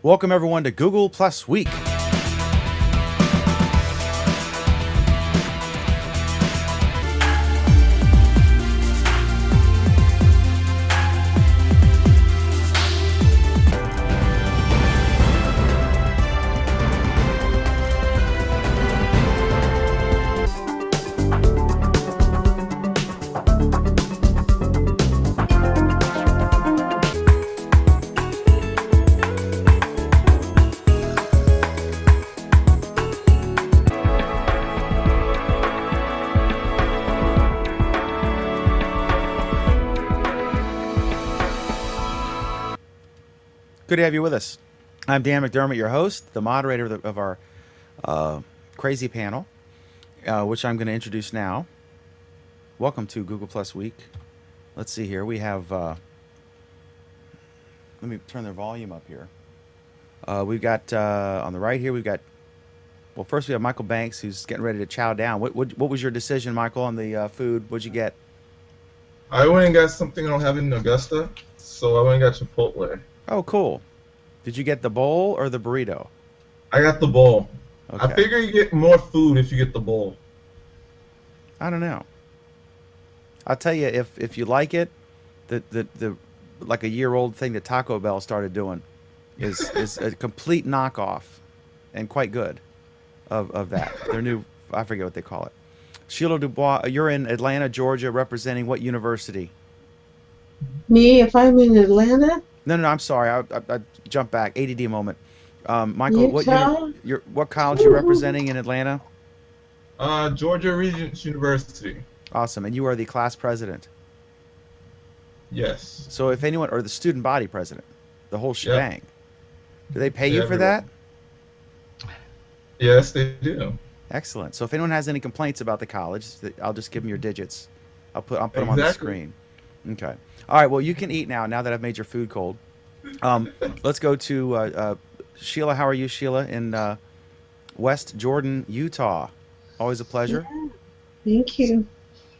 Welcome everyone to Google Plus Week. Good to have you with us. I'm Dan McDermott, your host, the moderator of our crazy panel, which I'm going to introduce now. Welcome to Google Plus Week. Let's see here. We have, let me turn their volume up here. We've got, on the right here, we've got, well, first we have Michael Banks, who's getting ready to chow down. What was your decision, Michael, on the food? What'd you get? I went and got something I don't have in Augusta, so I went and got Chipotle. Oh, cool. Did you get the bowl or the burrito? I got the bowl. Okay. I figure you get more food if you get the bowl. I don't know. I'll tell you, if you like it, the like a year-old thing that Taco Bell started doing is a complete knockoff and quite good of that. Their new, I forget what they call it. Sheila Dubois, you're in Atlanta, Georgia, representing what university? Me, if I'm in Atlanta? No, I'm sorry. I jumped back. ADD moment. Michael, Utah? what college you representing in Atlanta? Georgia Regents University. Awesome. And you are the class president. Yes. So if anyone, or the student body president, the whole shebang. Do they pay you for everyone. that? Yes, they do. Excellent. So if anyone has any complaints about the college, I'll just give them your digits. I'll put them on the screen. Okay. All right. Well, you can eat now that I've made your food cold. Let's go to Sheila. How are you, Sheila, in West Jordan, Utah? Always a pleasure. Yeah, thank you.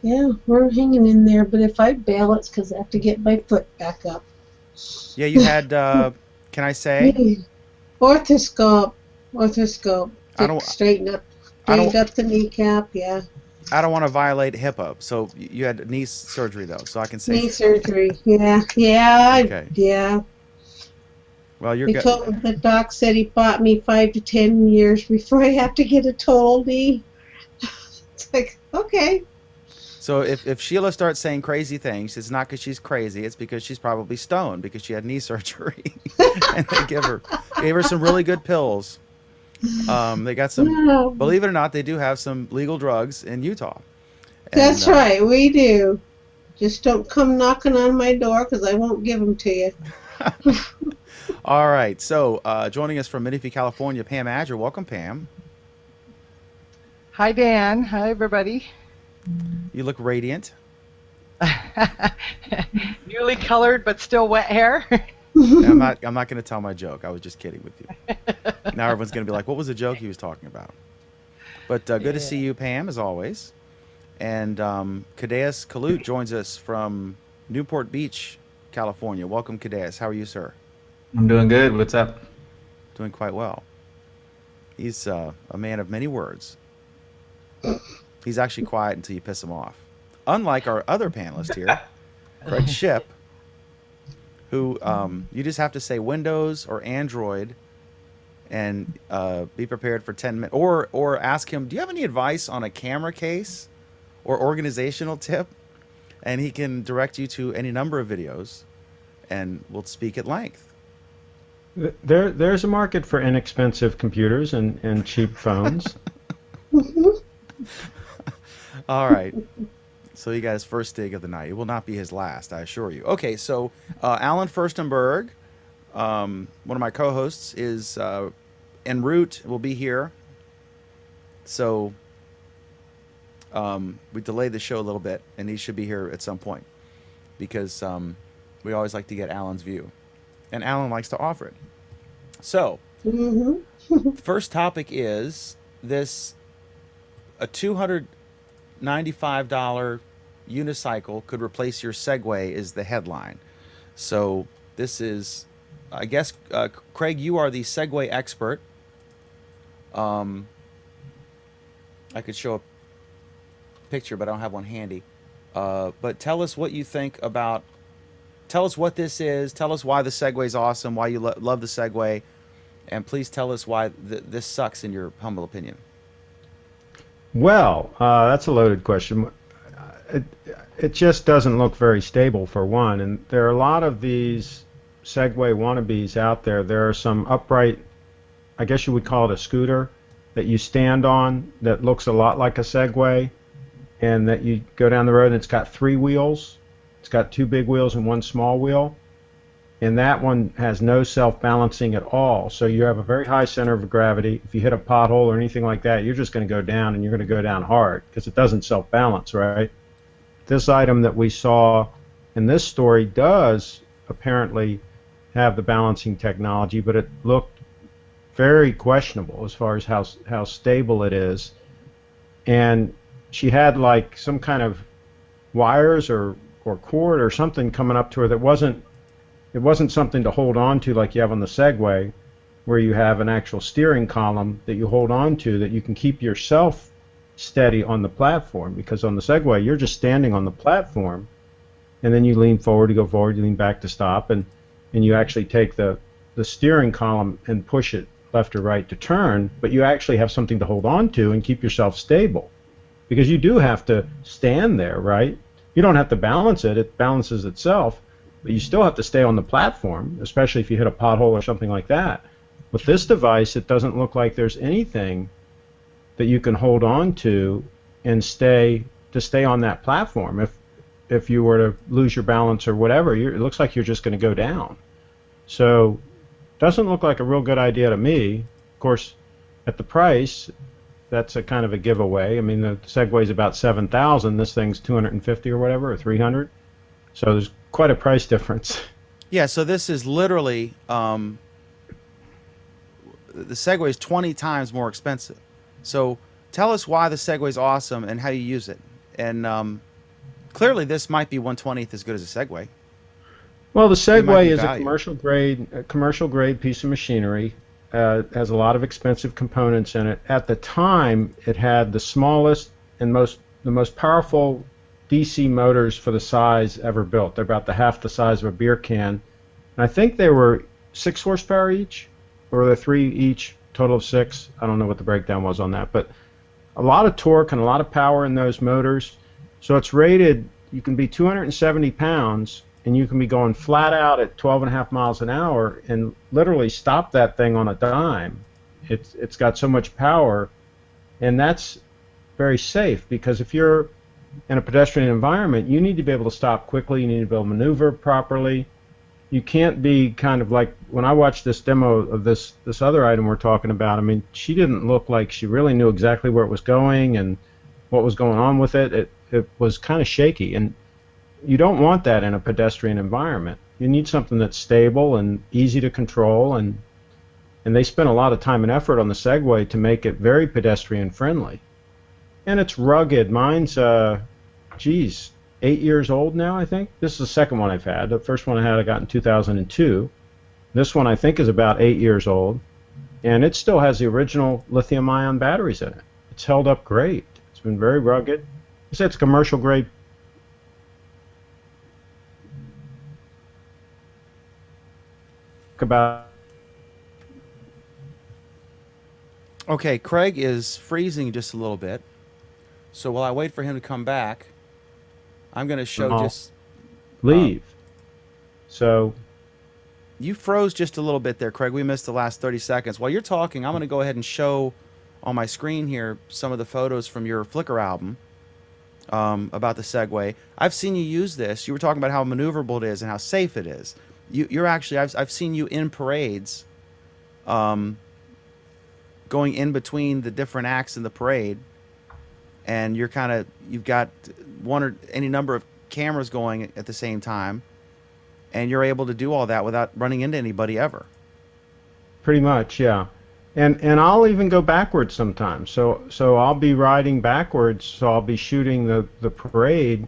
Yeah, we're hanging in there, but if I bail, it's because I have to get my foot back up. Yeah, you had, can I say? Orthoscope. I don't- Straighten up the kneecap, yeah. I don't want to violate HIPAA. So you had knee surgery, though, so I can say. Knee surgery, yeah. Okay. Yeah. Well, you're They good. told the doc said he bought me 5 to 10 years before I have to get a total knee. It's like, okay. So if Sheila starts saying crazy things, it's not because she's crazy. It's because she's probably stoned because she had knee surgery, and they gave her some really good pills. They got some. No. Believe it or not, they do have some legal drugs in Utah. That's And, right, we do. Just don't come knocking on my door because I won't give them to you. All right. So joining us from Menifee, California, Pam Adger. Welcome, Pam. Hi, Dan. Hi, everybody. You look radiant. Newly colored but still wet hair. I'm not going to tell my joke. I was just kidding with you. Now everyone's going to be like, "What was the joke he was talking about?" But good to see you, Pam, as always. And Kadeus Kalut joins us from Newport Beach, California. Welcome, Kadeus. How are you, sir? I'm doing good. What's up? Doing quite well. He's a man of many words. He's actually quiet until you piss him off. Unlike our other panelist here, Craig Ship, who you just have to say Windows or Android and be prepared for 10 minutes. Or ask him, do you have any advice on a camera case or organizational tip? And he can direct you to any number of videos and we'll speak at length. There's a market for inexpensive computers and cheap phones. All right. So he got his first dig of the night. It will not be his last, I assure you. Okay, so Alan Furstenberg, one of my co-hosts, is en route, will be here. So we delayed the show a little bit, and he should be here at some point because we always like to get Alan's view. And Alan likes to offer it. So, first topic is this, a $295 unicycle could replace your Segway is the headline. So this is I guess, Craig, you are the Segway expert. Um, I could show a picture, but I don't have one handy. But tell us what you think about. Tell us what this is. Tell us why the Segway is awesome. Why you love the Segway, and please tell us why this sucks in your humble opinion. Well, that's a loaded question. It, it just doesn't look very stable for one, and there are a lot of these Segway wannabes out there. There are some upright, I guess you would call it a scooter, that you stand on that looks a lot like a Segway, and that you go down the road and it's got 3 wheels. It's got 2 big wheels and 1 small wheel. And that one has no self-balancing at all. So you have a very high center of gravity. If you hit a pothole or anything like that, you're just going to go down, and you're going to go down hard because it doesn't self-balance, right? This item that we saw in this story does apparently have the balancing technology, but it looked very questionable as far as how stable it is. And she had like some kind of wires or cord or something coming up to her that wasn't something to hold on to like you have on the Segway, where you have an actual steering column that you hold on to that you can keep yourself steady on the platform. Because on the Segway, you're just standing on the platform, and then you lean forward to go forward, you lean back to stop, and you actually take the steering column and push it left or right to turn, but you actually have something to hold on to and keep yourself stable. Because you do have to stand there, right? You don't have to balance it, it balances itself, but you still have to stay on the platform, especially if you hit a pothole or something like that. With this device, it doesn't look like there's anything that you can hold on to and stay on that platform. If you were to lose your balance or whatever, it looks like you're just going to go down. So doesn't look like a real good idea to me. Of course, at the price, that's a kind of a giveaway. I mean, the Segway's about $7,000. This thing's $250 or whatever, or $300. So there's quite a price difference. Yeah, so this is literally the Segway is 20 times more expensive. So tell us why the Segway is awesome and how you use it. And clearly, this might be 1/20th as good as a Segway. Well, the It might Segway be is value. a commercial grade piece of machinery. Has a lot of expensive components in it. At the time, it had the smallest and the most powerful DC motors for the size ever built. They're about half the size of a beer can. And I think they were 6 horsepower each, or they're 3 each, total of 6. I don't know what the breakdown was on that, but a lot of torque and a lot of power in those motors. So it's rated, you can be 270 pounds, and you can be going flat out at 12.5 miles an hour and literally stop that thing on a dime. It's got so much power, and that's very safe, because if you're in a pedestrian environment, you need to be able to stop quickly, you need to be able to maneuver properly. You can't be kind of like, when I watched this demo of this other item we're talking about, I mean, she didn't look like she really knew exactly where it was going and what was going on with it. It was kind of shaky, and you don't want that in a pedestrian environment. You need something that's stable and easy to control, and they spent a lot of time and effort on the Segway to make it very pedestrian friendly. And it's rugged. Mine's 8 years old now, I think. This is the second one I've had. The first one I got in 2002. This one I think is about 8 years old, and it still has the original lithium-ion batteries in it. It's held up great. It's been very rugged. I said it's commercial grade. About Okay, Craig is freezing just a little bit. So while I wait for him to come back, I'm going to show I'll just... leave. So You froze just a little bit there, Craig. We missed the last 30 seconds. While you're talking, I'm going to go ahead and show on my screen here some of the photos from your Flickr album about the Segway. I've seen you use this. You were talking about how maneuverable it is and how safe it is. You're actually, I've seen you in parades going in between the different acts in the parade, and you've got one or any number of cameras going at the same time, and you're able to do all that without running into anybody ever. pretty much, yeah. And I'll even go backwards sometimes. So I'll be riding backwards. So I'll be shooting the parade,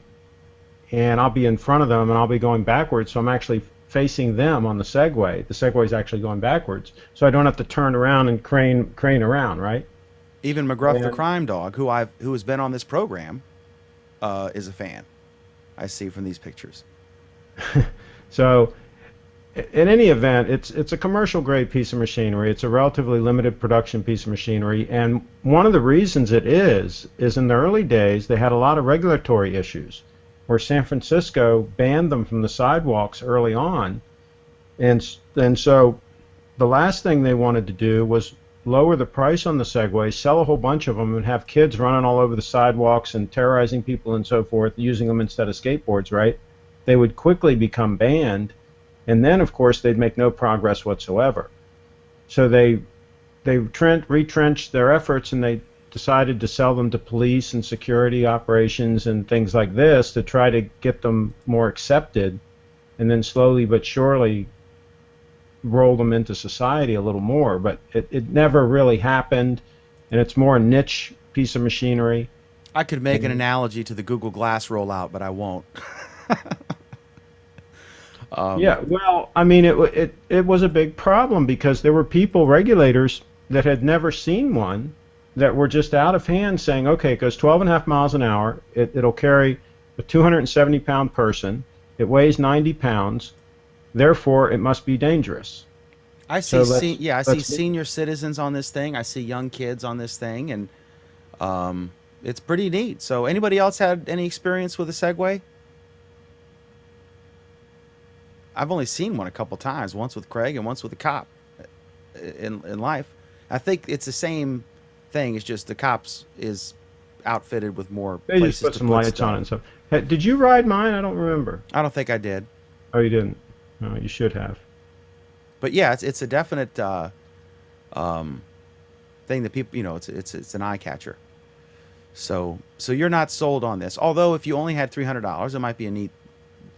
and I'll be in front of them, and I'll be going backwards. So I'm actually facing them on the Segway. The Segway is actually going backwards, so I don't have to turn around and crane around, right? Even McGruff the And- crime dog, who has been on this program, is a fan. I see from these pictures. So, in any event, it's a commercial grade piece of machinery. It's a relatively limited production piece of machinery, and one of the reasons it is in the early days they had a lot of regulatory issues, where San Francisco banned them from the sidewalks early on, and so the last thing they wanted to do was lower the price on the Segway, sell a whole bunch of them, and have kids running all over the sidewalks and terrorizing people and so forth, using them instead of skateboards, right? They would quickly become banned, and then, of course, they'd make no progress whatsoever. So they retrenched their efforts, and they decided to sell them to police and security operations and things like this to try to get them more accepted, and then slowly but surely roll them into society a little more. But it never really happened, and it's more a niche piece of machinery. I could make an analogy to the Google Glass rollout, but I won't. Yeah, well, I mean, it was a big problem because there were regulators that had never seen one, that were just out of hand saying, okay, it goes 12.5 miles an hour, it'll carry a 270-pound person, it weighs 90 pounds, therefore it must be dangerous. I see, So I see let's- senior citizens on this thing. I see young kids on this thing, and it's pretty neat. So, anybody else had any experience with a Segway? I've only seen one a couple times, once with Craig and once with a cop in life. I think it's the same thing. It's just the cops is outfitted with more They places just put to some put lights stuff. on it and stuff. Hey, did you ride mine? I don't remember. I don't think I did. Oh, you didn't? No, you should have. But yeah, it's a definite thing that people, it's an eye catcher. So you're not sold on this. Although if you only had $300, it might be a neat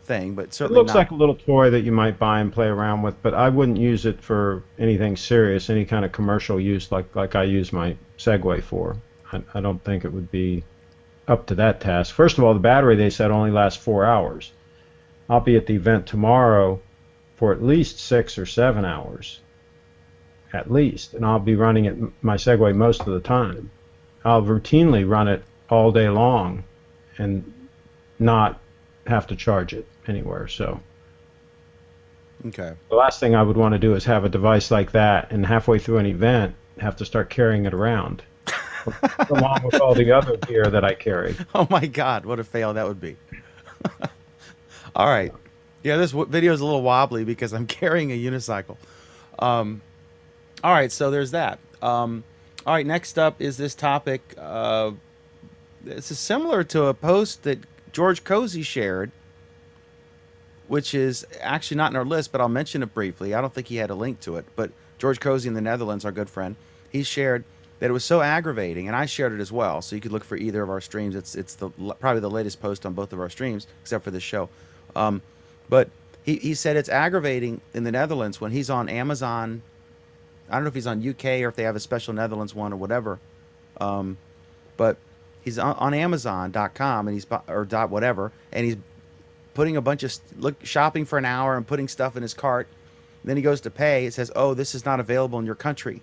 thing, but It certainly looks not. like a little toy that you might buy and play around with, but I wouldn't use it for anything serious, any kind of commercial use like I use my Segway for. I don't think it would be up to that task. First of all, the battery, they said, only lasts 4 hours. I'll be at the event tomorrow for at least 6 or 7 hours, at least, and I'll be running my Segway most of the time. I'll routinely run it all day long and not have to charge it anywhere. So Okay. the last thing I would want to do is have a device like that and halfway through an event have to start carrying it around along with all the other gear that I carry. Oh my God, what a fail that would be. All right. Yeah, this video is a little wobbly because I'm carrying a unicycle. All right, so there's that. All right, next up is this topic. This is similar to a post that George Cozy shared, which is actually not in our list, but I'll mention it briefly. I don't think he had a link to it, but George Cozy in the Netherlands, our good friend, he shared that it was so aggravating, and I shared it as well. So you could look for either of our streams. It's probably the latest post on both of our streams, except for this show. But he said it's aggravating in the Netherlands when he's on Amazon. I don't know if he's on UK or if they have a special Netherlands one or whatever. But he's on Amazon.com and or whatever, and he's putting a bunch of shopping for an hour and putting stuff in his cart. Then he goes to pay. It says, "Oh, this is not available in your country."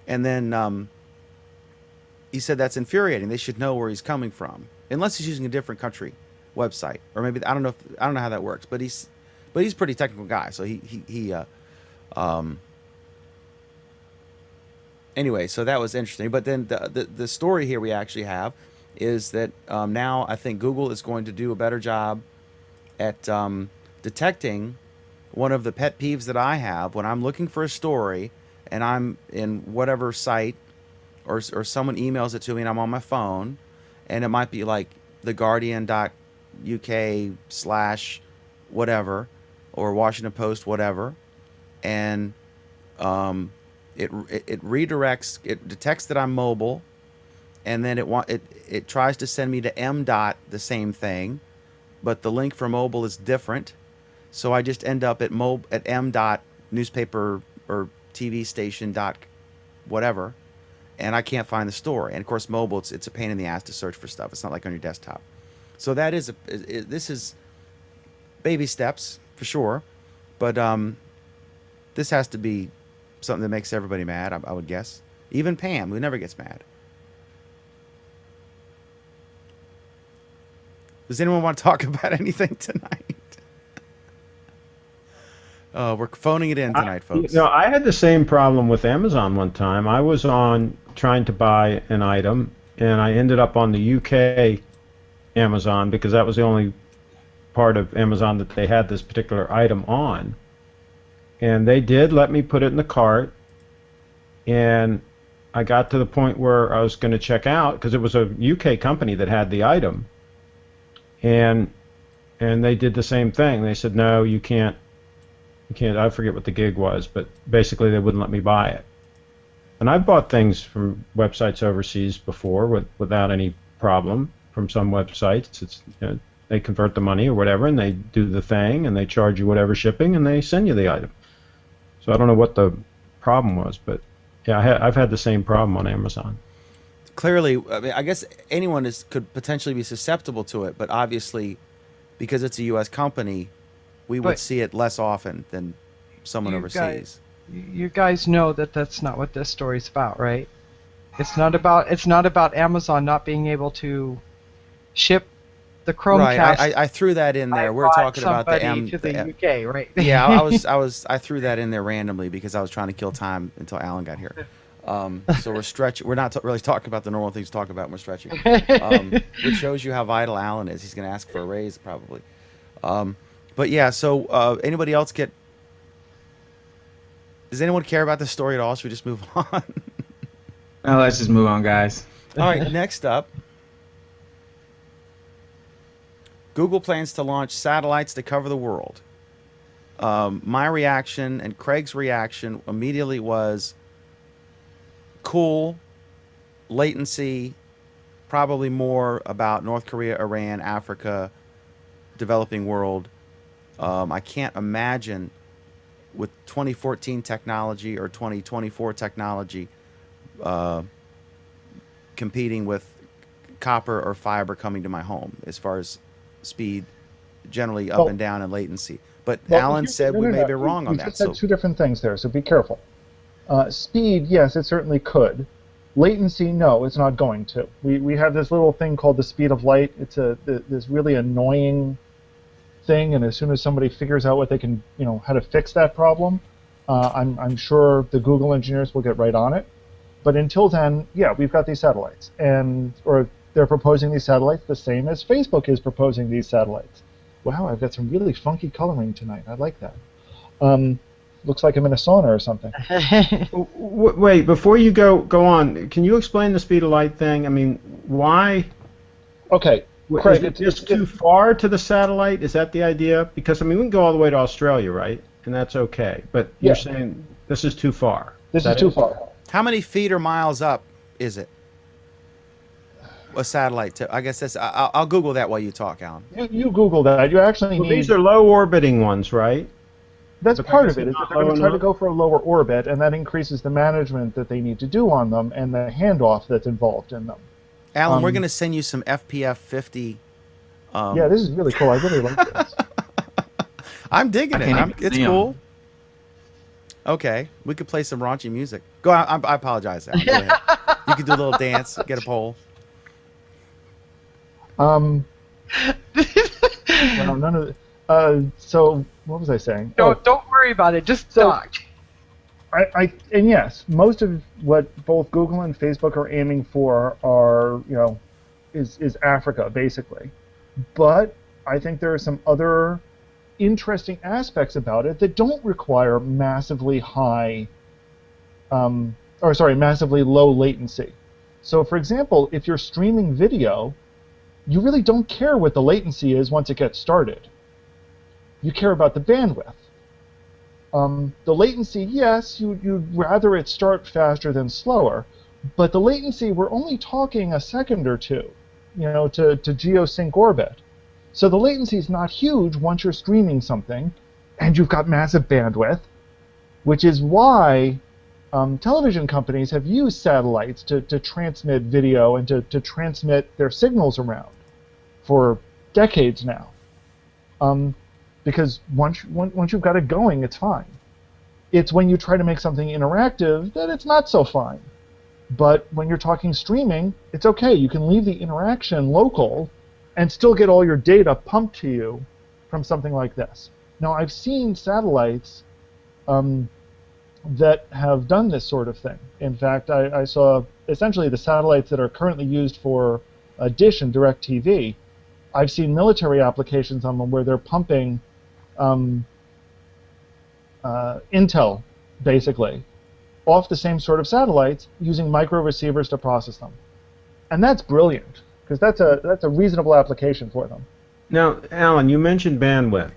And then he said that's infuriating. They should know where he's coming from, unless he's using a different country website, or maybe I don't know how that works. But he's a pretty technical guy, so anyway, so that was interesting. But then the story here we actually have is that now I think Google is going to do a better job at detecting one of the pet peeves that I have when I'm looking for a story and I'm in whatever site or someone emails it to me and I'm on my phone, and it might be like theguardian.uk/whatever or Washington Post whatever, and it redirects, it detects that I'm mobile, and then it tries to send me to M-Dot, the same thing, but the link for mobile is different, so I just end up at M-Dot newspaper or TV station dot whatever, and I can't find the story. And of course, mobile, it's a pain in the ass to search for stuff. It's not like on your desktop. So this is baby steps. for sure. But this has to be something that makes everybody mad, I would guess. Even Pam, who never gets mad. Does anyone want to talk about anything tonight? We're phoning it in tonight, folks. I had the same problem with Amazon one time. I was on trying to buy an item, and I ended up on the UK Amazon because that was the only part of Amazon that they had this particular item on. And they did let me put it in the cart, and I got to the point where I was going to check out because it was a UK company that had the item, and they did the same thing. They said, no, you can't. I forget what the gig was, but basically they wouldn't let me buy it. And I've bought things from websites overseas before without any problem from some websites. It's they convert the money or whatever, and they do the thing, and they charge you whatever shipping, and they send you the item. So I don't know what the problem was, but yeah, I've had the same problem on Amazon. Clearly, I mean, I guess anyone could potentially be susceptible to it, but obviously, because it's a U.S. company, we would But- see it less often than someone You overseas. You guys know that that's not what this story's about, right? It's not about Amazon not being able to ship the Chromecast. Right, I threw that in there. We're talking about the somebody to the UK, right? Yeah, I threw that in there randomly because I was trying to kill time until Alan got here. So we're stretching. We're not really talking about the normal things to talk about. We're stretching, which shows you how vital Alan is. He's going to ask for a raise probably. But yeah, so anybody else get? Does anyone care about this story at all? Should we just move on? Now let's just move on, guys. All right, next up. Google plans to launch satellites to cover the world. My reaction and Craig's reaction immediately was cool, latency, probably more about North Korea, Iran, Africa, developing world. I can't imagine with 2014 technology or 2024 technology competing with copper or fiber coming to my home as far as speed, generally up Well- and down, and latency. But Well, Alan said we may be wrong on You that. just So said two different things there, so be careful. Speed, yes, it certainly could. Latency, no, it's not going to. We have this little thing called the speed of light. It's this really annoying thing, and as soon as somebody figures out what they can, how to fix that problem, I'm sure the Google engineers will get right on it. But until then, yeah, we've got these satellites, or they're proposing these satellites the same as Facebook is proposing these satellites. Wow, I've got some really funky coloring tonight. I like that. Looks like I'm in a sauna or something. Wait, before you go on, can you explain the speed of light thing? I mean, why? Okay, Is Craig, it just too far to the satellite? Is that the idea? Because, I mean, we can go all the way to Australia, right? And that's okay. But Yeah. you're saying this is too far. this is that too it? far. how many feet or miles up is it? A satellite. I guess that's. I'll Google that while you talk, Alan. You Google that. You actually Well, need. these are low orbiting ones, right? That's but part that's of it. Is not that they're going low to try to enough? go for a lower orbit, and that increases the management that they need to do on them and the handoff that's involved in them. Alan, we're Um, going to send you some FPF 50. Yeah, this is really cool. I really like this. I'm digging I it. can't even It's see 'em. cool. Okay, we could play some raunchy music. Go. I apologize, Alan. Go ahead. You could do a little dance, get a poll. Well, none of. So what was I saying? Don't worry about it. Just So- talk. And yes, most of what both Google and Facebook are aiming for are, is Africa basically. But I think there are some other interesting aspects about it that don't require massively massively low latency. So, for example, if you're streaming video, you really don't care what the latency is once it gets started. You care about the bandwidth. The latency, yes, you'd rather it start faster than slower, but the latency, we're only talking a second or two, to geosync orbit. So the latency is not huge once you're streaming something, and you've got massive bandwidth, which is why television companies have used satellites to transmit video and to transmit their signals around for decades now. because once you've got it going, it's fine. It's when you try to make something interactive that it's not so fine. But when you're talking streaming, it's okay. You can leave the interaction local and still get all your data pumped to you from something like this. Now, I've seen satellites that have done this sort of thing. In fact, I saw essentially the satellites that are currently used for Dish and DirecTV. I've seen military applications on them where they're pumping intel, basically, off the same sort of satellites using micro receivers to process them. And that's brilliant, because that's a reasonable application for them. Now, Alan, you mentioned bandwidth.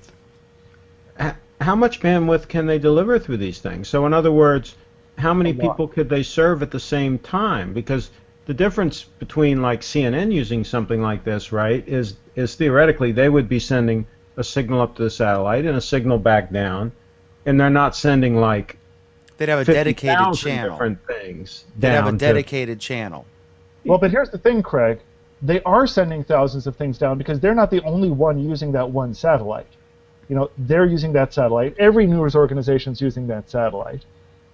How much bandwidth can they deliver through these things? So in other words, how many people could they serve at the same time? Because the difference between like CNN using something like this, right, is theoretically they would be sending a signal up to the satellite and a signal back down, and they're not sending like They'd have a dedicated 50,000 channel. different things. They'd have a down to- dedicated channel. Well, but here's the thing, Craig. They are sending thousands of things down because they're not the only one using that one satellite. You know, they're using that satellite. Every news organization's using that satellite.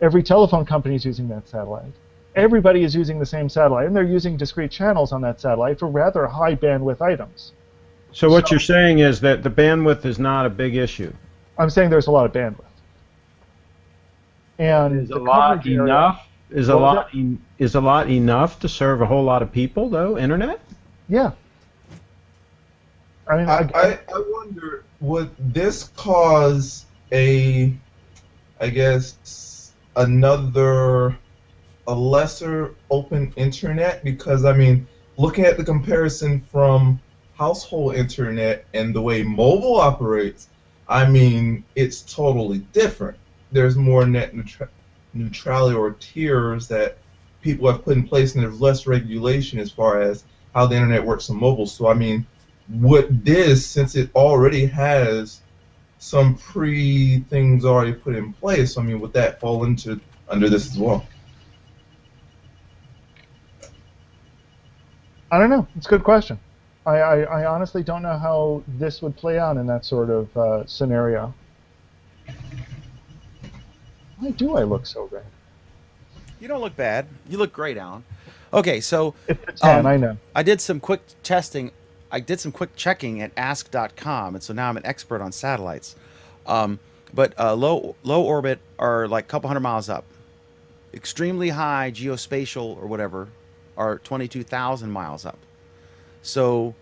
Every telephone company's using that satellite. Everybody is using the same satellite, and they're using discrete channels on that satellite for rather high bandwidth items. So what you're saying is that the bandwidth is not a big issue. I'm saying there's a lot of bandwidth. And Is a the lot coverage area- enough? Is What a was lot is a lot enough to serve a whole lot of people though? Internet? Yeah. I mean, I wonder, would this cause a lesser open internet? Because, I mean, looking at the comparison from household internet and the way mobile operates, I mean, it's totally different. There's more net neutrality or tiers that people have put in place, and there's less regulation as far as how the internet works on mobile. So, I mean, would this, since it already has some things already put in place, I mean, would that fall under this as well? I don't know. It's a good question. I honestly don't know how this would play out in that sort of scenario. Why do I look so red? You don't look bad. You look great, Alan. Okay, so It's a 10, I know. I did some quick testing. I did some quick checking at ask.com, and so now I'm an expert on satellites. But low orbit are like a couple hundred miles up. Extremely high geospatial or whatever are 22,000 miles up. So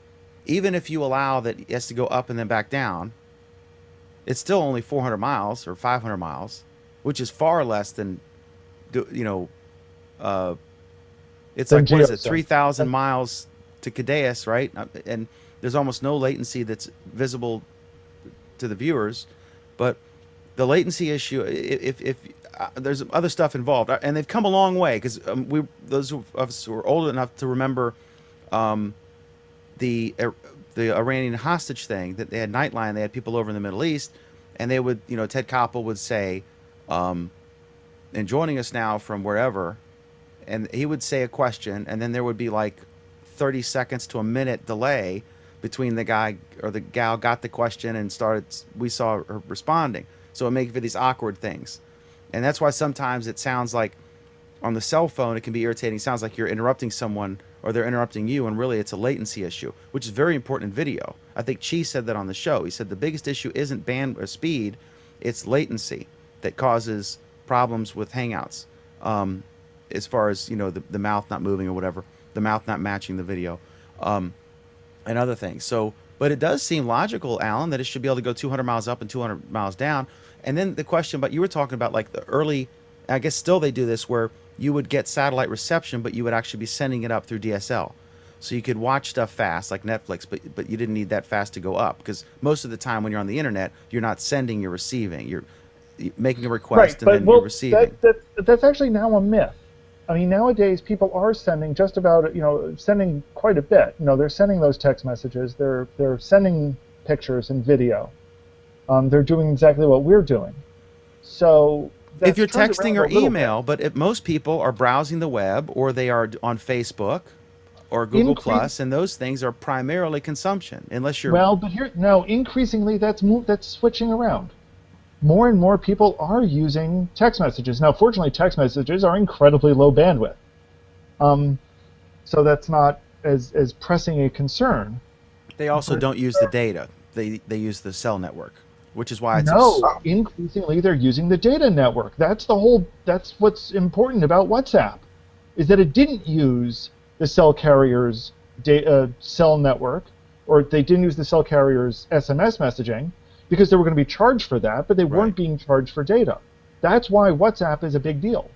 even if you allow that it has to go up and then back down, it's still only 400 miles or 500 miles, which is far less than, it's Than like, what is it, GeoSat. 3,000 miles to Cadeas, right? And there's almost no latency that's visible to the viewers. But the latency issue, if there's other stuff involved, and they've come a long way, because those of us who are old enough to remember the Iranian hostage thing, that they had Nightline, they had people over in the Middle East, and they would, Ted Koppel would say, and joining us now from wherever, and he would say a question, and then there would be like 30 seconds to a minute delay between the guy or the gal got the question and we saw her responding. So it makes for these awkward things. And that's why sometimes it sounds like on the cell phone, it can be irritating. It sounds like you're interrupting someone or they're interrupting you, and really it's a latency issue, which is very important in video. I think Chi said that on the show. He said the biggest issue isn't band or speed, it's latency that causes problems with Hangouts. As far as, the mouth not moving or whatever, the mouth not matching the video, and other things. So, but it does seem logical, Alan, that it should be able to go 200 miles up and 200 miles down. And then the question, but you were talking about like the early, I guess still they do this, where you would get satellite reception, but you would actually be sending it up through DSL. So you could watch stuff fast, like Netflix, but you didn't need that fast to go up, because most of the time when you're on the internet, you're not sending, you're receiving. You're making a request and then you're receiving. That's actually now a myth. I mean, nowadays people are sending just about, sending quite a bit. They're sending those text messages. They're sending pictures and video. They're doing exactly what we're doing. So if you're that's turned texting around or a little email, but if most people are browsing the web, or they are on Facebook, or Google Increase- Plus, and those things are primarily consumption, unless you're. Well, but here no, increasingly that's switching around. More and more people are using text messages. Now, fortunately, text messages are incredibly low bandwidth, so that's not as pressing a concern. They also don't use the data. They use the cell network, which is why it's No, increasingly they're using the data network. That's what's important about WhatsApp, is that it didn't use the cell carrier's cell network, or they didn't use the cell carrier's SMS messaging, because they were going to be charged for that, but they weren't Right. being charged for data. That's why WhatsApp is a big deal.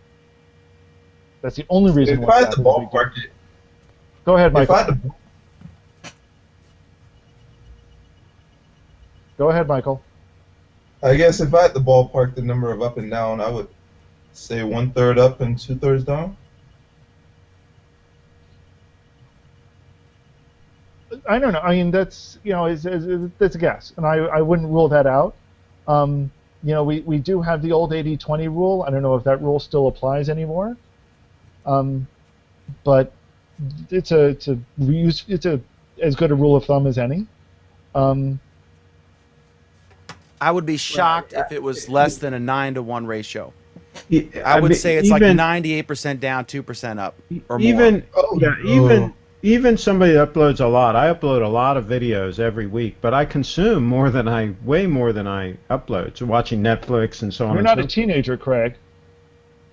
That's the only reason If I had WhatsApp to is a big deal. ballpark it, Go ahead, if Michael. I had to, Go ahead, Michael. I guess if I had to ballpark the number of up and down, I would say 1/3 up and 2/3 down. I don't know. I mean, that's that's a guess, and I wouldn't rule that out. We do have the old 80-20 rule. I don't know if that rule still applies anymore. But it's a as good a rule of thumb as any. I would be shocked if it was less than a 9-to-1 ratio. I I would mean, say it's like 98% down, 2% up, or more. even Oh, yeah, no. even somebody that uploads a lot. I upload a lot of videos every week, but I consume way more than I upload. So watching Netflix and so on. You're and not so a teenager, Craig.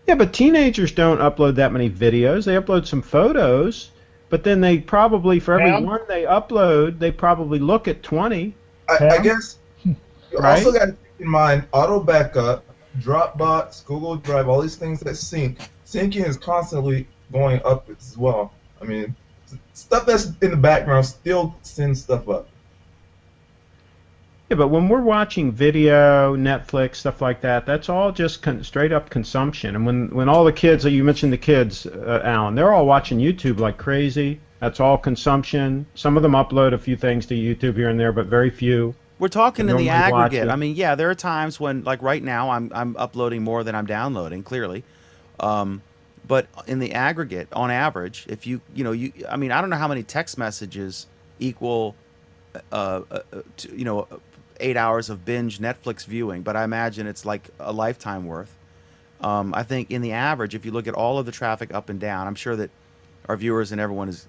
Yeah, but teenagers don't upload that many videos. They upload some photos, but then they probably, for every Pam? one they upload, they probably look at 20. I Pam? guess you Right? also got to keep in mind auto backup, Dropbox, Google Drive, all these things that sync. Syncing is constantly going up as well. I mean, stuff that's in the background still sends stuff up. Yeah, but when we're watching video, Netflix, stuff like that, that's all just straight up consumption. And when all the kids, you mentioned the kids, Alan, they're all watching YouTube like crazy. That's all consumption. Some of them upload a few things to YouTube here and there, but very few. We're talking in the normally watch aggregate. it. I mean, yeah, there are times when, like right now, I'm uploading more than I'm downloading, clearly. But in the aggregate, on average, if I mean, I don't know how many text messages equal, 8 hours of binge Netflix viewing, but I imagine it's like a lifetime worth. I think in the average, if you look at all of the traffic up and down, I'm sure that our viewers and everyone is,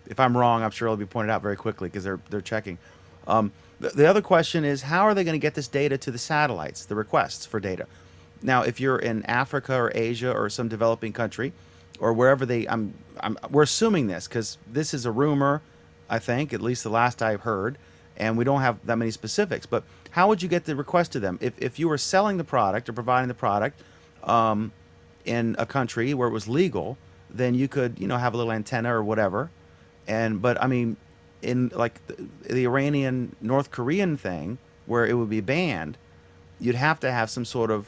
if I'm wrong, I'm sure it'll be pointed out very quickly because they're checking. The other question is, how are they going to get this data to the satellites, the requests for data? Now, if you're in Africa or Asia or some developing country, or wherever we're assuming this because this is a rumor, I think, at least the last I've heard, and we don't have that many specifics. But how would you get the request to them if you were selling the product or providing the product in a country where it was legal? Then you could have a little antenna or whatever, but I mean, in like the Iranian North Korean thing where it would be banned, you'd have to have some sort of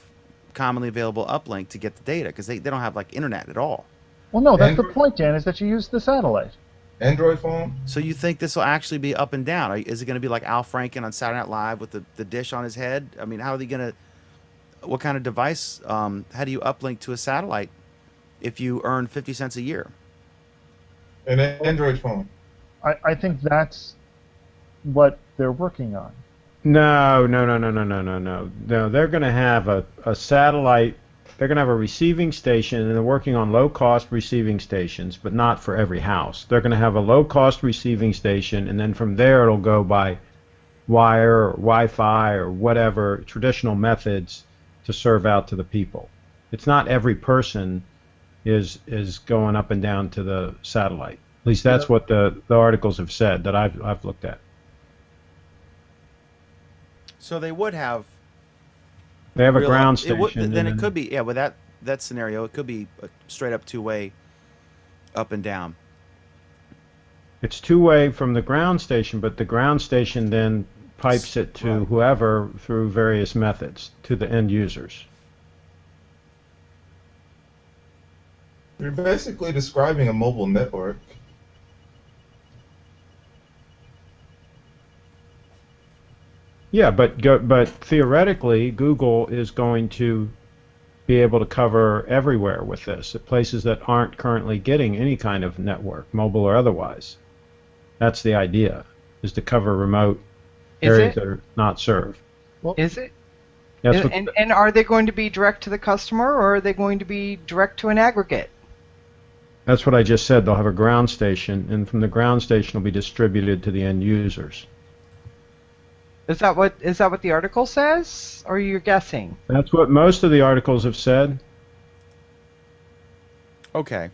commonly available uplink to get the data because they don't have like internet at all. Well, no, that's the Android- point, Dan, is that you use the satellite. Android phone? So you think this will actually be up and down? Is it going to be like Al Franken on Saturday Night Live with the dish on his head? I mean, how are they going to? What kind of device? How do you uplink to a satellite if you earn 50 cents a year? An Android phone. I think that's what they're working on. No. No, they're going to have a satellite. They're going to have a receiving station, and they're working on low-cost receiving stations, but not for every house. They're going to have a low-cost receiving station, and then from there it'll go by wire or Wi-Fi or whatever traditional methods to serve out to the people. It's not every person is going up and down to the satellite. At least that's what the articles have said that I've looked at. So they would have. They have a real ground it would- station. then and it could be with that scenario. It could be a straight up two-way, up and down. It's two-way from the ground station, but the ground station then pipes it to Right. whoever through various methods to the end users. You're basically describing a mobile network. Yeah, but theoretically, Google is going to be able to cover everywhere with this, at places that aren't currently getting any kind of network, mobile or otherwise. That's the idea, is to cover remote Is areas it? that are not served. Is it? That's what, And are they going to be direct to the customer, or are they going to be direct to an aggregate? that's what I just said. They'll have a ground station, and from the ground station will be distributed to the end users. Is that what the article says, or you're guessing? That's what most of the articles have said. Okay.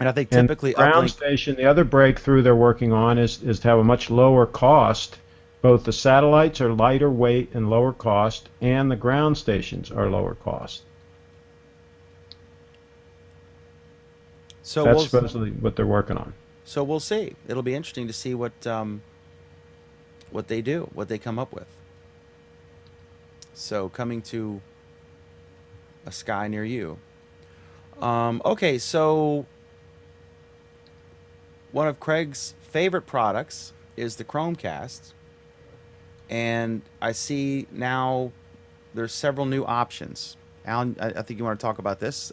And I think And typically ground uplink. station, the other breakthrough they're working on is to have a much lower cost. Both the satellites are lighter weight and lower cost, and the ground stations are lower cost. So That's we'll supposedly what they're working on. so we'll see. It'll be interesting to see what they do, what they come up with. So coming to a sky near you. Okay, so one of Craig's favorite products is the Chromecast, and I see now there's several new options. Alan, I think you want to talk about this.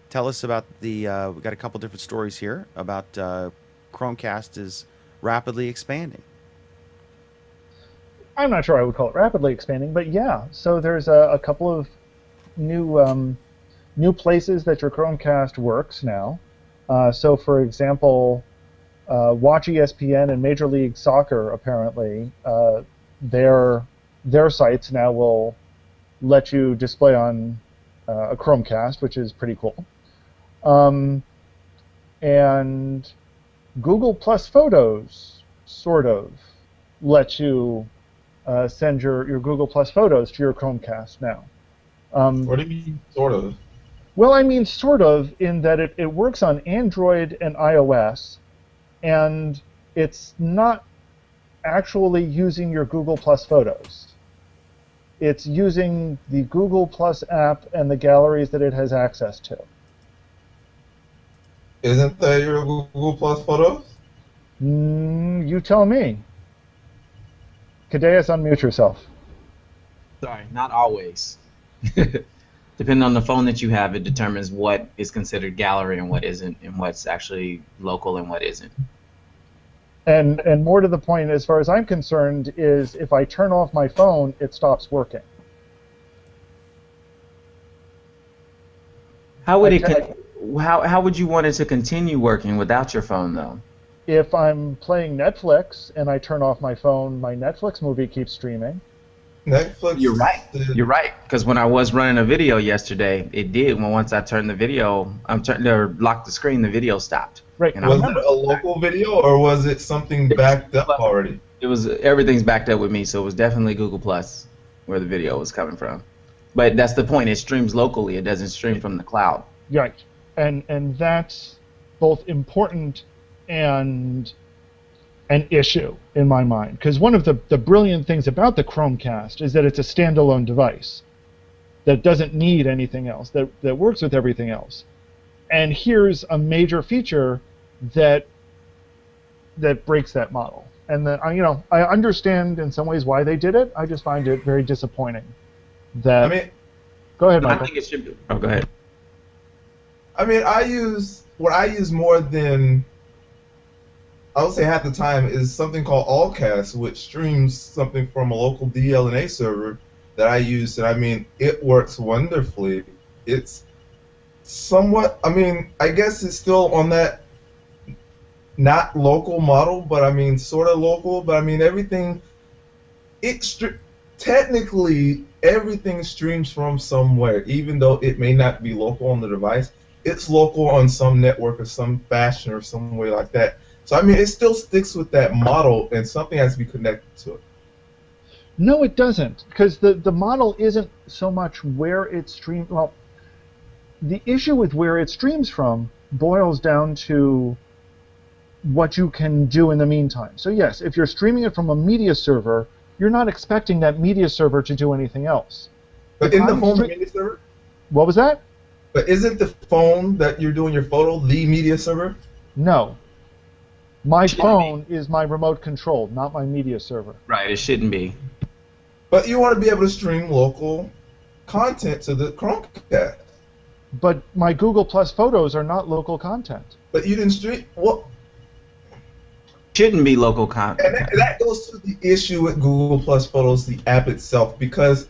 Tell us about the. We got a couple different stories here about Chromecast is rapidly expanding. I'm not sure I would call it rapidly expanding, but yeah. So there's a couple of new places that your Chromecast works now. So for example, Watch ESPN and Major League Soccer apparently their sites now will let you display on a Chromecast, which is pretty cool. And Google Plus Photos sort of let you send your Google Plus Photos to your Chromecast now. What do you mean, sort of? Well, I mean sort of in that it works on Android and iOS, and it's not actually using your Google Plus Photos. It's using the Google Plus app and the galleries that it has access to. Isn't that your Google Plus photos? You tell me. Cadeus, unmute yourself. Sorry, not always. Depending on the phone that you have, it determines what is considered gallery and what isn't, and what's actually local and what isn't. And more to the point, as far as I'm concerned, is if I turn off my phone, it stops working. How would Okay. how would you want it to continue working without your phone though? If I'm playing Netflix and I turn off my phone, my Netflix movie keeps streaming. Netflix. You're right. You're right. Because when I was running a video yesterday, it did. When once I turned the video, or locked the screen, the video stopped. Right. And I Was remember it a local video or was it something backed up already? it was everything's backed up with me, so it was definitely Google Plus where the video was coming from. But that's the point. It streams locally. It doesn't stream from the cloud. Right. And that's both important and an issue in my mind. Because one of the brilliant things about the Chromecast is that it's a standalone device that doesn't need anything else, that works with everything else. And here's a major feature that breaks that model. And that I understand in some ways why they did it. I just find it very disappointing. That I mean, go ahead, I Michael. think it should be. Oh, go ahead. I use more than I would say half the time is something called Allcast, which streams something from a local DLNA server that I use, and it works wonderfully. It's somewhat, I guess it's still on that not local model, but sort of local, but everything, technically everything streams from somewhere, even though it may not be local on the device. It's local on some network or some fashion or some way like that. So it still sticks with that model, and something has to be connected to it. No, it doesn't, because the model isn't so much where it streams. Well, the issue with where it streams from boils down to what you can do in the meantime. So yes, if you're streaming it from a media server, you're not expecting that media server to do anything else. But in the phone media server? What was that? But isn't the phone that you're doing your photo the media server? No. My phone is my remote control, not my media server. Right. It shouldn't be. But you want to be able to stream local content to the Chromecast. But my Google Plus photos are not local content. But you didn't stream. Well, Shouldn't be local and content. that goes to the issue with Google Plus Photos, the app itself, because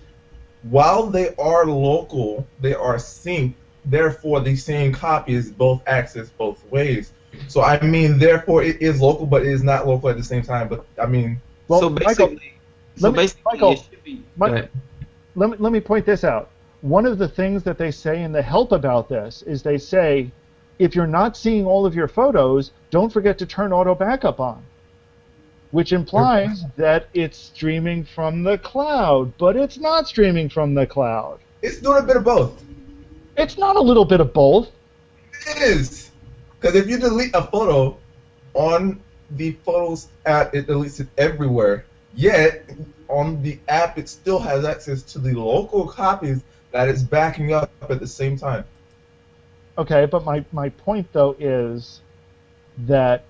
while they are local, they are synced. Therefore, the same copy is both accessed both ways. So I mean, therefore, it is local, but it is not local at the same time. But I mean, Well, so basically, Michael, it should be. Mi- go ahead. let me point this out. One of the things that they say in the help about this is they say, if you're not seeing all of your photos, don't forget to turn auto backup on, which implies that it's streaming from the cloud, but it's not streaming from the cloud. it's doing a bit of both. It's not a little bit of both. It is. Because if you delete a photo on the Photos app, it deletes it everywhere. Yet, on the app, it still has access to the local copies that it's backing up at the same time. Okay, but my point, though, is that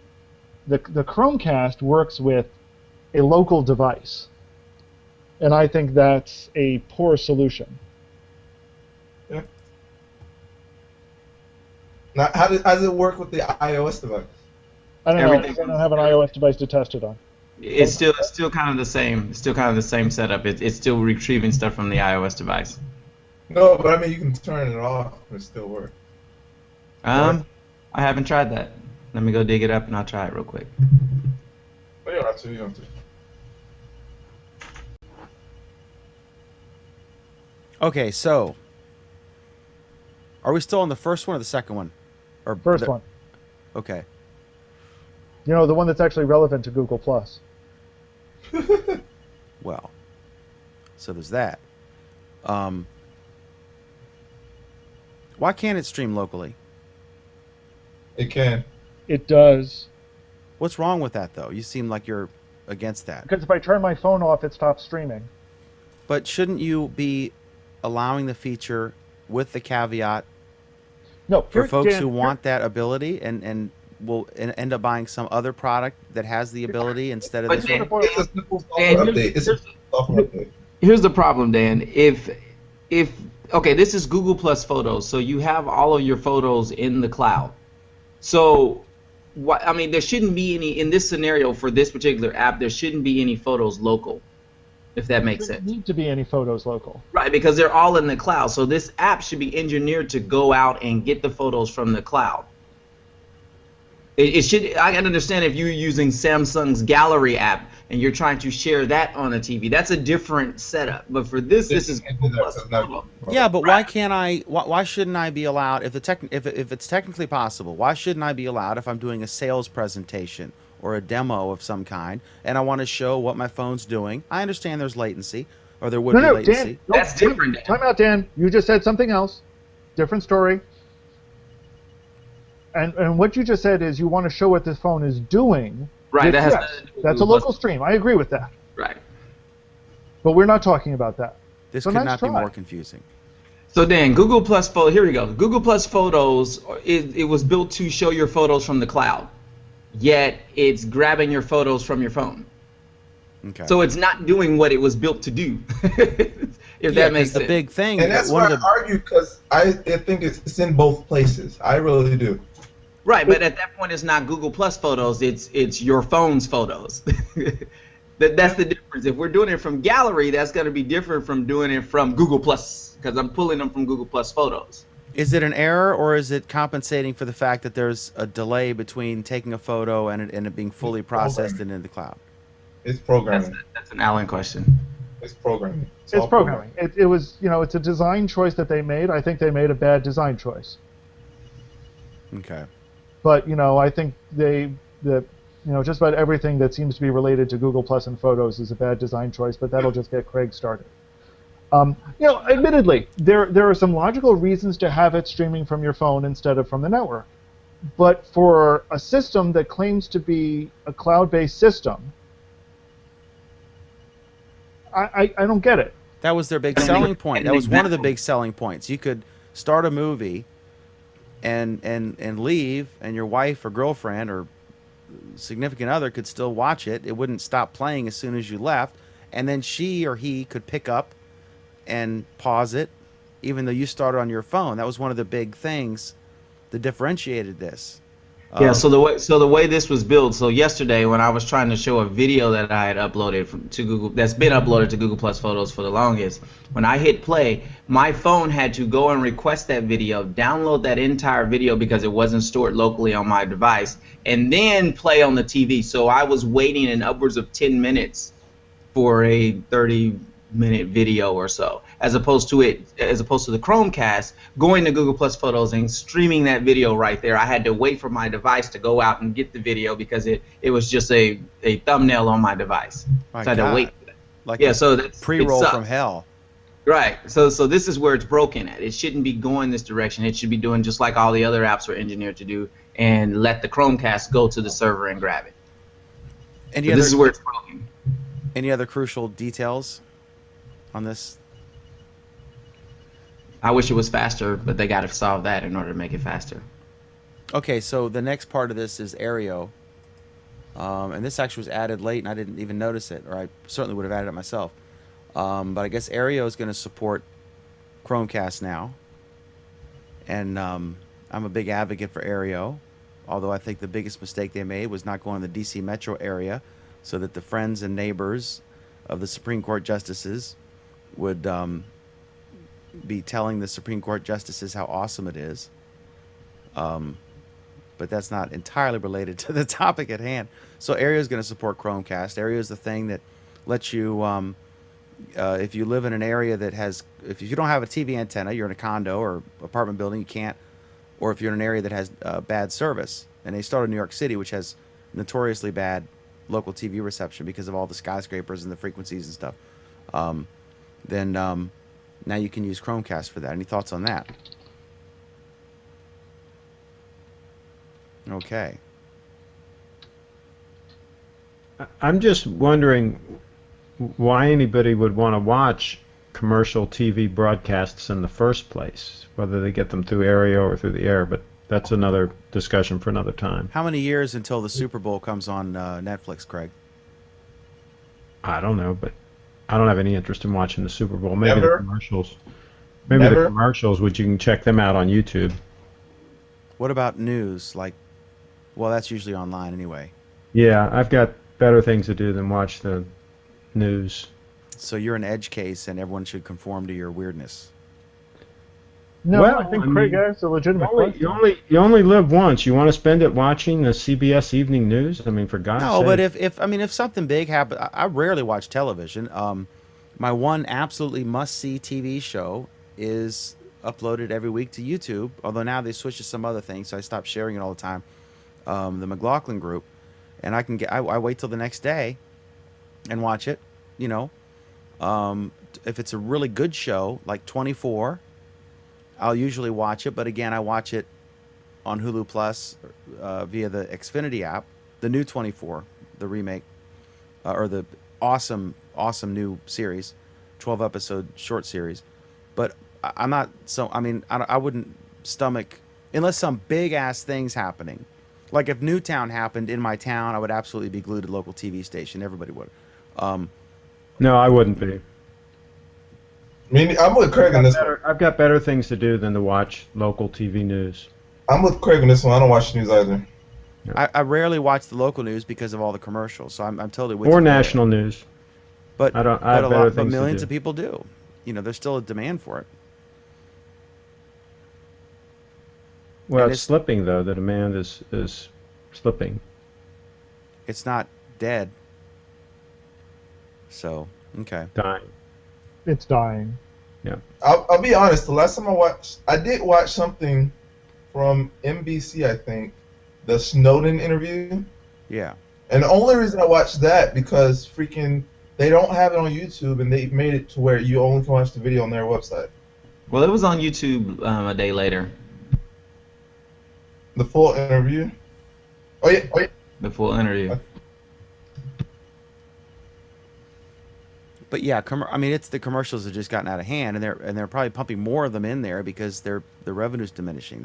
the Chromecast works with a local device. And I think that's a poor solution. Now, how does it work with the iOS device? I don't know. Everything- I don't have an iOS device to test it on. It's still kind of the same. It's still kind of the same setup. It's still retrieving stuff from the iOS device. No, but I mean, you can turn it off and it still work. I haven't tried that. Let me go dig it up and I'll try it real quick. But you don't have to. You don't have to. Okay, so are we still on the first one or the second one? Or First one. Okay. You know, the one that's actually relevant to Google Plus. Well, so there's that. Why can't it stream locally? It can. It does. What's wrong with that, though? You seem like you're against that. Because if I turn my phone off, it stops streaming. But shouldn't you be allowing the feature with the caveat No, for here- folks Dan, who here- want that ability and will end up buying some other product that has the ability instead of But this Dan- one? It's a simple And software here's- update. It's a software update. Here's the problem, Dan. If okay, this is Google Plus Photos, so you have all of your photos in the cloud. So, I mean, there shouldn't be any in this scenario for this particular app. There shouldn't be any photos local, if that makes There sense. doesn't need to be any photos local. Right, because they're all in the cloud. So this app should be engineered to go out and get the photos from the cloud. It should. I can understand if you're using Samsung's Gallery app and you're trying to share that on a TV. That's a different setup. But for this is Google Plus Photos. Yeah, but why can't I? Why shouldn't I be allowed? If it's technically possible, why shouldn't I be allowed if I'm doing a sales presentation or a demo of some kind and I want to show what my phone's doing? I understand there's latency, or there would be No, latency. Dan. That's different, Dan. Time out, Dan. You just said something else. Different story. And what you just said is you want to show what this phone is doing. Right, Which, that has yes, nothing to do with that's a Google local Plus. stream. I agree with that. Right. But we're not talking about that. This So could nice not be try. more confusing. So Dan, Google Plus Photo. Here we go. Google Plus Photos. It was built to show your photos from the cloud, yet it's grabbing your photos from your phone. Okay. So it's not doing what it was built to do. If yeah, that makes 'cause the sense. big thing. And that's one why of the I argue, because I think it's in both places. I really do. Right, but at that point, it's not Google Plus Photos. It's your phone's photos. That's the difference. If we're doing it from Gallery, that's going to be different from doing it from Google Plus, because I'm pulling them from Google Plus Photos. Is it an error, or is it compensating for the fact that there's a delay between taking a photo and it being fully processed and in the cloud? It's programming. That's an Allen question. It's programming. It's all programming. It was, it's a design choice that they made. I think they made a bad design choice. Okay. But, I think just about everything that seems to be related to Google Plus and Photos is a bad design choice, but that'll just get Craig started. Admittedly, there are some logical reasons to have it streaming from your phone instead of from the network. But for a system that claims to be a cloud-based system, I don't get it. That was their big And selling an- point. and That an was one of the example. big selling points. You could start a movie and leave, and your wife or girlfriend or significant other could still watch it. It wouldn't stop playing as soon as you left, and then she or he could pick up and pause it, even though you started on your phone. That was one of the big things that differentiated this. Yeah, so the way this was built, so yesterday when I was trying to show a video that I had uploaded to Google, that's been uploaded to Google Plus Photos for the longest, when I hit play, my phone had to go and request that video, download that entire video because it wasn't stored locally on my device, and then play on the TV. So I was waiting in upwards of 10 minutes for a 30-minute video or so, as opposed to the Chromecast going to Google Plus Photos and streaming that video right there. I had to wait for my device to go out and get the video because it was just a thumbnail on my device. My So I had to God. wait. Like Yeah, a so that's pre-roll it sucks. from hell. Right. So this is where it's broken at. It shouldn't be going this direction. It should be doing just like all the other apps were engineered to do, and let the Chromecast go to the server and grab it. Any But other this is where it's broken. any other crucial details on this? I wish it was faster, but they got to solve that in order to make it faster. Okay, so the next part of this is Aereo. And this actually was added late, and I didn't even notice it, or I certainly would have added it myself. But I guess Aereo is going to support Chromecast now. And I'm a big advocate for Aereo, although I think the biggest mistake they made was not going to the DC metro area so that the friends and neighbors of the Supreme Court justices would be telling the Supreme Court justices how awesome it is. But that's not entirely related to the topic at hand. So Aereo is going to support Chromecast. Aereo is the thing that lets you, if you live in an area that has, if you don't have a TV antenna, you're in a condo or apartment building, you can't, or if you're in an area that has bad service. And they started in New York City, which has notoriously bad local TV reception because of all the skyscrapers and the frequencies and stuff. Then now you can use Chromecast for that. Any thoughts on that? Okay. I'm just wondering why anybody would want to watch commercial TV broadcasts in the first place, whether they get them through Aereo or through the air, but that's another discussion for another time. How many years until the Super Bowl comes on Netflix, Craig? I don't know, but I don't have any interest in watching the Super Bowl. Maybe Never. the commercials. Maybe Never. the commercials, which you can check them out on YouTube. What about news? Like, well, that's usually online anyway. Yeah, I've got better things to do than watch the news. So you're an edge case, and everyone should conform to your weirdness. No, Well, I think I Craig mean, asks a legitimate question. You only live once. You want to spend it watching the CBS Evening News? I mean, for God's No, sake. but if something big happens, I rarely watch television. My one absolutely must-see TV show is uploaded every week to YouTube. Although now they switched to some other things, so I stopped sharing it all the time. The McLaughlin Group, and I wait till the next day and watch it. You know, if it's a really good show like 24, I'll usually watch it. But again, I watch it on Hulu Plus via the Xfinity app. The new 24, the remake, or the awesome new series, 12-episode short series. But I'm not so. I mean, I wouldn't stomach unless some big ass things happening. Like if Newtown happened in my town, I would absolutely be glued to the local TV station. Everybody would. No, I wouldn't be. I mean, I'm with Craig on this one. I've got better things to do than to watch local TV news. I'm with Craig on this one. I don't watch news either. I rarely watch the local news because of all the commercials. So I'm totally with Or you there. national news. But I have but a better lot, but things to millions do. of people do. You know, there's still a demand for it. Well, And it's it's- slipping though. The demand is slipping. It's not dead. So okay. Dying. It's dying. I'll be honest. The last time I did watch something from NBC, I think, the Snowden interview. Yeah. And the only reason I watched that because freaking they don't have it on YouTube, and they made it to where you only can watch the video on their website. Well, it was on YouTube a day later. The full interview. Oh yeah. The full interview. But yeah, I mean, it's the commercials have just gotten out of hand, and they're probably pumping more of them in there because the revenue's diminishing.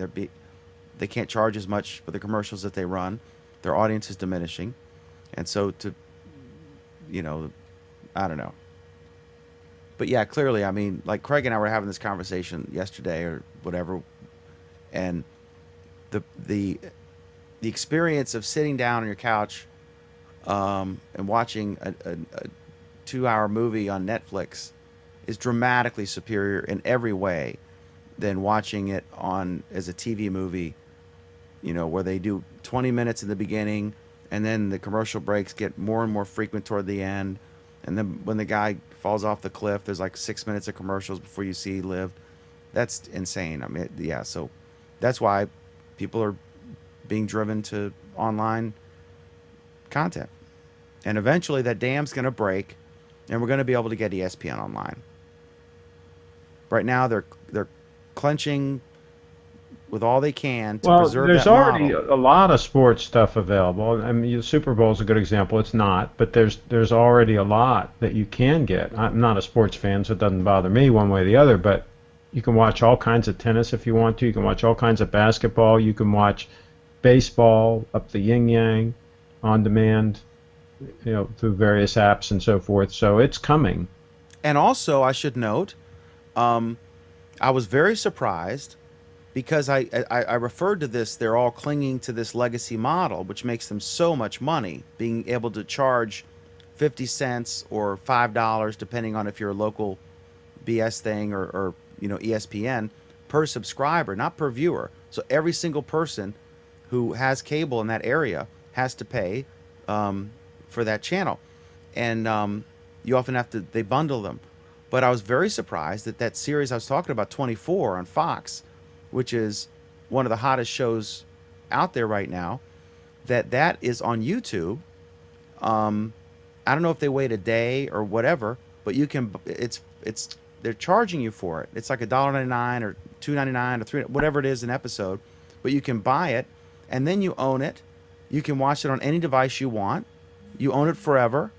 They can't charge as much for the commercials that they run. Their audience is diminishing, and so I don't know. But yeah, clearly, I mean, like Craig and I were having this conversation yesterday or whatever, and the experience of sitting down on your couch and watching a 2-hour movie on Netflix is dramatically superior in every way than watching it on as a TV movie, you know, where they do 20 minutes in the beginning and then the commercial breaks get more and more frequent toward the end. And then when the guy falls off the cliff, there's like 6 minutes of commercials before you see he lived. That's insane. I mean, yeah, so that's why people are being driven to online content. And eventually that dam's going to break and we're going to be able to get ESPN online. Right now they're clenching with all they can to preserve there's that already model. a lot of sports stuff available. I mean, the Super Bowl is a good example. It's not, but there's already a lot that you can get. I'm not a sports fan, so it doesn't bother me one way or the other, but you can watch all kinds of tennis if you want to. You can watch all kinds of basketball. You can watch baseball up the yin-yang on demand, you know, through various apps and so forth. So it's coming. And also, I should note, I was very surprised because I referred to this, they're all clinging to this legacy model, which makes them so much money, being able to charge 50 cents or $5, depending on if you're a local BS thing or you know, ESPN, per subscriber, not per viewer. So every single person who has cable in that area has to pay for that channel. And you often have to, they bundle them. But I was very surprised that that series I was talking about, 24 on Fox, which is one of the hottest shows out there right now, that is on YouTube. I don't know if they wait a day or whatever, but you can, they're charging you for it. It's like $1.99 or $2.99 or $3, whatever it is an episode, but you can buy it and then you own it. You can watch it on any device you want. You own it forever.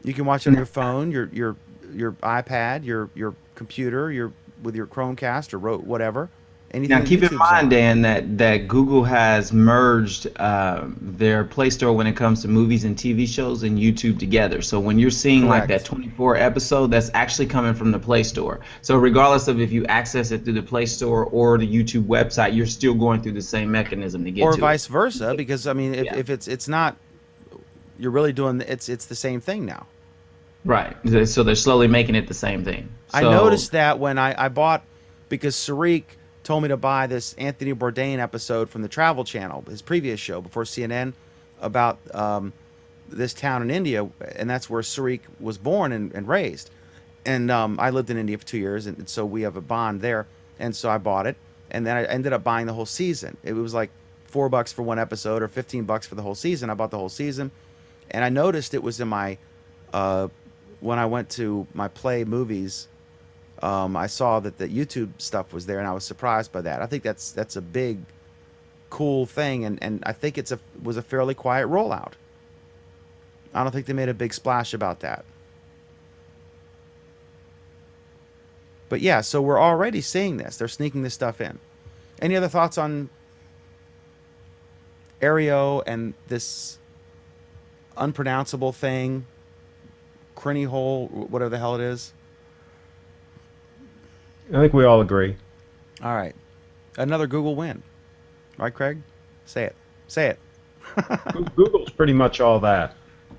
You can watch it on your phone, your iPad, your computer, with your Chromecast or whatever. Anything Now, keep in YouTube's mind, on. Dan, that Google has merged their Play Store when it comes to movies and TV shows and YouTube together. So when you're seeing like Correct. that 24 episode, that's actually coming from the Play Store. So regardless of if you access it through the Play Store or the YouTube website, you're still going through the same mechanism to get Or to vice it. versa, because I mean, Yeah. if it's not, you're really doing it's the same thing now. Right. So they're slowly making it the same thing. I So- noticed that when I bought, because Sarik told me to buy this Anthony Bourdain episode from the Travel Channel, his previous show before CNN, about this town in India, and that's where Sarik was born and raised. And I lived in India for 2 years, and so we have a bond there. And so I bought it, and then I ended up buying the whole season. It was like $4 for one episode or $15 for the whole season. I bought the whole season, and I noticed it was in my when I went to my Play Movies. I saw that the YouTube stuff was there, and I was surprised by that. I think that's a big, cool thing, and I think was a fairly quiet rollout. I don't think they made a big splash about that. But yeah, so we're already seeing this. They're sneaking this stuff in. Any other thoughts on Aereo and this unpronounceable thing, Crinny Hole, whatever the hell it is? I think we all agree. All right. Another Google win. Right, Craig? Say it. Say it. Google's pretty much all that.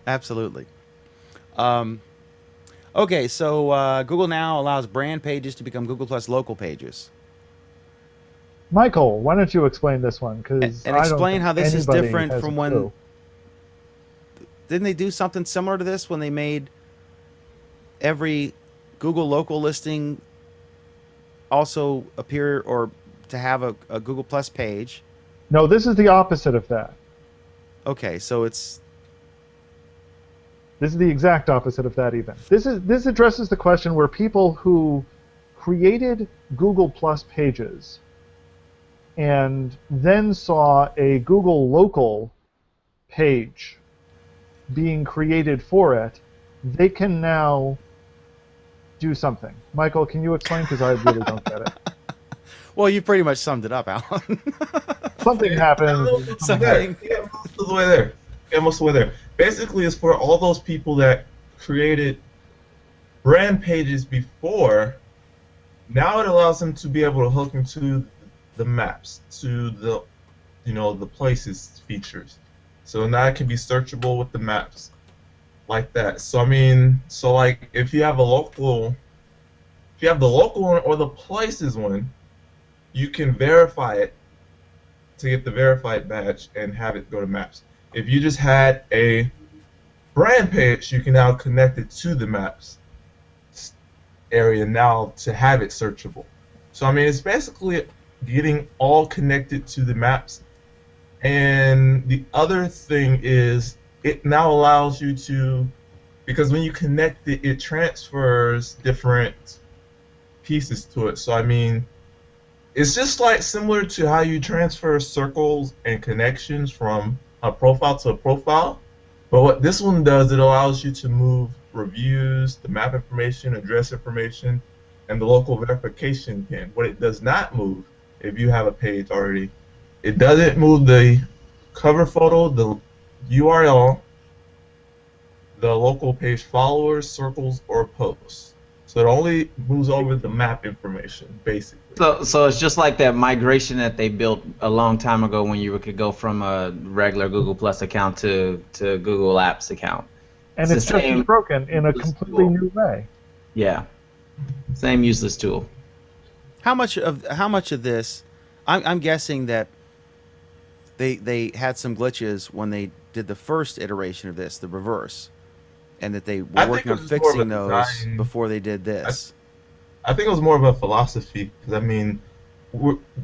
Absolutely. Okay, so Google now allows brand pages to become Google Plus local pages. Michael, why don't you explain this one? Because And explain how this is different from when... Clue. Didn't they do something similar to this when they made every Google local listing also appear or to have a Google Plus page? No, this is the opposite of that. Okay, so it's... This is the exact opposite of that even. This addresses the question where people who created Google Plus pages and then saw a Google local page being created for it, they can now do something. Michael, can you explain? Because I really don't get it. Well, you pretty much summed it up, Alan. Something happened. Something. Yeah, most of the way there. Yeah, most of the way there. Basically, it's for all those people that created brand pages before, now it allows them to be able to hook into the maps, to the the places features. So now it can be searchable with the maps like that. So I mean, so like if you have the local one or the places one, you can verify it to get the verified badge and have it go to maps. If you just had a brand page, you can now connect it to the maps area now to have it searchable. So I mean, it's basically getting all connected to the maps. And the other thing is it now allows you to, because when you connect it, it transfers different pieces to it. So I mean, it's just like similar to how you transfer circles and connections from a profile to a profile. But what this one does, it allows you to move reviews, the map information, address information, and the local verification pin. What it does not move, if you have a page already, it doesn't move the cover photo, the URL, the local page followers, circles, or posts. So it only moves over the map information, basically. So it's just like that migration that they built a long time ago when you could go from a regular Google Plus account to Google Apps account. And It's it's the just same as broken in a useless completely tool. new way. Yeah, same useless tool. How much of this? I'm guessing that they had some glitches when they did the first iteration of this, the reverse, and that they I were think working it on was more of a fixing those design- before they did this. I think it was more of a philosophy, because I mean,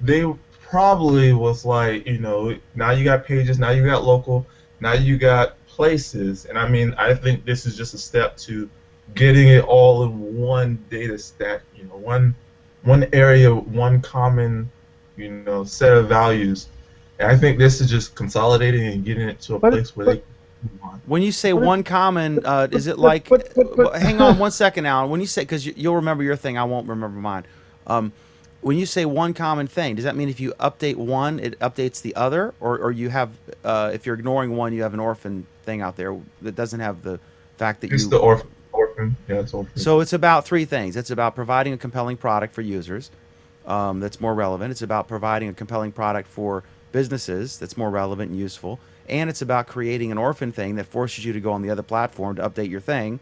they probably was like, now you got pages, now you got local, now you got places, and I mean, I think this is just a step to getting it all in one data stack, one area, one common, set of values. And I think this is just consolidating and getting it to a But- place where they can move on. When you say one common, is it but- like? but- hang on one second, Alan. When you say, because you'll remember your thing, I won't remember mine. When you say one common thing, does that mean if you update one, it updates the other, or you have, if you're ignoring one, you have an orphan thing out there that doesn't have the fact that It's you. the orphan. Yeah, it's orphan. So it's about three things. It's about providing a compelling product for users that's more relevant. It's about providing a compelling product for businesses that's more relevant and useful. And it's about creating an orphan thing that forces you to go on the other platform to update your thing,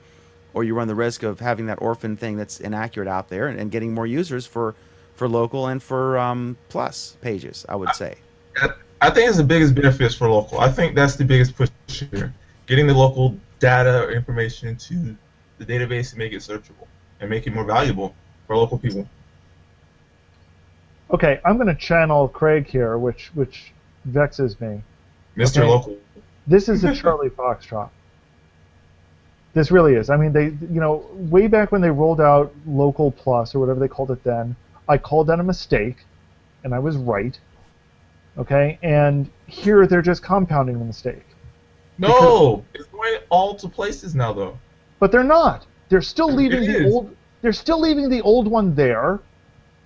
or you run the risk of having that orphan thing that's inaccurate out there and getting more users for local and for plus pages, I would say. I think it's the biggest benefits for local. I think that's the biggest push here. Getting the local data or information to the database and make it searchable and make it more valuable for local people. Okay, I'm going to channel Craig here, which vexes me. Mr. Okay. Local. This is a Charlie Foxtrot. This really is. I mean, they, way back when they rolled out Local Plus or whatever they called it then, I called that a mistake, and I was right. Okay, and here they're just compounding the mistake. No, it's going all to places now, though. But they're not. They're still leaving It the is. old. They're still leaving the old one there.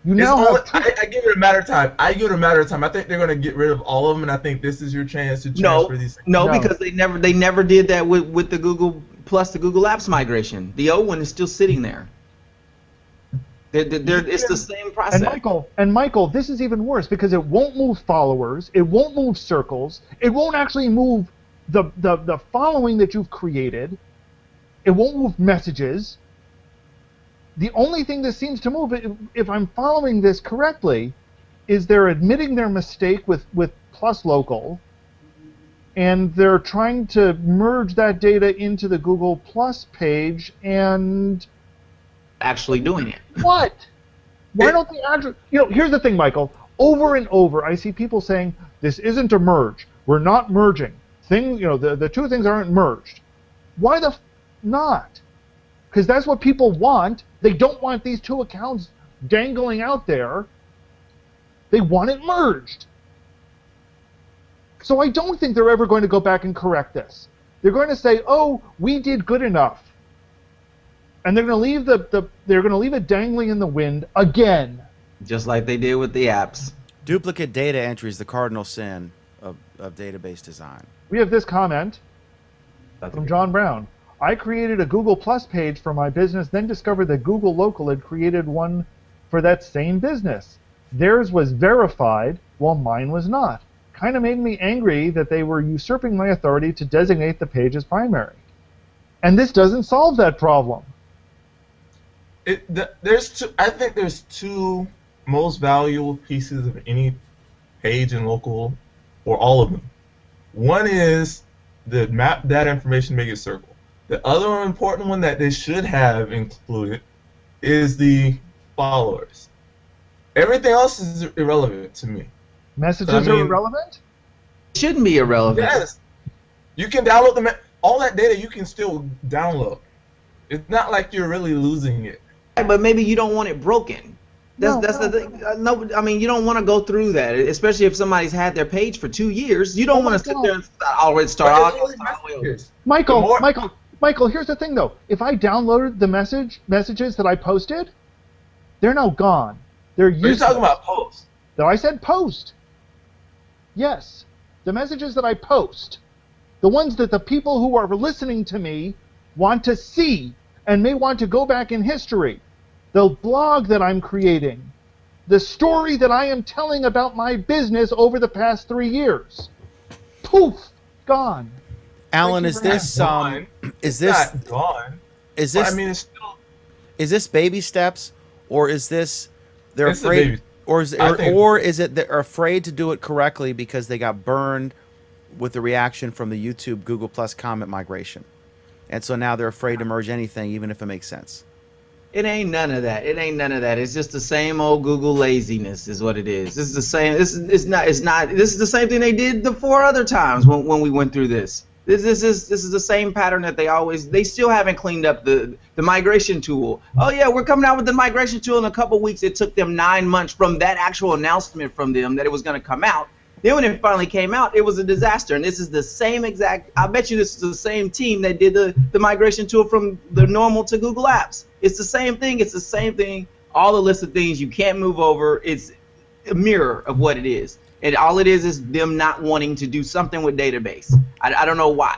You It's now only, have two. I give it a matter of time. I think they're going to get rid of all of them, and I think this is your chance to transfer these things. No, No. because they never did that with the Google Plus, the Google Apps migration. The old one is still sitting there. It's the same process. And Michael, this is even worse because it won't move followers, it won't move circles, it won't actually move the following that you've created, it won't move messages. The only thing that seems to move, if I'm following this correctly, is they're admitting their mistake with Plus Local, and they're trying to merge that data into the Google Plus page, and Actually doing it. what? Why don't they actually... here's the thing, Michael. Over and over, I see people saying, this isn't a merge. We're not merging. The two things aren't merged. Why the not? Because that's what people want. They don't want these two accounts dangling out there. They want it merged. So I don't think they're ever going to go back and correct this. They're going to say, "Oh, we did good enough," and they're going to leave it dangling in the wind again. Just like they did with the apps. Duplicate data entry is the cardinal sin of database design. We have this comment from John Brown. I created a Google Plus page for my business, then discovered that Google Local had created one for that same business. Theirs was verified, while mine was not. Kind of made me angry that they were usurping my authority to designate the page as primary. And this doesn't solve that problem. I think there's two most valuable pieces of any page in local, or all of them. One is the map that information, make it circle. The other important one that they should have included is the followers. Everything else is irrelevant to me. Messages are irrelevant? Shouldn't be irrelevant. Yes. You can download all that data you can still download. It's not like you're really losing it. But maybe you don't want it broken. That's the thing. No, I mean, you don't want to go through that, especially if somebody's had their page for 2 years. You don't want to sit there and already start all. Michael, here's the thing though. If I downloaded the messages that I posted, they're now gone. They're useless. You're talking about posts. No, I said post. Yes, the messages that I post, the ones that the people who are listening to me want to see and may want to go back in history, the blog that I'm creating, the story that I am telling about my business over the past 3 years. Poof, gone. Alan, is this gone. is It's this not gone. is this I mean, it's still. is this baby steps, or is this they're It's a afraid, baby. or is I think- or is it they're afraid to do it correctly because they got burned with the reaction from the YouTube Google Plus comment migration, and so now they're afraid to merge anything, even if it makes sense. It ain't none of that. It ain't none of that. It's just the same old Google laziness, is what it is. This is the same. This is not. This is the same thing they did the 4 other times when we went through this. This is the same pattern that they still haven't cleaned up the migration tool. Oh yeah, we're coming out with the migration tool in a couple weeks. It took them 9 months from that actual announcement from them that it was going to come out. Then when it finally came out, it was a disaster. And this is the same exact. I bet you this is the same team that did the migration tool from the normal to Google Apps. It's the same thing. It's the same thing. All the list of things you can't move over. It's a mirror of what it is. And all it is them not wanting to do something with database. I don't know why.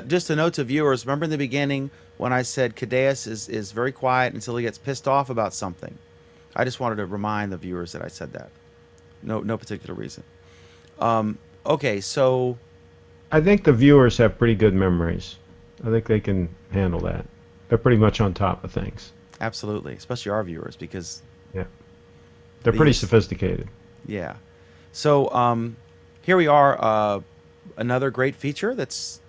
Just a note to viewers, remember in the beginning when I said Cadeas is very quiet until he gets pissed off about something? I just wanted to remind the viewers that I said that. No particular reason. Okay, so I think the viewers have pretty good memories. I think they can handle that. They're pretty much on top of things. absolutely, especially our viewers, because They're pretty sophisticated. yeah. So here we are, another great feature that's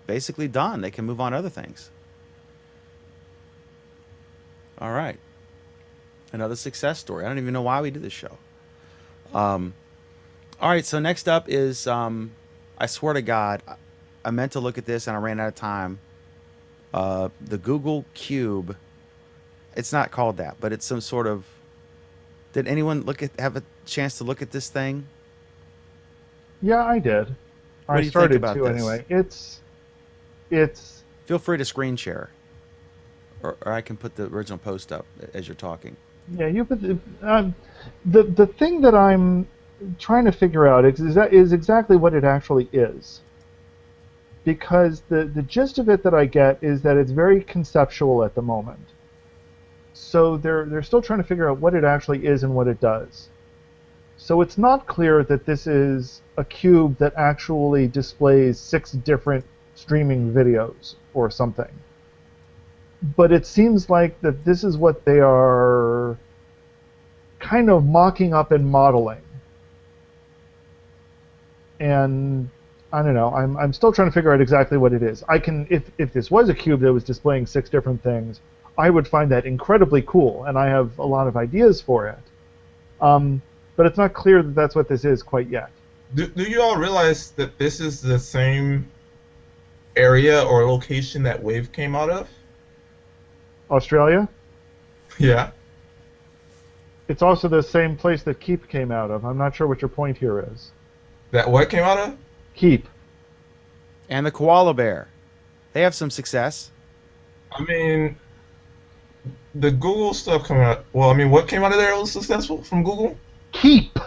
basically done. They can move on to other things. All right. Another success story. I don't even know why we do this show. All right, so next up is, I swear to God, I meant to look at this and I ran out of time. The Google Cube. It's not called that, but it's some sort of. Did anyone have a chance to look at this thing? Yeah, I did. What do I you think started about to this? anyway. It's Feel free to screen share, or I can put the original post up as you're talking. yeah. You put the thing that I'm trying to figure out is exactly what it actually is. Because the gist of it that I get is that it's very conceptual at the moment. So they're still trying to figure out what it actually is and what it does. So it's not clear that this is a cube that actually displays 6 different streaming videos or something. But it seems like that this is what they are kind of mocking up and modeling. And I don't know. I'm still trying to figure out exactly what it is. I can if this was a cube that was displaying 6 different things, I would find that incredibly cool, and I have a lot of ideas for it. But it's not clear that that's what this is quite yet. Do you all realize that this is the same area or location that Wave came out of? Australia? Yeah. It's also the same place that Keep came out of. I'm not sure what your point here is. That what came out of? Keep. And the koala bear. They have some success. I mean, the Google stuff coming out. Well, I mean, what came out of there that was successful from Google? Keep!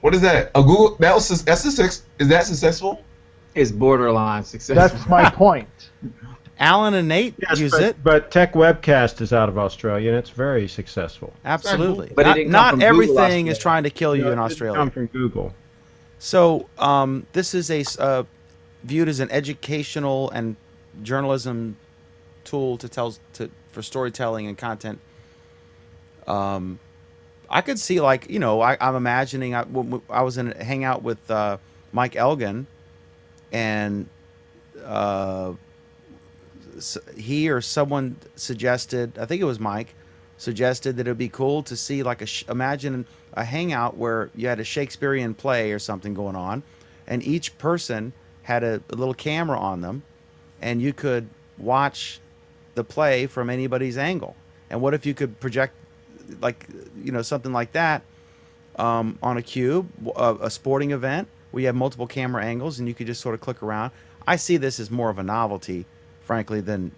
What is that? A Google that's is that successful? It's borderline successful. That's my point. Alan and Nate Yes, use but, it. but Tech Webcast is out of Australia, and it's very successful. Absolutely. But it not didn't come not from Google everything is Australia. trying to kill you No, in it didn't Australia. come from Google. So this is viewed as an educational and journalism tool for storytelling and content. I could see, like, I'm imagining I was in a hangout with Mike Elgin, and he or someone suggested, I think it was Mike, suggested that it would be cool to see, like, imagine a hangout where you had a Shakespearean play or something going on, and each person had a little camera on them, and you could watch the play from anybody's angle. And what if you could project, like, something like that on a cube, a sporting event where you have multiple camera angles and you could just sort of click around. I see this as more of a novelty, frankly, than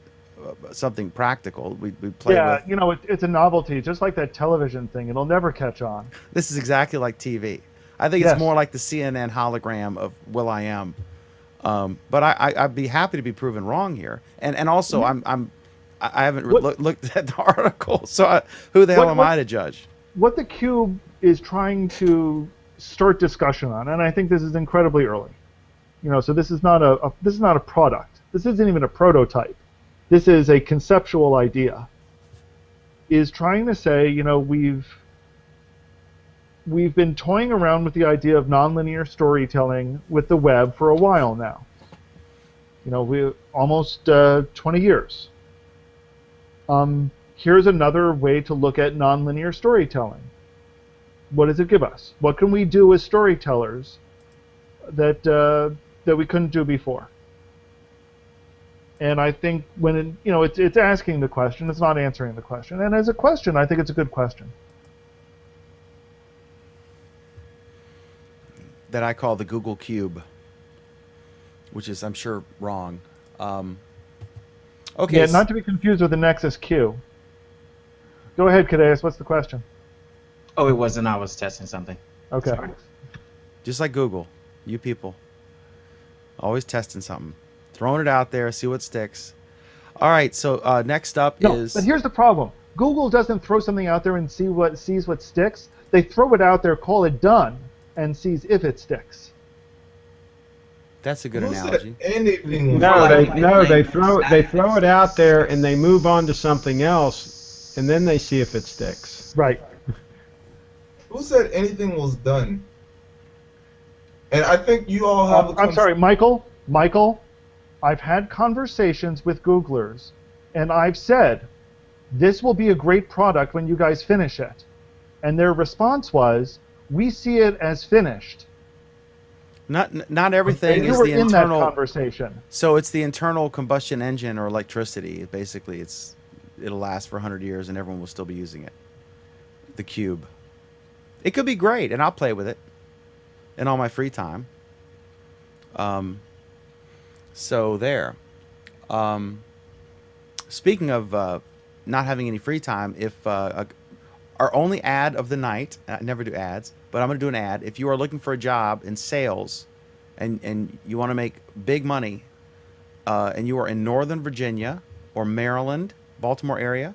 something practical we play Yeah, with. it's a novelty, just like that television thing. It'll never catch on. This is exactly like TV. I think Yes. it's more like the CNN hologram of Will.i.am. But I'd be happy to be proven wrong here. And also, I haven't looked at the article, so who the hell am I to judge? What the Cube is trying to start discussion on, and I think this is incredibly early. So this is not a product. This isn't even a prototype. This is a conceptual idea. Is trying to say, we've been toying around with the idea of nonlinear storytelling with the web for a while now. We almost 20 years. Here's another way to look at nonlinear storytelling. What does it give us? What can we do as storytellers that we couldn't do before? And I think when it's asking the question, it's not answering the question. And as a question, I think it's a good question. That I call the Google Cube, which is, I'm sure, wrong. Okay. Yeah, not to be confused with the Nexus Q. Go ahead, Cadeus. What's the question? Oh, it wasn't. I was testing something. Okay. Sorry. Just like Google, you people, always testing something, throwing it out there, see what sticks. All right, so next up is. But here's the problem. Google doesn't throw something out there and sees what sticks. They throw it out there, call it done, and sees if it sticks. That's a good Who said analogy. anything was No, done? they throw it out there and they move on to something else, and then they see if it sticks. Right. Who said anything was done? And I think you all have. I'm sorry, Michael. I've had conversations with Googlers, and I've said, this will be a great product when you guys finish it. And their response was, we see it as finished. Not everything And you is were the in that internal. conversation. So it's the internal combustion engine or electricity. Basically, it'll last for 100 years and everyone will still be using it. The Cube. It could be great, and I'll play with it in all my free time. So there. Speaking of not having any free time, if our only ad of the night, I never do ads, but I'm going to do an ad. If you are looking for a job in sales and you want to make big money, and you are in Northern Virginia or Maryland, Baltimore area,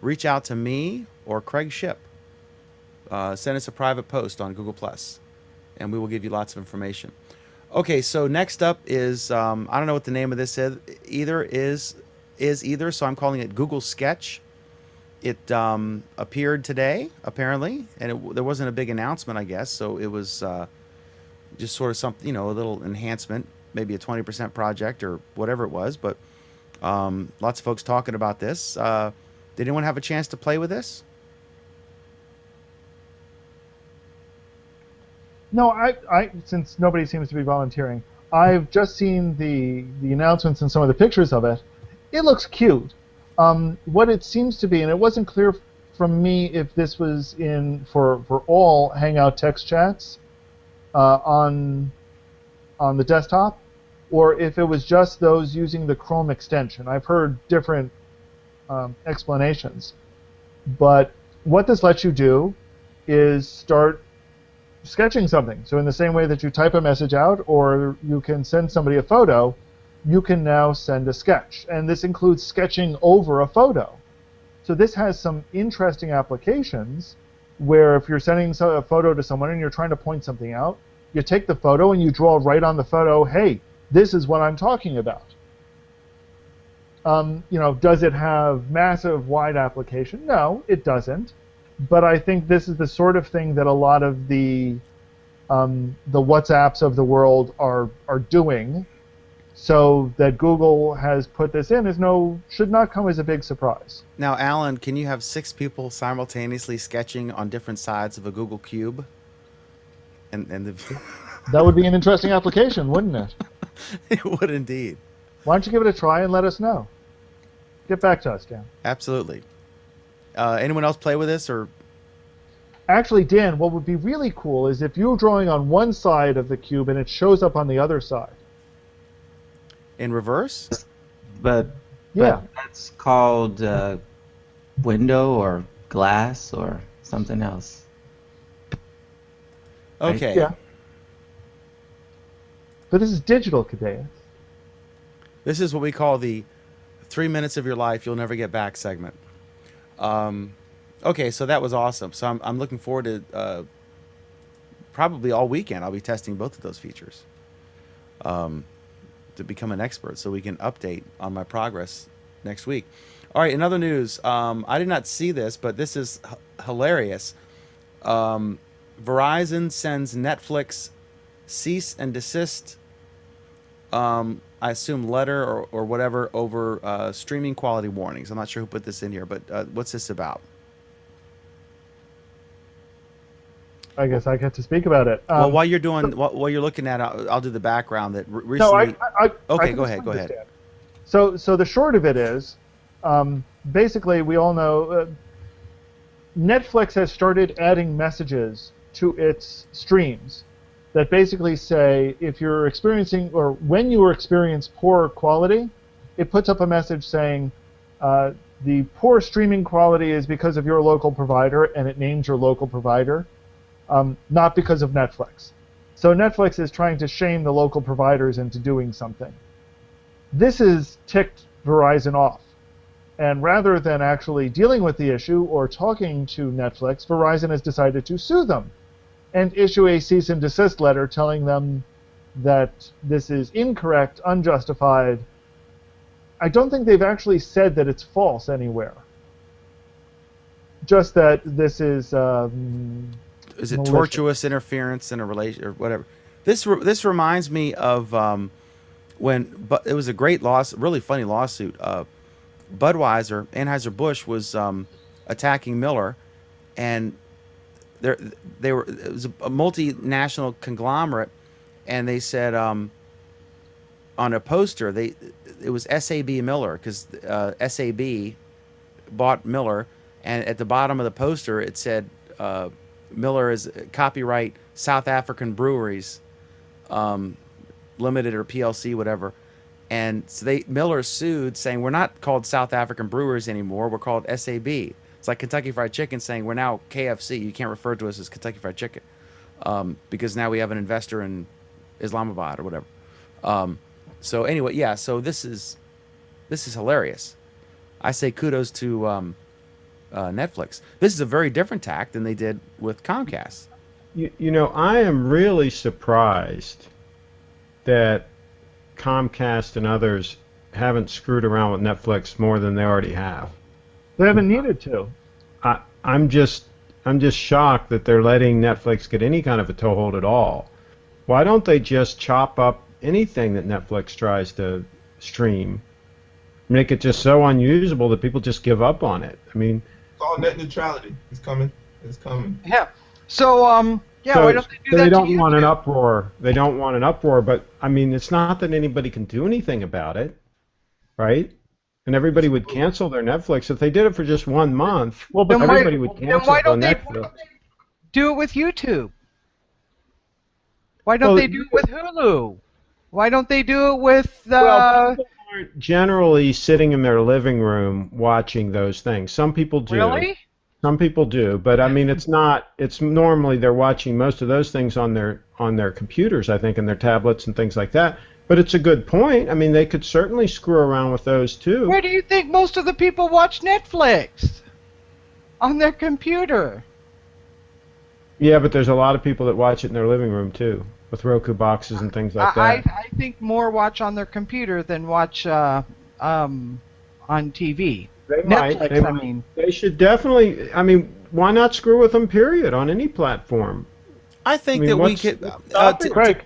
reach out to me or Craig Ship. Send us a private post on Google+, and we will give you lots of information. Okay, so next up is, I don't know what the name of this is either, so I'm calling it Google Sketch. It appeared today, apparently, and there wasn't a big announcement, I guess, so it was just sort of something, a little enhancement, maybe a 20% project or whatever it was, but lots of folks talking about this. Did anyone have a chance to play with this? No, I since nobody seems to be volunteering, I've just seen the announcements and some of the pictures of it. It looks cute. What it seems to be, and it wasn't clear from me if this was in for all Hangout text chats on the desktop, or if it was just those using the Chrome extension. I've heard different explanations, but what this lets you do is start sketching something. So in the same way that you type a message out or you can send somebody a photo, you can now send a sketch. And this includes sketching over a photo. So this has some interesting applications where if you're sending a photo to someone and you're trying to point something out, you take the photo and you draw right on the photo, hey, this is what I'm talking about. Does it have massive wide application? No, it doesn't. But I think this is the sort of thing that a lot of the WhatsApps of the world are doing. So that Google has put this in should not come as a big surprise. Now, Alan, can you have 6 people simultaneously sketching on different sides of a Google Cube? And That would be an interesting application, wouldn't it? it would indeed. Why don't you give it a try and let us know? Get back to us, Dan. Absolutely. Anyone else play with this or? Actually, Dan, what would be really cool is if you're drawing on one side of the cube and it shows up on the other side. In reverse? But Yeah. that's called window or glass or something else. Okay. Yeah. But this is digital, Kadeus. This is what we call the 3 minutes of your life you'll never get back segment. Okay, so that was awesome. So I'm looking forward to probably all weekend I'll be testing both of those features to become an expert so we can update on my progress next week. All right, in other news, I did not see this, but this is hilarious. Verizon sends Netflix cease and desist, I assume letter or whatever over streaming quality warnings. I'm not sure who put this in here, but what's this about? I guess I get to speak about it. Well, while you're looking at it, I'll do the background that No, recently. I Okay, can go ahead. understand. So the short of it is, basically, we all know Netflix has started adding messages to its streams that basically say if you're experiencing or when you experience poor quality, it puts up a message saying the poor streaming quality is because of your local provider, and it names your local provider, not because of Netflix. So Netflix is trying to shame the local providers into doing something. This has ticked Verizon off. And rather than actually dealing with the issue or talking to Netflix, Verizon has decided to sue them and issue a cease and desist letter telling them that this is incorrect, unjustified. I don't think they've actually said that it's false anywhere. Just that this is it tortuous interference in a relation or whatever? This reminds me of when it was a great really funny lawsuit. Budweiser, Anheuser-Busch was attacking Miller, and it was a multinational conglomerate, and they said on a poster it was SAB Miller because SAB bought Miller, and at the bottom of the poster it said Miller is copyright South African Breweries Limited or PLC, whatever. And so Miller sued, saying we're not called South African Brewers anymore. We're called SAB. It's like Kentucky Fried Chicken saying we're now KFC. You can't refer to us as Kentucky Fried Chicken because now we have an investor in Islamabad or whatever. So anyway, yeah. So this is hilarious. I say kudos to Netflix. This is a very different tack than they did with Comcast. You know, I am really surprised that Comcast and others haven't screwed around with Netflix more than they already have. They haven't needed to. I'm just shocked that they're letting Netflix get any kind of a toehold at all. Why don't they just chop up anything that Netflix tries to stream, make it just so unusable that people just give up on it? I mean, It's all net neutrality. It's coming. It's coming. Yeah. So so why don't they do that? they to don't want an YouTube? uproar. They don't want an uproar, but I mean, it's not that anybody can do anything about it, right? And everybody would cancel their Netflix if they did it for just 1 month. Well, but everybody would Then cancel why their don't they Netflix. do it with YouTube? Why don't Well, they do it with Hulu? Why don't they do it with Well, people aren't generally sitting in their living room watching those things. Some people do. really? Some people do, but I mean, it's not. It's normally they're watching most of those things on their computers, I think, and their tablets and things like that. But it's a good point. I mean, they could certainly screw around with those too. Where do you think most of the people watch Netflix? On their computer. Yeah, but there's a lot of people that watch it in their living room too, with Roku boxes and things like that. I think more watch on their computer than watch on TV. They Netflix, might. I mean. They should definitely. I mean, why not screw with them? Period. On any platform. I think I mean, that we what's- could. Craig,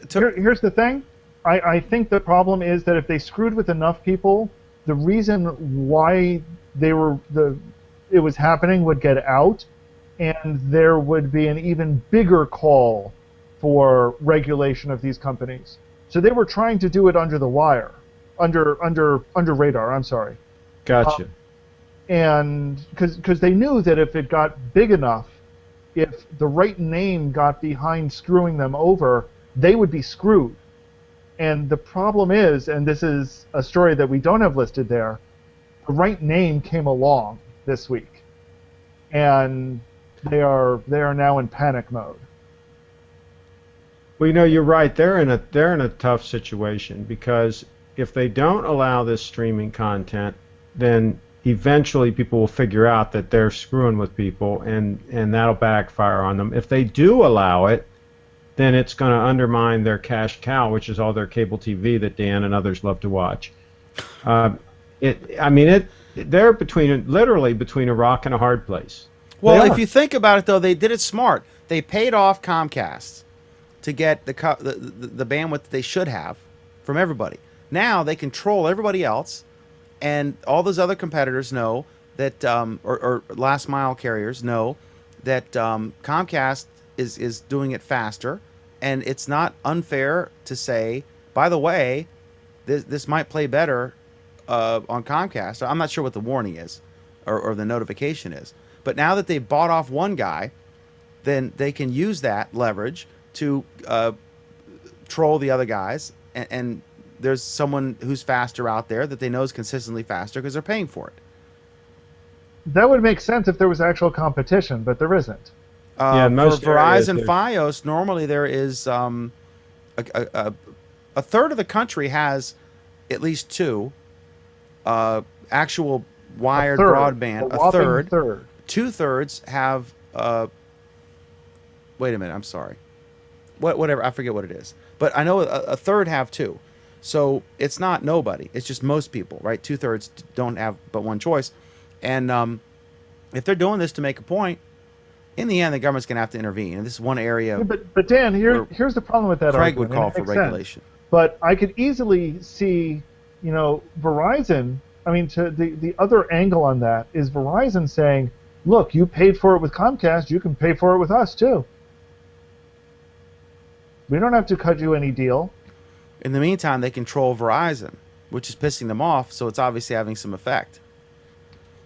to- here's the thing. I think the problem is that if they screwed with enough people, the reason why it was happening would get out, and there would be an even bigger call for regulation of these companies. So they were trying to do it under the wire, under radar. I'm sorry. Gotcha. And because they knew that if it got big enough, if the right name got behind screwing them over, they would be screwed. And the problem is, and this is a story that we don't have listed there, the right name came along this week, and they are now in panic mode. Well, you know, you're right. They're in a tough situation because if they don't allow this streaming content, then eventually people will figure out that they're screwing with people, and that'll backfire on them. If they do allow it, then it's going to undermine their cash cow, which is all their cable TV that Dan and others love to watch. They're literally between a rock and a hard place. Well, They if are. you think about it, though, they did it smart. They paid off Comcast to get the bandwidth that they should have from everybody. Now they control everybody else, and all those other competitors know that, or last mile carriers know that Comcast is doing it faster, and it's not unfair to say, by the way, this might play better on Comcast. I'm not sure what the warning is or the notification is. But now that they've bought off one guy, then they can use that leverage to troll the other guys. And there's someone who's faster out there that they know is consistently faster because they're paying for it. That would make sense if there was actual competition, but there isn't. Yeah, in For most areas Verizon there- Fios, normally there is a third of the country has at least two actual wired broadband. A whopping third. third. 2/3 have. Wait a minute. I'm sorry. Whatever. I forget what it is. But I know a third have two. So it's not nobody. It's just most people, right? 2/3 don't have but one choice. And if they're doing this to make a point, in the end, the government's going to have to intervene. And this is one area Yeah, but Dan, Where here's the problem with that Craig argument. would call and it for makes sense. regulation. But I could easily see, Verizon. I mean, to the other angle on that is Verizon saying, "Look, you paid for it with Comcast. You can pay for it with us too. We don't have to cut you any deal." In the meantime, they control Verizon, which is pissing them off, so it's obviously having some effect.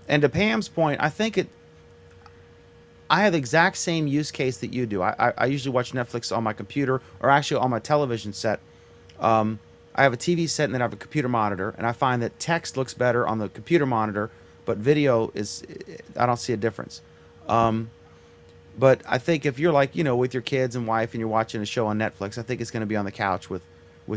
And to Pam's point, I have the exact same use case that you do. I usually watch Netflix on my computer, or actually on my television set. I have a TV set and then I have a computer monitor, and I find that text looks better on the computer monitor, but video I don't see a difference. But I think if you're with your kids and wife and you're watching a show on Netflix, I think it's going to be on the couch with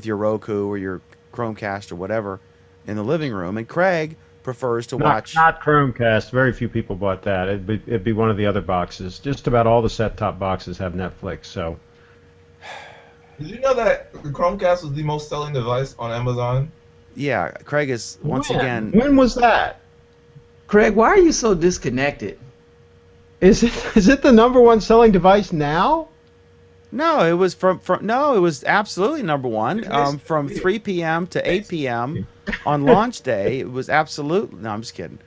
your Roku or your Chromecast or whatever in the living room. And Craig prefers to watch. Not Chromecast. Very few people bought that. It'd be one of the other boxes. Just about all the set-top boxes have Netflix. So Did you know that the Chromecast was the most selling device on Amazon? Yeah, Craig is once again. When was that? Craig, why are you so disconnected? Is it the number one selling device now? No, it was it was absolutely number one. From 3 p.m. to 8 p.m. on launch day, it was absolutely. No, I'm just kidding.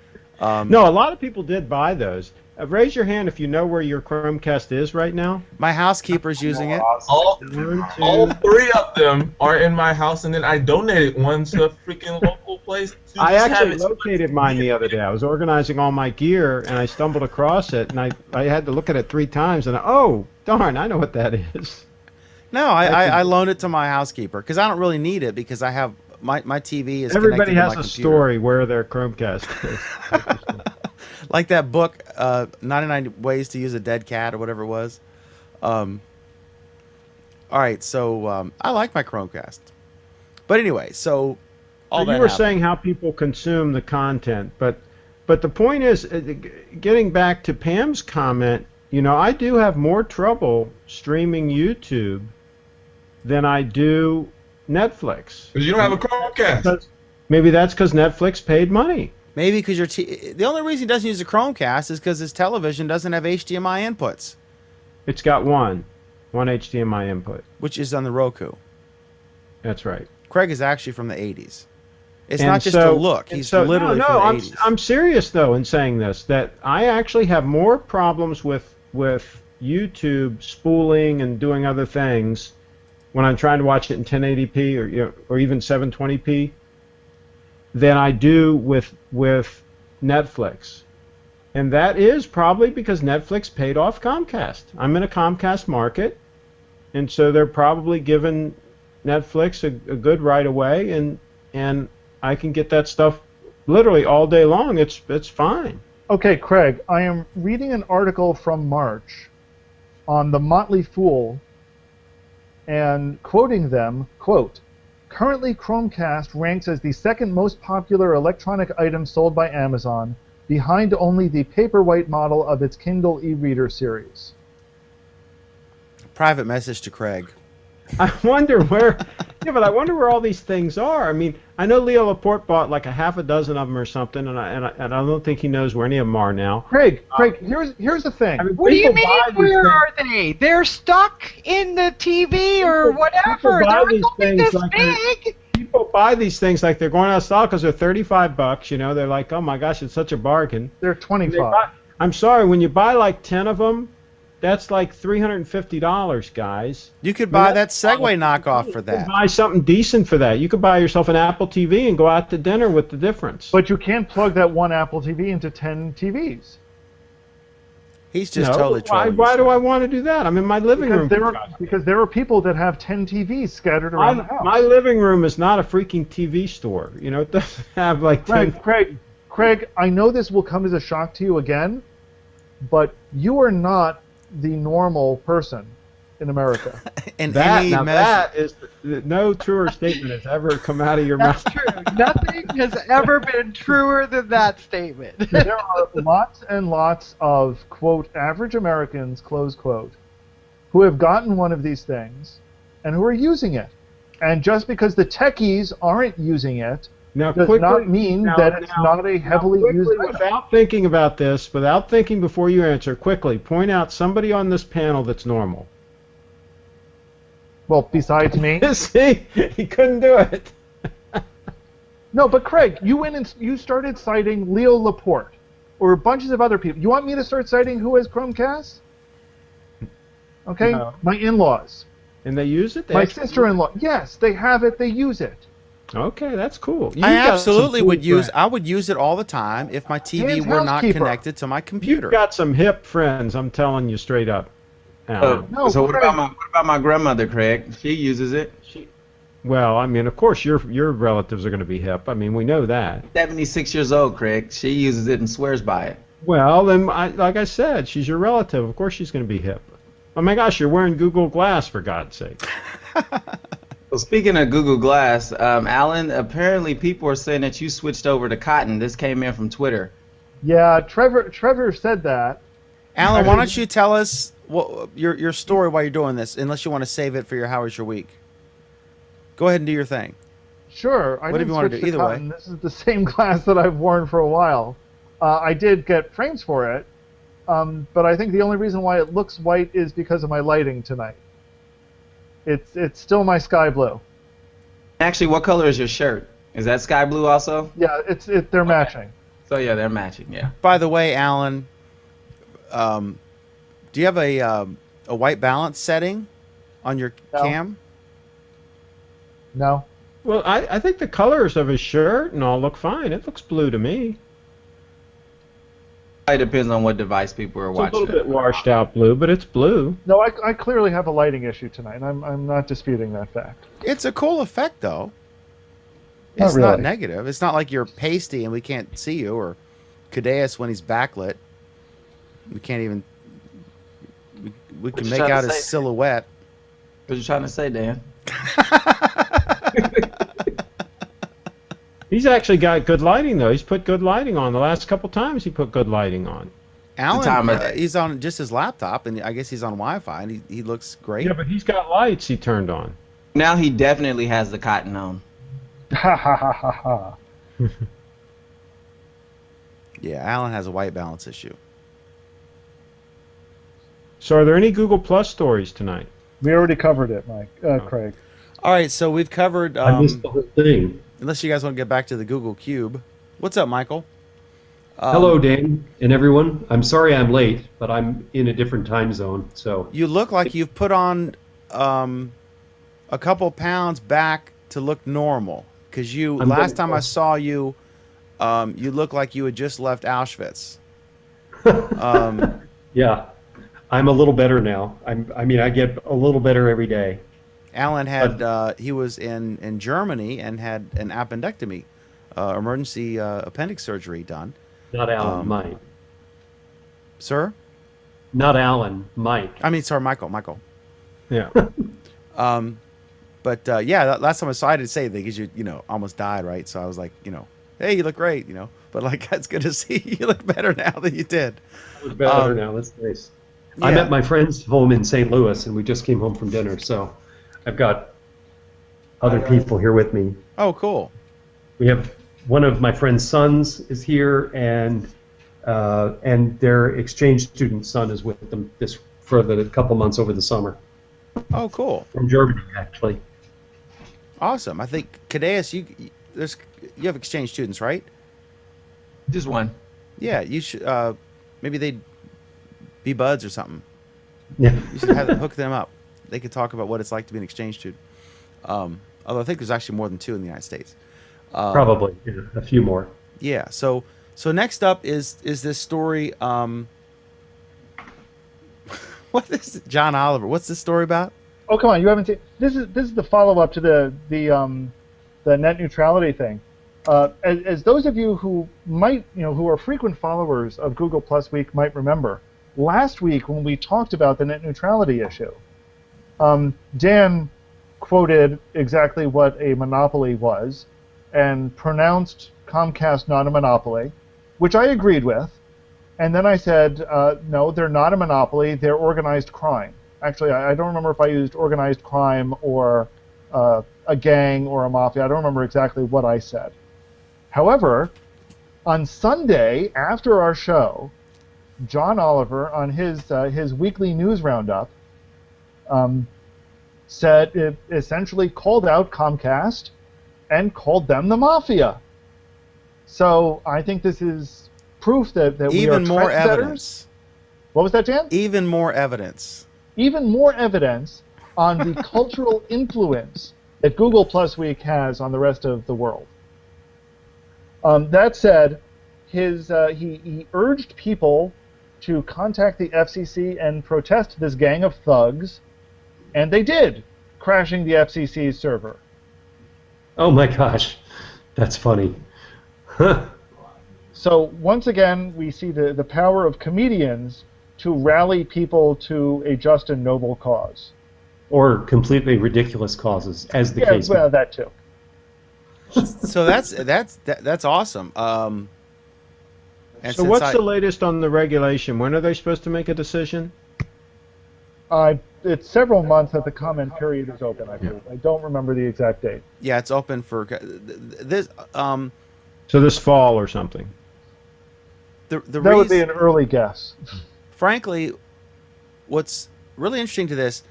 No, a lot of people did buy those. Raise your hand if you know where your Chromecast is right now. My housekeeper's using it. All 1, 2. all three of them are in my house, and then I donated one to a freaking local place. To I just have actually it. located mine the other day. I was organizing all my gear, and I stumbled across it, and I had to look at it 3 times, and oh, darn, I know what that is. No, I loaned it to my housekeeper because I don't really need it because I have my TV is Everybody connected has to my a computer. story where their Chromecast is. like that book, 99 Ways to Use a Dead Cat or whatever it was. All right, so I like my Chromecast. But anyway, so all So that you were happened. saying how people consume the content, but the point is, getting back to Pam's comment, you know, I do have more trouble streaming YouTube than I do Netflix. Because you don't have a Chromecast. Maybe that's because Netflix paid money. Maybe because the only reason he doesn't use a Chromecast is because his television doesn't have HDMI inputs, It's got one HDMI input. which is on the Roku. That's right. Craig is actually from the 80s. It's And not just so- a look. and He's so- literally no, from the I'm 80s. I'm serious though in saying this, that I actually have more problems with YouTube spooling and doing other things when I'm trying to watch it in 1080p or even 720p than I do with Netflix. And that is probably because Netflix paid off Comcast. I'm in a Comcast market, and so they're probably giving Netflix a good right away, and I can get that stuff literally all day long. It's fine. Okay, Craig, I am reading an article from March on the Motley Fool and quoting them, quote, currently Chromecast ranks as the second most popular electronic item sold by Amazon, behind only the Paperwhite model of its Kindle e-reader series. Private message to Craig. I wonder where, but I wonder where all these things are. I mean, I know Leo Laporte bought like a half a dozen of them or something, and I don't think he knows where any of them are now. Craig, here's the thing. I mean, What do you people mean? buy these Where things- are they? They're stuck in the TV or whatever. buy They're these only things this like they're- big. People buy these things like they're going out of style because they're $35. You know, they're like, oh my gosh, it's such a bargain. They're They 25. buy- I'm sorry, when you buy like 10 of them, that's like $350, guys. You could buy that Segway knockoff for You that. could buy something decent for that. You could buy yourself an Apple TV and go out to dinner with the difference. But you can't plug that one Apple TV into 10 TVs. He's just No, totally why, trolling. why you, do sir. I want to do that? I'm in my living room. Because there are people that have 10 TVs scattered around the house. My living room is not a freaking TV store. You know, it doesn't have like 10. Craig, I know this will come as a shock to you again, but you are not the normal person in America. In That, any now measure. that is no truer statement has ever come out of your mouth. That's true. Nothing has ever been truer than that statement. There are lots and lots of, quote, average Americans, close quote, who have gotten one of these things and who are using it. And just because the techies aren't using it Now, does quickly, not mean that it's not a heavily quickly, used item. without thinking about this, without thinking before you answer, quickly point out somebody on this panel that's normal. Well, besides me. See, he couldn't do it. No, but Craig, you went and you started citing Leo Laporte or bunches of other people. You want me to start citing who has Chromecast? Okay, No. my in-laws, And they use it? They my actually- sister-in-law. Yes, they have it. They use it. Okay, that's cool. You I got some absolutely cool would use. friends. I would use it all the time if my TV Dan's were not housekeeper. connected to my computer. You've got some hip friends, I'm telling you straight up. Alan. No, so what Craig. about my grandmother, Craig? She uses it. Well, I mean, of course, your relatives are going to be hip. I mean, we know that. 76 years old, Craig. She uses it and swears by it. Well, then, like I said, she's your relative. Of course, she's going to be hip. Oh my gosh, you're wearing Google Glass, for God's sake. Well, speaking of Google Glass, Alan, apparently people are saying that you switched over to cotton. This came in from Twitter. Yeah, Trevor said that. Alan, why don't you tell us what your story while you're doing this, unless you want to save it for your How Was Your Week. Go ahead and do your thing. Sure, I Whatever didn't you wanna switch do, to either way. cotton. This is the same glass that I've worn for a while. I did get frames for it, but I think the only reason why it looks white is because of my lighting tonight. It's still my sky blue. Actually, what color is your shirt? Is that sky blue also? Yeah, they're matching. So yeah, they're matching. Yeah. By the way, Alan, do you have a white balance setting on your No. cam? No. Well, I think the colors of his shirt and all look fine. It looks blue to me. It depends on what device people are It's a watching. little bit washed out blue, but it's blue. No, I clearly have a lighting issue tonight, and I'm not disputing that fact. It's a cool effect, though. Not It's not really. negative. It's not like you're pasty and we can't see you, or Cadeas when he's backlit. We can't even. We can you make trying to out his say? silhouette. What you trying to say, Dan? He's actually got good lighting though. He's put good lighting on. The last couple times he put good lighting on. Alan, time of day. he's on just his laptop, and I guess he's on Wi-Fi, and he looks great. Yeah, but he's got lights he turned on. Now he definitely has the cotton on. Ha ha ha ha ha. Yeah, Alan has a white balance issue. So are there any Google Plus stories tonight? We already covered it, Craig. All right, so we've covered. I missed the whole thing. Unless you guys want to get back to the Google Cube. What's up, Michael? Hello, Dan and everyone. I'm sorry I'm late, but I'm in a different time zone. So You look like you've put on a couple pounds back to look normal. Because last time I saw you, you look like you had just left Auschwitz. yeah, I'm a little better now. I get a little better every day. Alan had he was in Germany and had an appendectomy, emergency appendix surgery done. Not Alan, Mike. Sir? Not Alan, Mike. I mean, sorry, Michael. Yeah. But yeah, last time I saw, I didn't say anything because you almost died, right? So I was like, hey, you look great, But like, it's good to see you look better now than you did. I look better now. That's nice. Yeah. I'm at my friend's home in St. Louis, and we just came home from dinner, so I've got other people here with me. Oh, cool. We have one of my friend's sons is here, and their exchange student son is with them for the couple months over the summer. Oh, cool. From Germany, actually. Awesome. I think Cadeas, you have exchange students, right? Just one. Yeah, you should. Maybe they'd be buds or something. Yeah. You should hook them up. They could talk about what it's like to be an exchange student. Although I think there's actually more than 2 in the United States. Probably, yeah, a few more. Yeah. So next up is this story. What is John Oliver? What's this story about? Oh, come on! You haven't seen this is the follow up to the net neutrality thing. As those of you who might who are frequent followers of Google Plus Week might remember, last week when we talked about the net neutrality issue, Dan quoted exactly what a monopoly was and pronounced Comcast not a monopoly, which I agreed with. And then I said, no, they're not a monopoly, they're organized crime. Actually, I don't remember if I used organized crime or a gang or a mafia. I don't remember exactly what I said. However, on Sunday, after our show, John Oliver, on his weekly news roundup, said it essentially called out Comcast and called them the mafia. So I think this is proof that we are Even more trendsetters. evidence. What was that, Dan? Even more evidence. Even more evidence on the cultural influence that Google Plus Week has on the rest of the world. That said, he urged people to contact the FCC and protest this gang of thugs, and they did, crashing the FCC's server. Oh my gosh, that's funny. So once again, we see the power of comedians to rally people to a just and noble cause. Or completely ridiculous causes, as the case. Well, that too. So that's awesome. And So since what's the latest on the regulation? When are they supposed to make a decision? It's several months that the comment period is open, I believe. I don't remember the exact date. Yeah, it's open for this. So this fall or something? The That would be reason, an early guess. frankly, what's really interesting to this,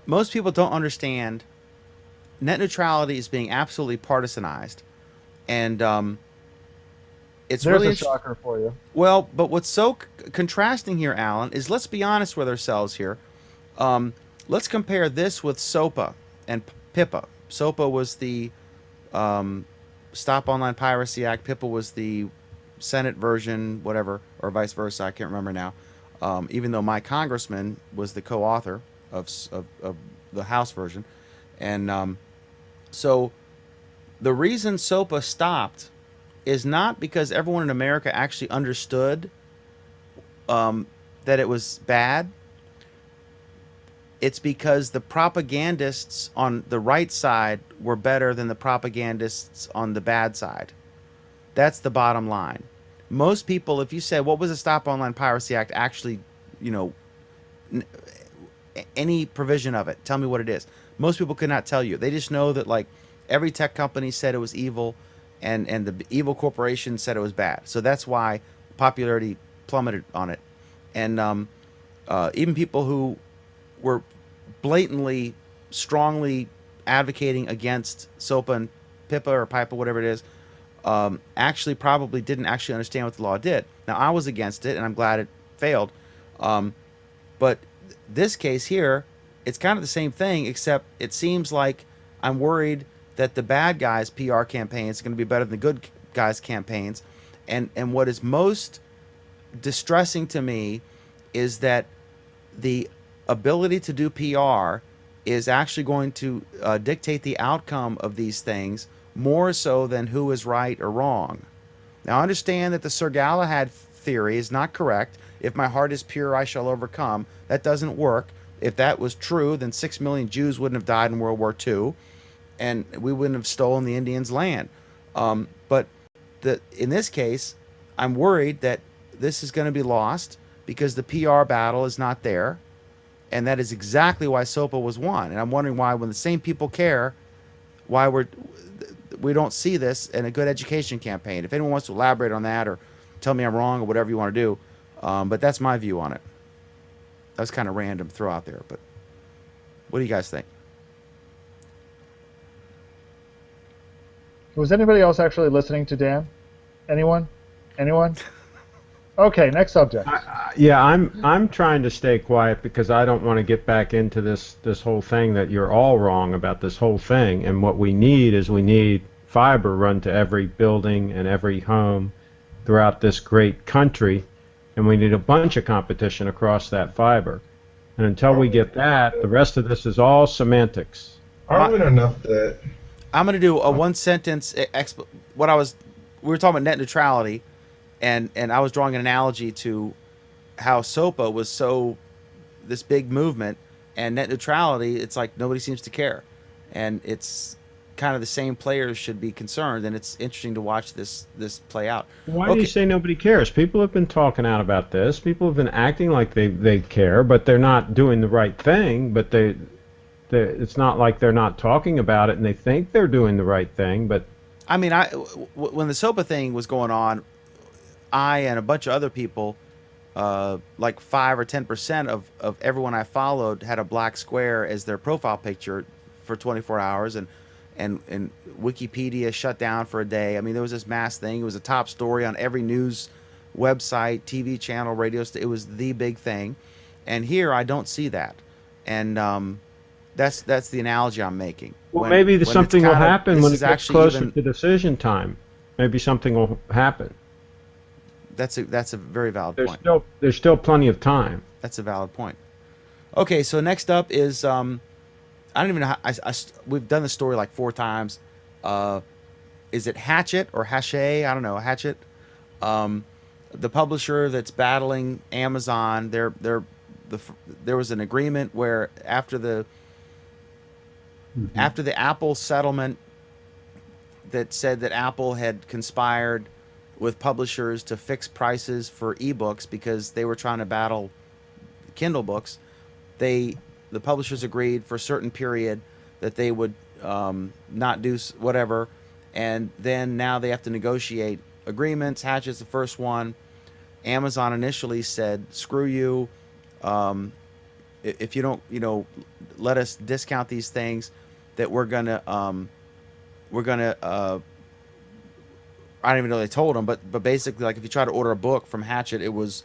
most people don't understand net neutrality is being absolutely partisanized, and it's There's really a interesting. shocker for you. Well, but what's so contrasting here, Alan, is let's be honest with ourselves here. Let's compare this with SOPA and PIPA. SOPA was the Stop Online Piracy Act. PIPA was the Senate version, whatever, or vice versa. I can't remember now. Even though my congressman was the co-author of the House version, and so the reason SOPA stopped is not because everyone in America actually understood that it was bad. It's because the propagandists on the right side were better than the propagandists on the bad side. That's the bottom line. Most people, if you say, what was the Stop Online Piracy Act actually, any provision of it, tell me what it is. Most people could not tell you. They just know that, like, every tech company said it was evil, and the evil corporation said it was bad. So that's why popularity plummeted on it. And even people who were blatantly, strongly advocating against SOPA and PIPA or PIPA, whatever it is, actually probably didn't actually understand what the law did. Now, I was against it, and I'm glad it failed. But this case here, it's kind of the same thing, except it seems like I'm worried that the bad guys' PR campaign is going to be better than the good guys' campaigns. And what is most distressing to me is that the ability to do PR is actually going to dictate the outcome of these things more so than who is right or wrong. Now, I understand that the Sir Galahad theory is not correct. If my heart is pure, I shall overcome. That doesn't work. If that was true, then 6 million Jews wouldn't have died in World War II, and we wouldn't have stolen the Indians' land. But in this case, I'm worried that this is going to be lost because the PR battle is not there, and that is exactly why SOPA was won. And I'm wondering why, when the same people care, why we don't see this in a good education campaign. If anyone wants to elaborate on that or tell me I'm wrong or whatever you want to do, but that's my view on it. That was kind of random throw out there, but what do you guys think? Was anybody else actually listening to Dan? Anyone? Okay, next subject. I'm trying to stay quiet because I don't want to get back into this whole thing that you're all wrong about this whole thing. And what we need fiber run to every building and every home throughout this great country, and we need a bunch of competition across that fiber. And until we get that, the rest of this is all semantics. Aren't we enough that? I'm going to do a one sentence. We were talking about net neutrality, and I was drawing an analogy to how SOPA was this big movement, and net neutrality, it's like nobody seems to care, and it's kind of the same players should be concerned, and it's interesting to watch this play out. Why do you say nobody cares? People have been talking out about this. People have been acting like they care, but they're not doing the right thing. But it's not like they're not talking about it and they think they're doing the right thing. But I mean, when the SOPA thing was going on, I and a bunch of other people, like 5 or 10% of everyone I followed had a black square as their profile picture for 24 hours, and Wikipedia shut down for a day. I mean, there was this mass thing. It was a top story on every news website, TV channel, radio. It was the big thing. And here, I don't see that. And that's the analogy I'm making. Well, maybe something will happen when it gets closer to decision time. Maybe something will happen. That's a very valid point. There's still plenty of time. That's a valid point. Okay, so next up is I don't even know how we've done the story like 4 times. Is it Hachette or Hachette? I don't know. Hachette, the publisher that's battling Amazon. There was an agreement where after the Apple settlement that said that Apple had conspired with publishers to fix prices for ebooks because they were trying to battle Kindle books. The publishers agreed for a certain period that they would not do whatever, and then now they have to negotiate agreements. Hachette's the first one. Amazon initially said, "Screw you. If you don't, let us discount these things, that we're gonna." I don't even know they told them, but basically, like if you try to order a book from Hachette, it was,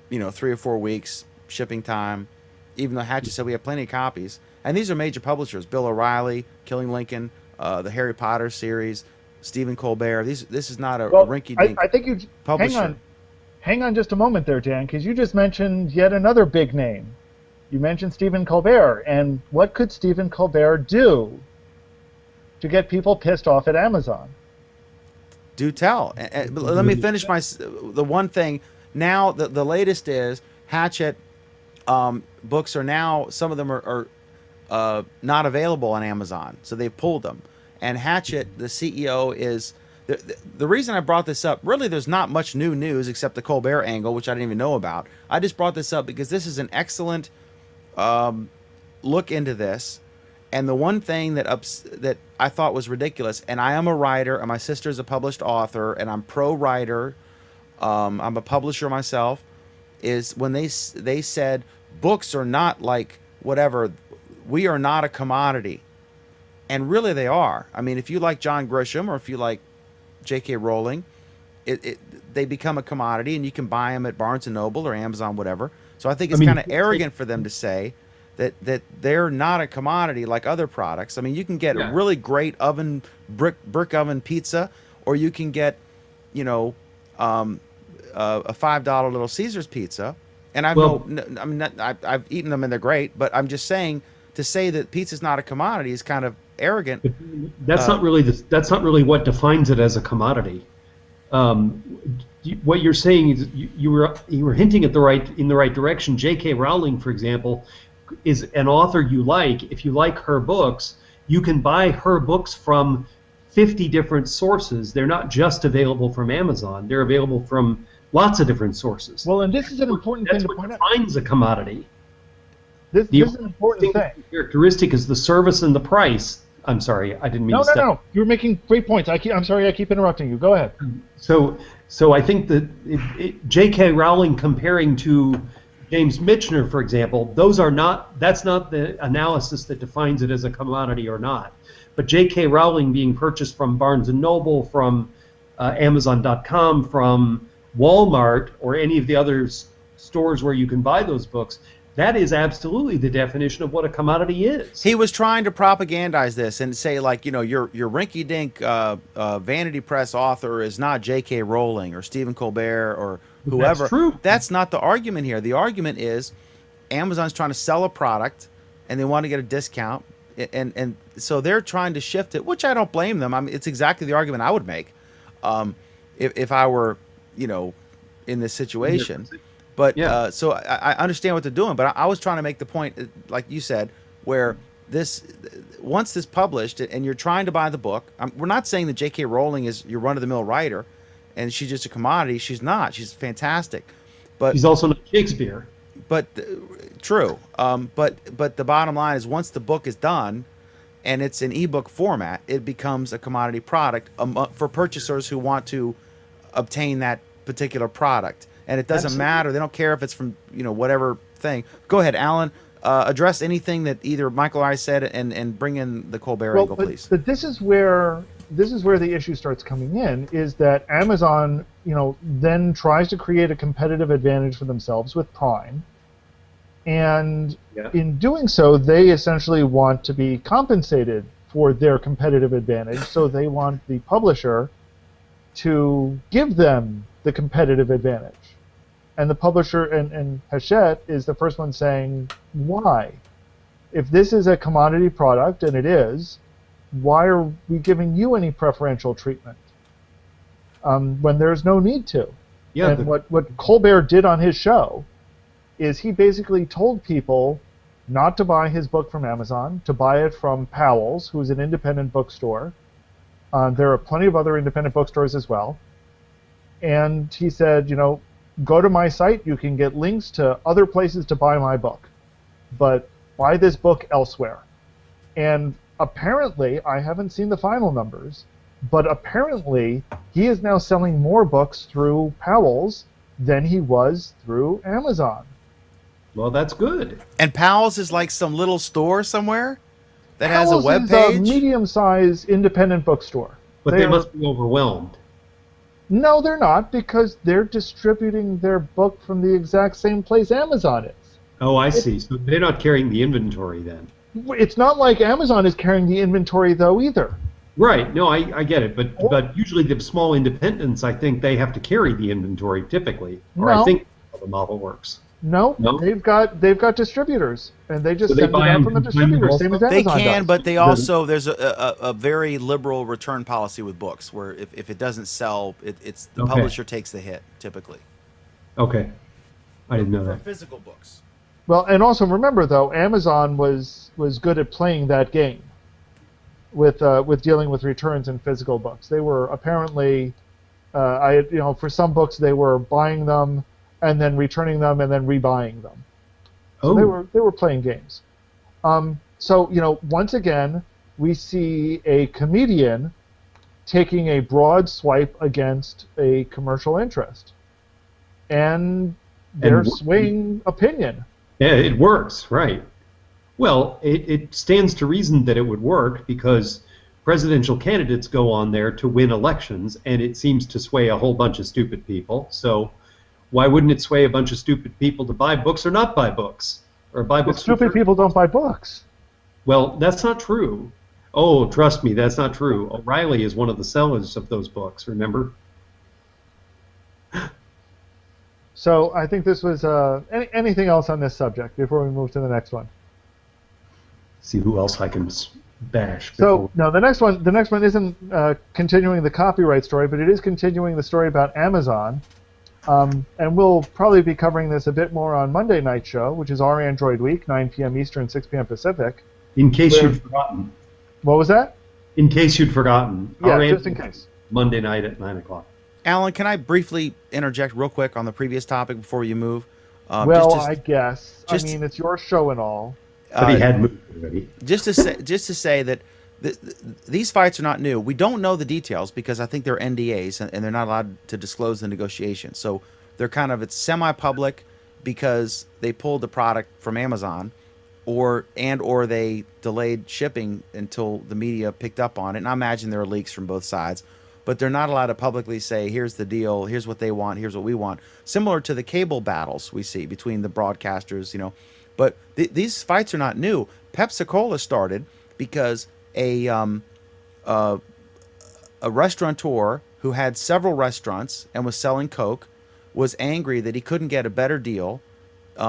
3 or 4 weeks shipping time. Even though Hachette said we have plenty of copies, and these are major publishers: Bill O'Reilly, Killing Lincoln, the Harry Potter series, Stephen Colbert. This is not a rinky-dink I think you publisher. Hang on just a moment there, Dan, because you just mentioned yet another big name. You mentioned Stephen Colbert, and what could Stephen Colbert do to get people pissed off at Amazon? Do tell. But let me finish the one thing. Now the latest is Hatchet books are now, some of them are not available on Amazon, so they've pulled them. And Hatchet, the CEO, is the reason I brought this up. Really, there's not much new news except the Colbert angle, which I didn't even know about. I just brought this up because this is an excellent look into this. And the one thing that I thought was ridiculous, and I am a writer, and my sister's a published author, and I'm pro-writer, I'm a publisher myself, is when they said books are not like whatever, we are not a commodity. And really they are. I mean, if you like John Grisham or if you like J.K. Rowling, they become a commodity, and you can buy them at Barnes & Noble or Amazon, whatever. So I think it's kind of arrogant for them to say that they're not a commodity like other products. I mean, you can get a really great brick oven pizza, or you can get, a $5 Little Caesars pizza. And I've eaten them and they're great, but I'm just saying, to say that pizza's not a commodity is kind of arrogant. That's not really what defines it as a commodity. What you're saying is you were hinting in the right direction. J.K. Rowling, for example, is an author you like. If you like her books, you can buy her books from 50 different sources. They're not just available from Amazon. They're available from lots of different sources. Well, and this is an important thing to point out. That's what defines a commodity. This is an important thing. Characteristic is the service and the price. I'm sorry, I didn't mean to step. No. You're making great points. I'm sorry, I keep interrupting you. Go ahead. So I think that J.K. Rowling comparing to James Michener, for example, that's not the analysis that defines it as a commodity or not. But J.K. Rowling being purchased from Barnes & Noble, from Amazon.com, from Walmart, or any of the other stores where you can buy those books, that is absolutely the definition of what a commodity is. He was trying to propagandize this and say, like, your rinky-dink vanity press author is not J.K. Rowling or Stephen Colbert or whoever. That's true. That's not the argument here. The argument is Amazon's trying to sell a product and they want to get a discount, and so they're trying to shift it, which I don't blame them. I mean, it's exactly the argument I would make if I were, in this situation. But so I understand what they're doing, but I was trying to make the point, like you said, where once this published and you're trying to buy the book, we're not saying that J.K. Rowling is your run-of-the-mill writer and she's just a commodity. She's not. She's fantastic. But she's also not Shakespeare. But true. But the bottom line is, once the book is done and it's in ebook format, it becomes a commodity product for purchasers who want to obtain that particular product. And it doesn't matter. They don't care if it's from, whatever thing. Go ahead, Alan. Address anything that either Michael or I said, and bring in the Colbert angle, please. But this is where the issue starts coming in, is that Amazon, then tries to create a competitive advantage for themselves with Prime. And in doing so, they essentially want to be compensated for their competitive advantage. So they want the publisher to give them the competitive advantage. And the publisher and Hachette is the first one saying, why? If this is a commodity product, and it is, why are we giving you any preferential treatment when there's no need to? Yeah, and what Colbert did on his show is he basically told people not to buy his book from Amazon, to buy it from Powell's, who is an independent bookstore. There are plenty of other independent bookstores as well. And he said, go to my site, you can get links to other places to buy my book, but buy this book elsewhere. And apparently, I haven't seen the final numbers, but apparently he is now selling more books through Powell's than he was through Amazon. Well, that's good. And Powell's is like some little store somewhere that Powell's has a web is page? a medium-sized independent bookstore. But they must be overwhelmed. No, they're not, because they're distributing their book from the exact same place Amazon is. Oh, I see. So they're not carrying the inventory then. It's not like Amazon is carrying the inventory, though, either. Right. No, I get it. But usually the small independents, I think they have to carry the inventory typically. Or No. I think how the model works. No, No? they've got distributors, and they just So they send it buy out them from the from time to distributors, same as also? Amazon They can, does. but they also there's a very liberal return policy with books where if it doesn't sell, it's the Okay. publisher takes the hit typically. Okay. I didn't know For that. physical books. Well, and also remember though, Amazon was good at playing that game with dealing with returns in physical books. They were apparently, for some books they were buying them and then returning them and then rebuying them. So Oh, they were playing games. So once again, we see a comedian taking a broad swipe against a commercial interest, and they're And swaying opinion. yeah, it works, right. Well, it stands to reason that it would work because presidential candidates go on there to win elections, and it seems to sway a whole bunch of stupid people. So why wouldn't it sway a bunch of stupid people to buy books or not buy books? Or buy But books? stupid people don't buy books. Well, that's not true. Oh, trust me, that's not true. O'Reilly is one of the sellers of those books, remember? So I think this was anything else on this subject before we move to the next one. See who else I can bash. So before- no, the next one isn't continuing the copyright story, but it is continuing the story about Amazon. And we'll probably be covering this a bit more on Monday Night Show, which is our Android Week, 9 p.m. Eastern, 6 p.m. Pacific. In case you'd forgotten. What was that? In case you'd forgotten. Yeah, our just in case. Monday night at 9 o'clock. Alan, can I briefly interject real quick on the previous topic before you move? Well, I guess. just- I mean, it's your show and all. But he had moved already. just to say that these fights are not new. We don't know the details because I think they're NDAs and they're not allowed to disclose the negotiations. So they're it's semi-public because they pulled the product from Amazon, or they delayed shipping until the media picked up on it. And I imagine there are leaks from both sides, but they're not allowed to publicly say, here's the deal, here's what they want, here's what we want. Similar to the cable battles we see between the broadcasters, But these fights are not new. Pepsi-Cola started because a restaurateur who had several restaurants and was selling Coke was angry that he couldn't get a better deal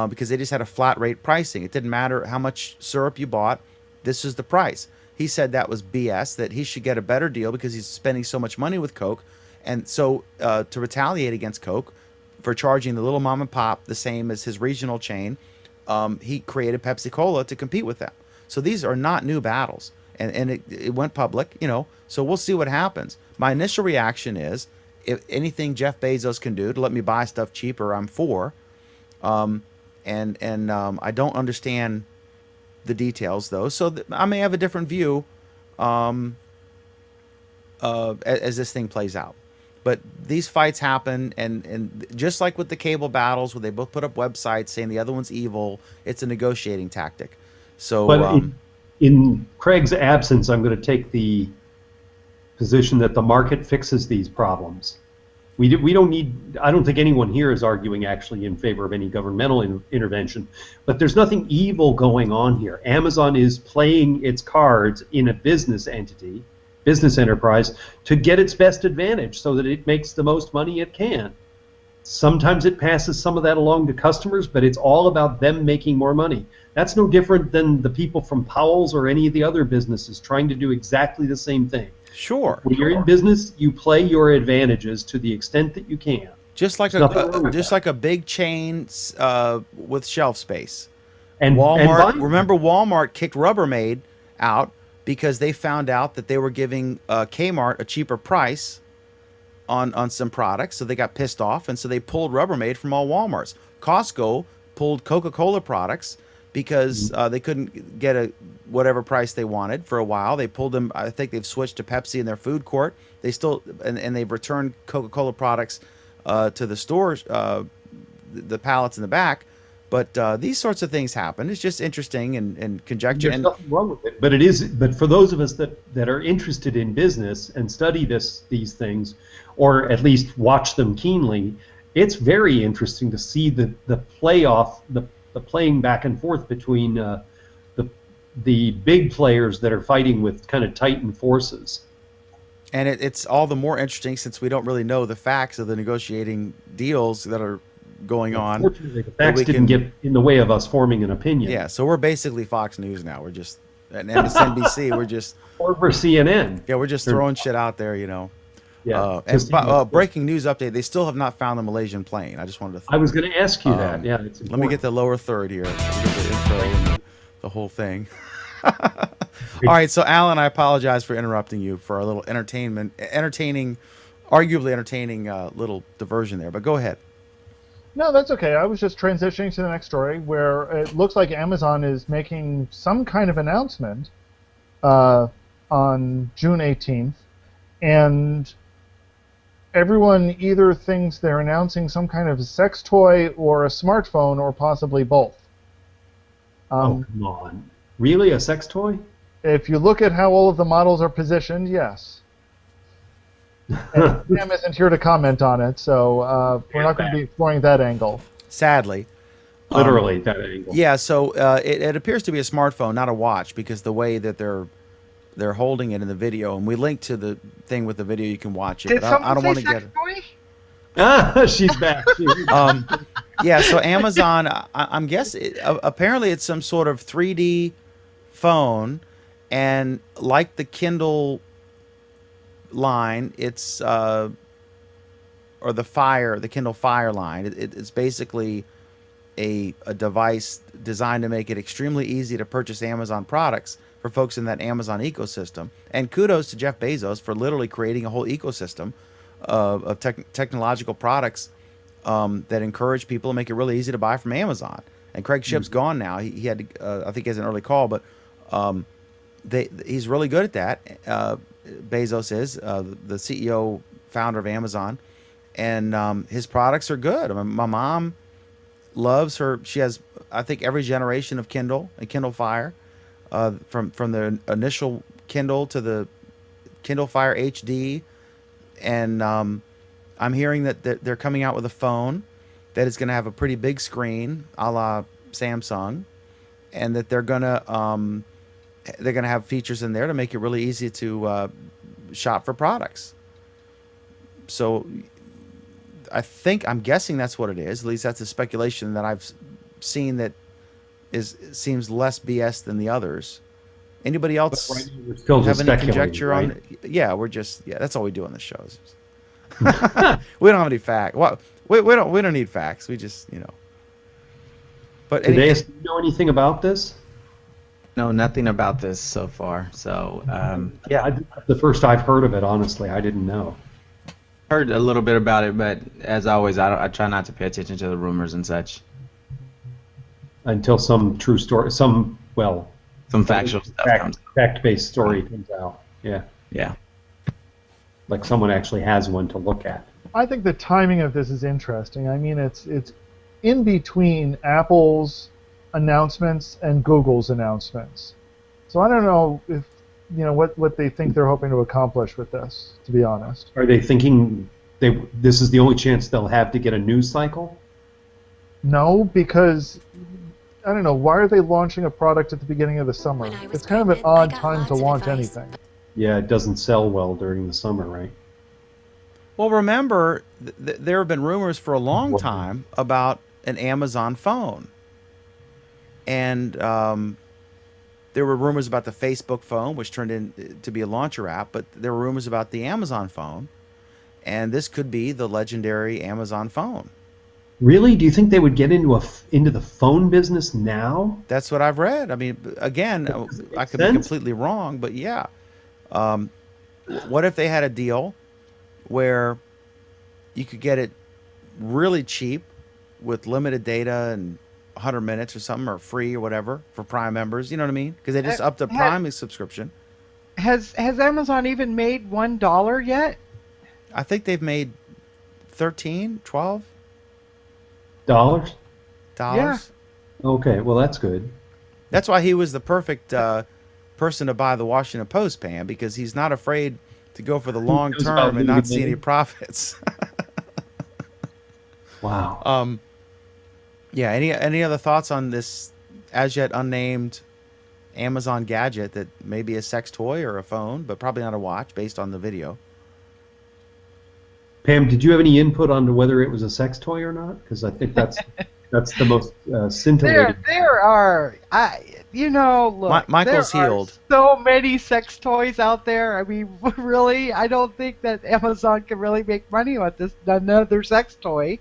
because they just had a flat rate pricing. It didn't matter how much syrup you bought. This is the price. He said that was BS, that he should get a better deal because he's spending so much money with Coke. And so to retaliate against Coke for charging the little mom and pop the same as his regional chain, he created Pepsi-Cola to compete with them. So these are not new battles. And it went public, so we'll see what happens. My initial reaction is, if anything Jeff Bezos can do to let me buy stuff cheaper, I'm for. I don't understand the details, though, so I may have a different view as this thing plays out. But these fights happen, and just like with the cable battles, where they both put up websites saying the other one's evil, it's a negotiating tactic. So, But in Craig's absence, I'm going to take the position that the market fixes these problems. We don't need. I don't think anyone here is arguing actually in favor of any governmental intervention, but there's nothing evil going on here. Amazon is playing its cards in a business entity, business enterprise, to get its best advantage so that it makes the most money it can. Sometimes it passes some of that along to customers, but it's all about them making more money. That's no different than the people from Powell's or any of the other businesses trying to do exactly the same thing. sure. When you're in business, you play your advantages to the extent that you can. Just like There's nothing wrong with just that. like a big chain with shelf space. And Walmart. and Remember, Walmart kicked Rubbermaid out because they found out that they were giving Kmart a cheaper price on some products, so they got pissed off, and so they pulled Rubbermaid from all Walmarts. Costco pulled Coca-Cola products because they couldn't get whatever price they wanted for a while. They pulled them. I think they've switched to Pepsi in their food court. They still and they've returned Coca-Cola products to the stores, the pallets in the back. But these sorts of things happen. It's just interesting and conjecture. There's nothing wrong with it, but it is. But for those of us that are interested in business and study these things, or at least watch them keenly, it's very interesting to see the playoff, the playing back and forth between the big players that are fighting with kind of titan forces. And it's all the more interesting since we don't really know the facts of the negotiating deals that are going on. Fortunately, the facts we didn't can- get in the way of us forming an opinion. Yeah, so we're basically Fox News now. We're just and MSNBC. We're just Or for CNN. we're just throwing shit out there, you know. Yeah. Breaking news update: they still have not found the Malaysian plane. I just wanted to. I was going to ask you that. Um, Yeah. It's Let me get the lower third here. Let me get the intro and the whole thing. All right, so Alan, I apologize for interrupting you for a little arguably entertaining little diversion there. But go ahead. No, that's okay. I was just transitioning to the next story where it looks like Amazon is making some kind of announcement on June 18th, and everyone either thinks they're announcing some kind of sex toy or a smartphone or possibly both. Oh, come on. Really? A sex toy? If you look at how all of the models are positioned, yes. And Sam isn't here to comment on it, so we're not going to be exploring that angle. Sadly. Literally, that angle. Yeah, so it appears to be a smartphone, not a watch, because the way that they're holding it in the video, and we link to the thing with the video, you can watch it. Did But someone I don't say want to sex get it. toy? Ah, she's back. Yeah, so Amazon, I'm guessing, apparently it's some sort of 3D phone, and like the Kindle line, it's or the Kindle Fire line. It's basically a device designed to make it extremely easy to purchase Amazon products for folks in that Amazon ecosystem. And kudos to Jeff Bezos for literally creating a whole ecosystem of technological products that encourage people to make it really easy to buy from Amazon. And Craig Shipp's gone now. He had to, I think he has an early call, but he's really good at that. Bezos is the CEO, founder of Amazon, and his products are good. I mean, my mom loves her. She has, I think, every generation of Kindle and Kindle Fire, from the initial Kindle to the Kindle Fire HD, and I'm hearing that they're coming out with a phone that is going to have a pretty big screen, a la Samsung, and that they're gonna have features in there to make it really easy to shop for products. So I'm guessing that's what it is. At least that's a speculation that I've seen that seems less BS than the others. Anybody else Right now we're still have just any speculating, conjecture right? on it? Yeah, that's all we do on the shows. We don't have any facts. Well, we don't need facts. We just, But Did they know anything about this? No, nothing about this so far. So, yeah, The first I've heard of it, honestly, I didn't know. heard a little bit about it, but as always, I try not to pay attention to the rumors and such. Until some true story, some factual stuff comes. fact-based story comes out. Yeah, Yeah. like someone actually has one to look at. I think the timing of this is interesting. I mean, it's in between Apple's announcements and Google's announcements. So I don't know if what they think they're hoping to accomplish with this, to be honest. Are they thinking this is the only chance they'll have to get a news cycle? No, because I don't know, why are they launching a product at the beginning of the summer? When I was It's kind of an pregnant, I odd got time to lots of launch advice. anything. Yeah, it doesn't sell well during the summer, right? Well, remember, there have been rumors for a long time about an Amazon phone. And there were rumors about the Facebook phone, which turned in to be a launcher app, but there were rumors about the Amazon phone. And this could be the legendary Amazon phone. Really? Do you think they would get into the phone business now? That's what I've read. I mean, again, I could be sense. completely wrong, but yeah. What if they had a deal where you could get it really cheap with limited data and 100 minutes or something, or free or whatever for Prime members? You know what I mean? Because they just upped the Prime subscription. Has Amazon even made $1 yet? I think they've made $13, Dollars? $12. Yeah. Okay, well that's good. That's why he was the perfect person to buy the Washington Post, Pam, because he's not afraid to go for the long knows about term and not movie see any money. profits. Wow. Yeah. Any other thoughts on this as yet unnamed Amazon gadget that may be a sex toy or a phone, but probably not a watch based on the video? Pam, did you have any input on whether it was a sex toy or not? Because I think that's the most scintillating. There are, look, Michael's there healed. are so many sex toys out there. I mean, really, I don't think that Amazon can really make money on this another sex toy.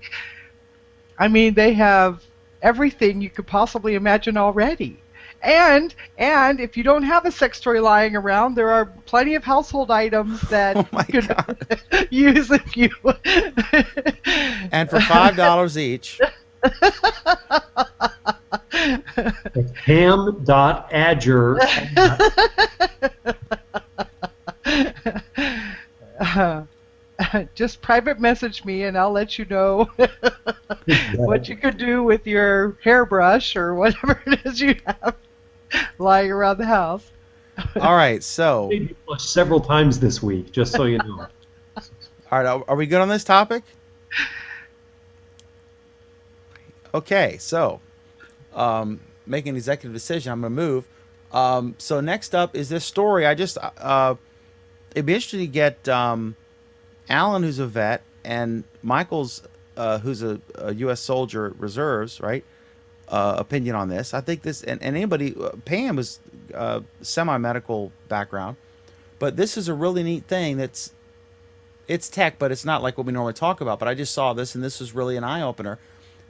I mean, they have everything you could possibly imagine already. And if you don't have a sex toy lying around, there are plenty of household items that Oh my you could God. use if you. And for $5 each. It's ham.adger. Just private message me and I'll let you know what you could do with your hairbrush or whatever it is you have lying around the house. All right, so Maybe flushed several times this week, just so you know. all right, are we good on this topic? Okay, so making an executive decision, I'm going to move. So next up is this story. It'd be interesting to get Alan, who's a vet, and Michael's, who's a U.S. soldier reserves, right? Opinion on this. I think this, and anybody, Pam was semi-medical background, but this is a really neat thing. It's tech, but it's not like what we normally talk about. But I just saw this, and this was really an eye opener.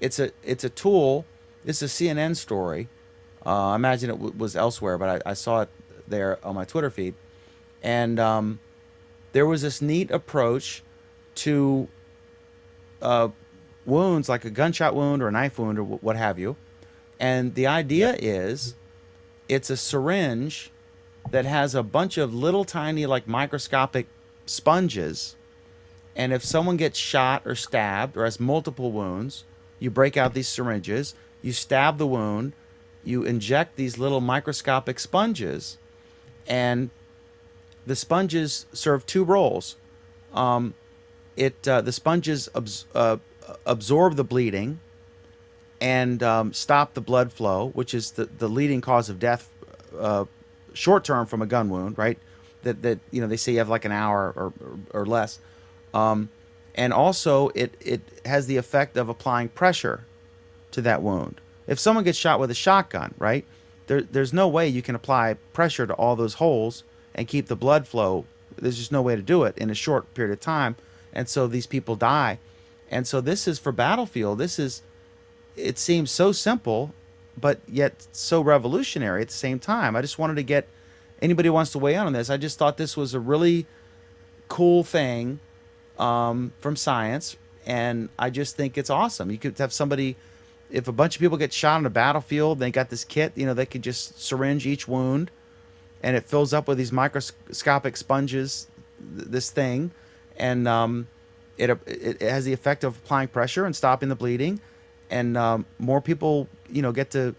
It's a tool. This is a CNN story. I imagine it was elsewhere, but I saw it there on my Twitter feed, and there was this neat approach to wounds, like a gunshot wound or a knife wound or what have you. And the idea is it's a syringe that has a bunch of little tiny, like microscopic sponges. And if someone gets shot or stabbed or has multiple wounds, you break out these syringes, you stab the wound, you inject these little microscopic sponges, and the sponges serve two roles. The sponges absorb the bleeding and stop the blood flow, which is the leading cause of death short term from a gun wound, right? That they say you have like an hour or less. And also it has the effect of applying pressure to that wound. If someone gets shot with a shotgun, right, there's no way you can apply pressure to all those holes and keep the blood flow. There's just no way to do it in a short period of time. And so these people die. And so this is for battlefield. It seems so simple, but yet so revolutionary at the same time. I just wanted to get anybody who wants to weigh in on this. I just thought this was a really cool thing from science. And I just think it's awesome. You could have somebody, if a bunch of people get shot on a battlefield, they got this kit, they could just syringe each wound, and it fills up with these microscopic sponges, this thing, and it has the effect of applying pressure and stopping the bleeding, and more people, get to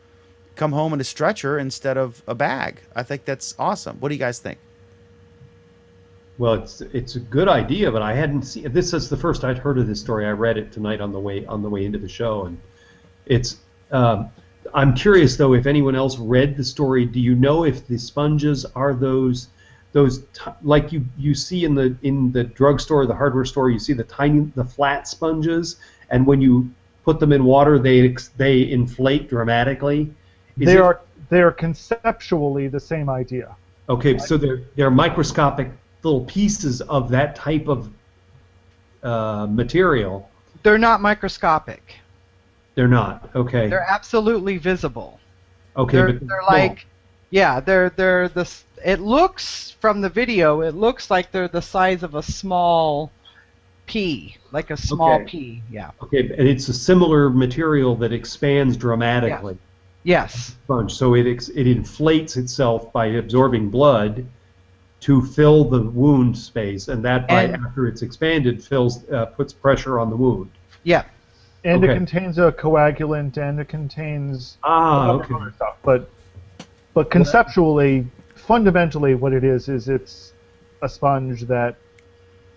come home in a stretcher instead of a bag. I think that's awesome. What do you guys think? Well, it's a good idea, but I hadn't seen. This is the first I'd heard of this story. I read it tonight on the way into the show, and it's. I'm curious though if anyone else read the story. Do you know if the sponges are those like you see in the drugstore, the hardware store? You see the flat sponges, and when you put them in water, they inflate dramatically. They are conceptually the same idea. Okay, so they're microscopic little pieces of that type of material. They're not microscopic. They're not. Okay. They're absolutely visible. Okay, they're small. like, yeah, they're this. It looks from the video, it looks like they're the size of a small pea, like a small pea. Yeah. Okay, and it's a similar material that expands dramatically. Yes. Sponge. So it inflates itself by absorbing blood to fill the wound space, and after it's expanded, puts pressure on the wound. Yeah. And it contains a coagulant, and it contains other stuff. But conceptually, fundamentally, what it is it's a sponge that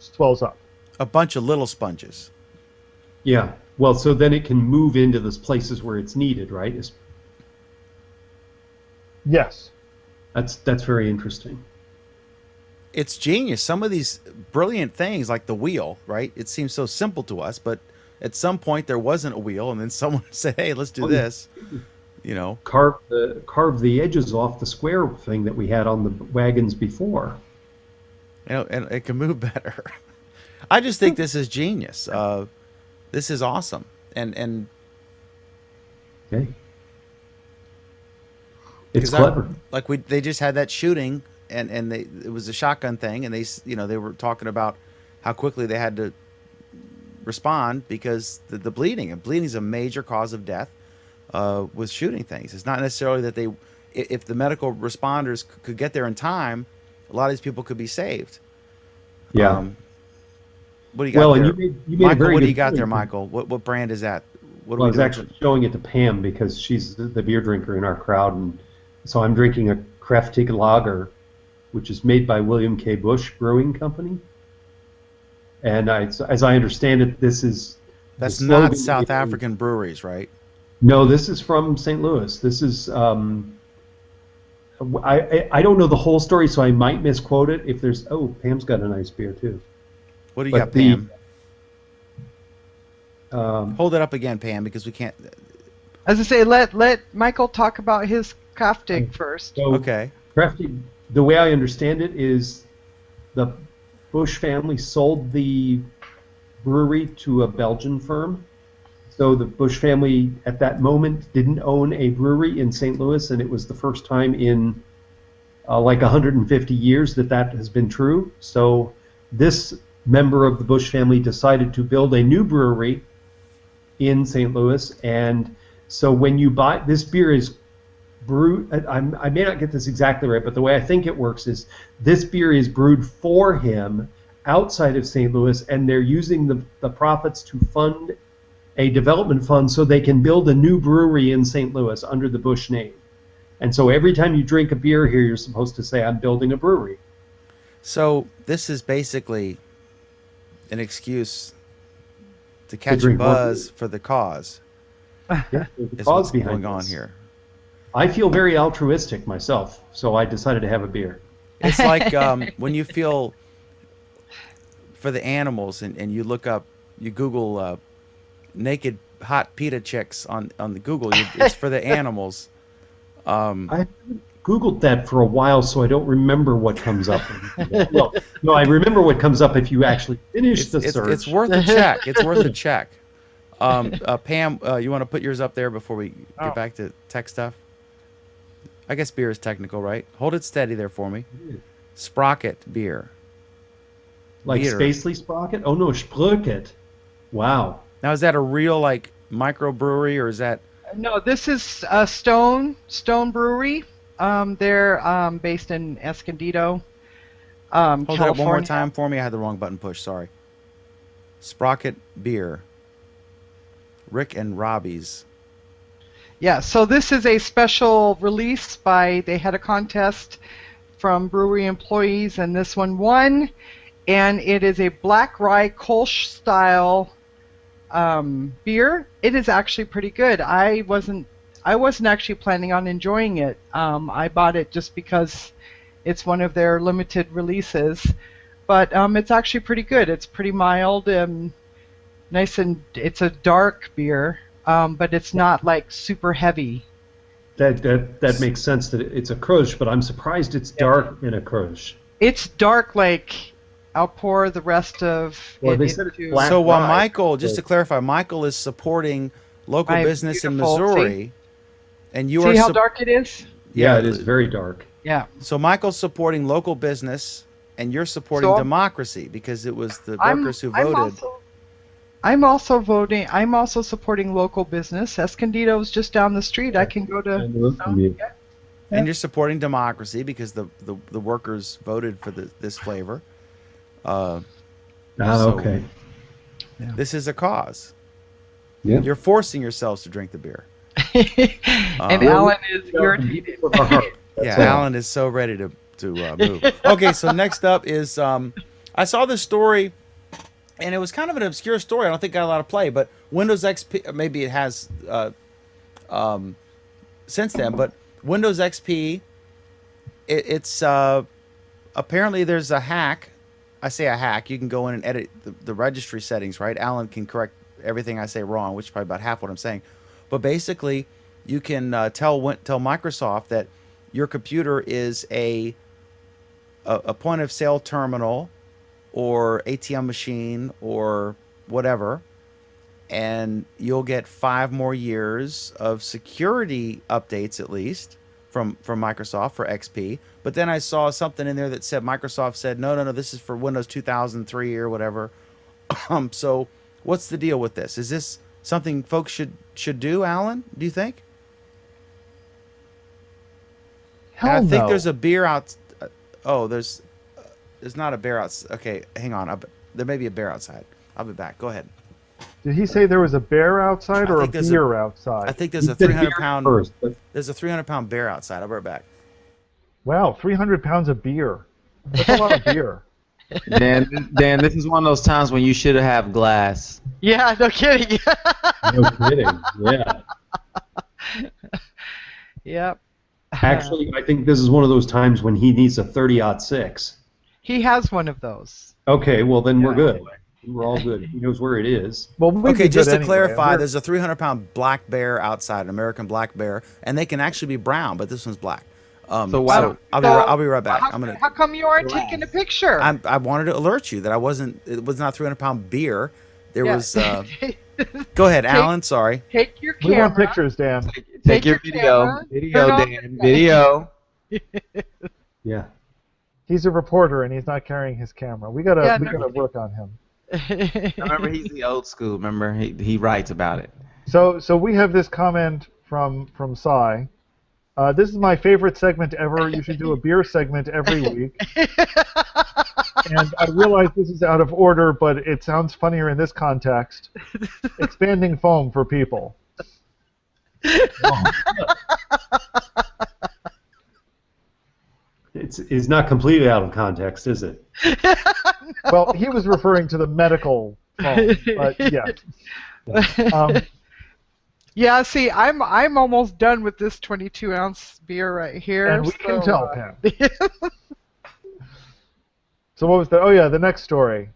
swells up. A bunch of little sponges. Yeah. Well, so then it can move into those places where it's needed, right? Yes. That's very interesting. It's genius. Some of these brilliant things, like the wheel, right? It seems so simple to us, but at some point there wasn't a wheel, and then someone said, "Hey, let's do this." You know, Carve the edges off the square thing that we had on the wagons before. and it can move better. I just think this is genius. This is awesome, and Okay. It's 'cause clever. they just had that shooting, and it was a shotgun thing, and they were talking about how quickly they had to respond because the bleeding, and bleeding is a major cause of death with shooting things. It's not necessarily that if the medical responders could get there in time, a lot of these people could be saved. Yeah. What do you got Well, there? and you made a Michael, very what do good you got there, point. Michael? What brand is that? What Well, I are was we doing? actually showing it to Pam because she's the beer drinker in our crowd, and so I'm drinking a Kräftig Lager, which is made by William K. Bush Brewing Company. And as I understand it, this is That's the not slogan South being- African breweries, right? No, this is from St. Louis. This is I don't know the whole story, so I might misquote it. If there's Pam's got a nice beer too. What do you But got, Pam? Um, Hold it up again, Pam, because we can't. As I say, let Michael talk about his Kräftig first. so Okay. Kräftig, the way I understand it is the Bush family sold the brewery to a Belgian firm. So the Bush family at that moment didn't own a brewery in St. Louis, and it was the first time in like 150 years that has been true. So this member of the Bush family decided to build a new brewery in St. Louis, and so when you buy this beer is brewed, I may not get this exactly right, but the way I think it works is this beer is brewed for him outside of St. Louis, and they're using the profits to fund a development fund so they can build a new brewery in St. Louis under the Bush name. And so every time you drink a beer here, you're supposed to say, "I'm building a brewery." So this is basically an excuse to catch a drink more buzz for the cause. Yeah, there's a Is cause what's behind going on this. here. I feel very altruistic myself, so I decided to have a beer. It's like when you feel for the animals, and you look up, you Google naked hot PETA chicks on the Google. It's for the animals. I Googled that for a while, so I don't remember what comes up. Well, no, I remember what comes up if you actually finish the search. It's worth a check. It's worth a check. Pam, you want to put yours up there before we get back to tech stuff? I guess beer is technical, right? Hold it steady there for me. Sprocket beer. Like beer. Spacely Sprocket? Oh no, Sprocket. Wow. Now, is that a real like microbrewery, or is that? No, this is Stone Brewery. They're based in Escondido, Hold California. it up one more time for me. I had the wrong button pushed. Sorry. Sprocket beer. Rick and Robbie's. Yeah, so this is a special release they had a contest from brewery employees, and this one won. And it is a black rye Kolsch style beer. It is actually pretty good. I wasn't actually planning on enjoying it. I bought it just because it's one of their limited releases, but it's actually pretty good. It's pretty mild and nice, and it's a dark beer, but it's not like super heavy. That makes sense that it's a Krush, but I'm surprised it's dark in a Krush. It's dark, like I'll pour the rest of Well, it they said it's into. black. So while rye. Michael, just to clarify, Michael is supporting local My business in beautiful- Missouri, and you See are how dark it is? Yeah, it is very dark. Yeah. So Michael's supporting local business, and you're supporting So- democracy because it was the I'm workers who voted. I'm also voting. I'm also supporting local business. Escondido's just down the street. I can go to. Yeah. And you're supporting democracy because the workers voted for this flavor. So- Okay. This is a cause. Yeah. You're forcing yourselves to drink the beer. And Alan is irritated. Yeah, Alan is so ready to move. Okay, so next up is I saw this story, and it was kind of an obscure story. I don't think it got a lot of play, but Windows XP, maybe it has since then, but Windows XP, it's a apparently there's a hack. I say a hack. You can go in and edit the registry settings, right? Alan can correct everything I say wrong, which is probably about half what I'm saying. But basically, you can tell Microsoft that your computer is a point of sale terminal or ATM machine or whatever, and you'll get 5 more years of security updates at least from Microsoft for XP. But then I saw something in there that said Microsoft said no, this is for Windows 2003 or whatever. So what's the deal with this? Is this something folks should do, Alan? Do you think? Hell And I think no. there's a beer out. Oh, there's not a bear outside. Okay, hang on. There may be a bear outside. I'll be back. Go ahead. Did he say there was a bear outside I or a think there's beer outside? I think there's a He said 300 beer pound. first, but There's a 300 pound bear outside. I'll be right back. Wow, 300 pounds of beer. That's a lot of beer. Dan, this is one of those times when you should have glass. Yeah, no kidding. no kidding. Yeah. Yep. Actually, I think this is one of those times when he needs a 30-06. He has one of those. Okay, well then we're good. We're all good. He knows where it is. Well, we'd Okay, be just good to anyway. clarify, We're- there's a 300 pound black bear outside, an American black bear, and they can actually be brown, but this one's black. So why- I'll be right back. How come you aren't taking a picture? I wanted to alert you that I wasn't. It was not 300 pound beer. There Yeah. was. Go ahead, Alan. Sorry. Take your we want camera. pictures, Dan. Take your camera, video, turn on Dan, the- video. Yeah. He's a reporter and he's not carrying his camera. We gotta Yeah, we no gotta work on him. Remember, he's the old school. Remember, he writes about it. So we have this comment from Cy. This is my favorite segment ever. You should do a beer segment every week. And I realize this is out of order, but it sounds funnier in this context. Expanding foam for people. It's not completely out of context, is it? Well, he was referring to the medical foam, but yeah. Yeah, see, I'm almost done with this 22-ounce beer right here. And we can so, tell, Pam. So what was the? Oh yeah, the next story.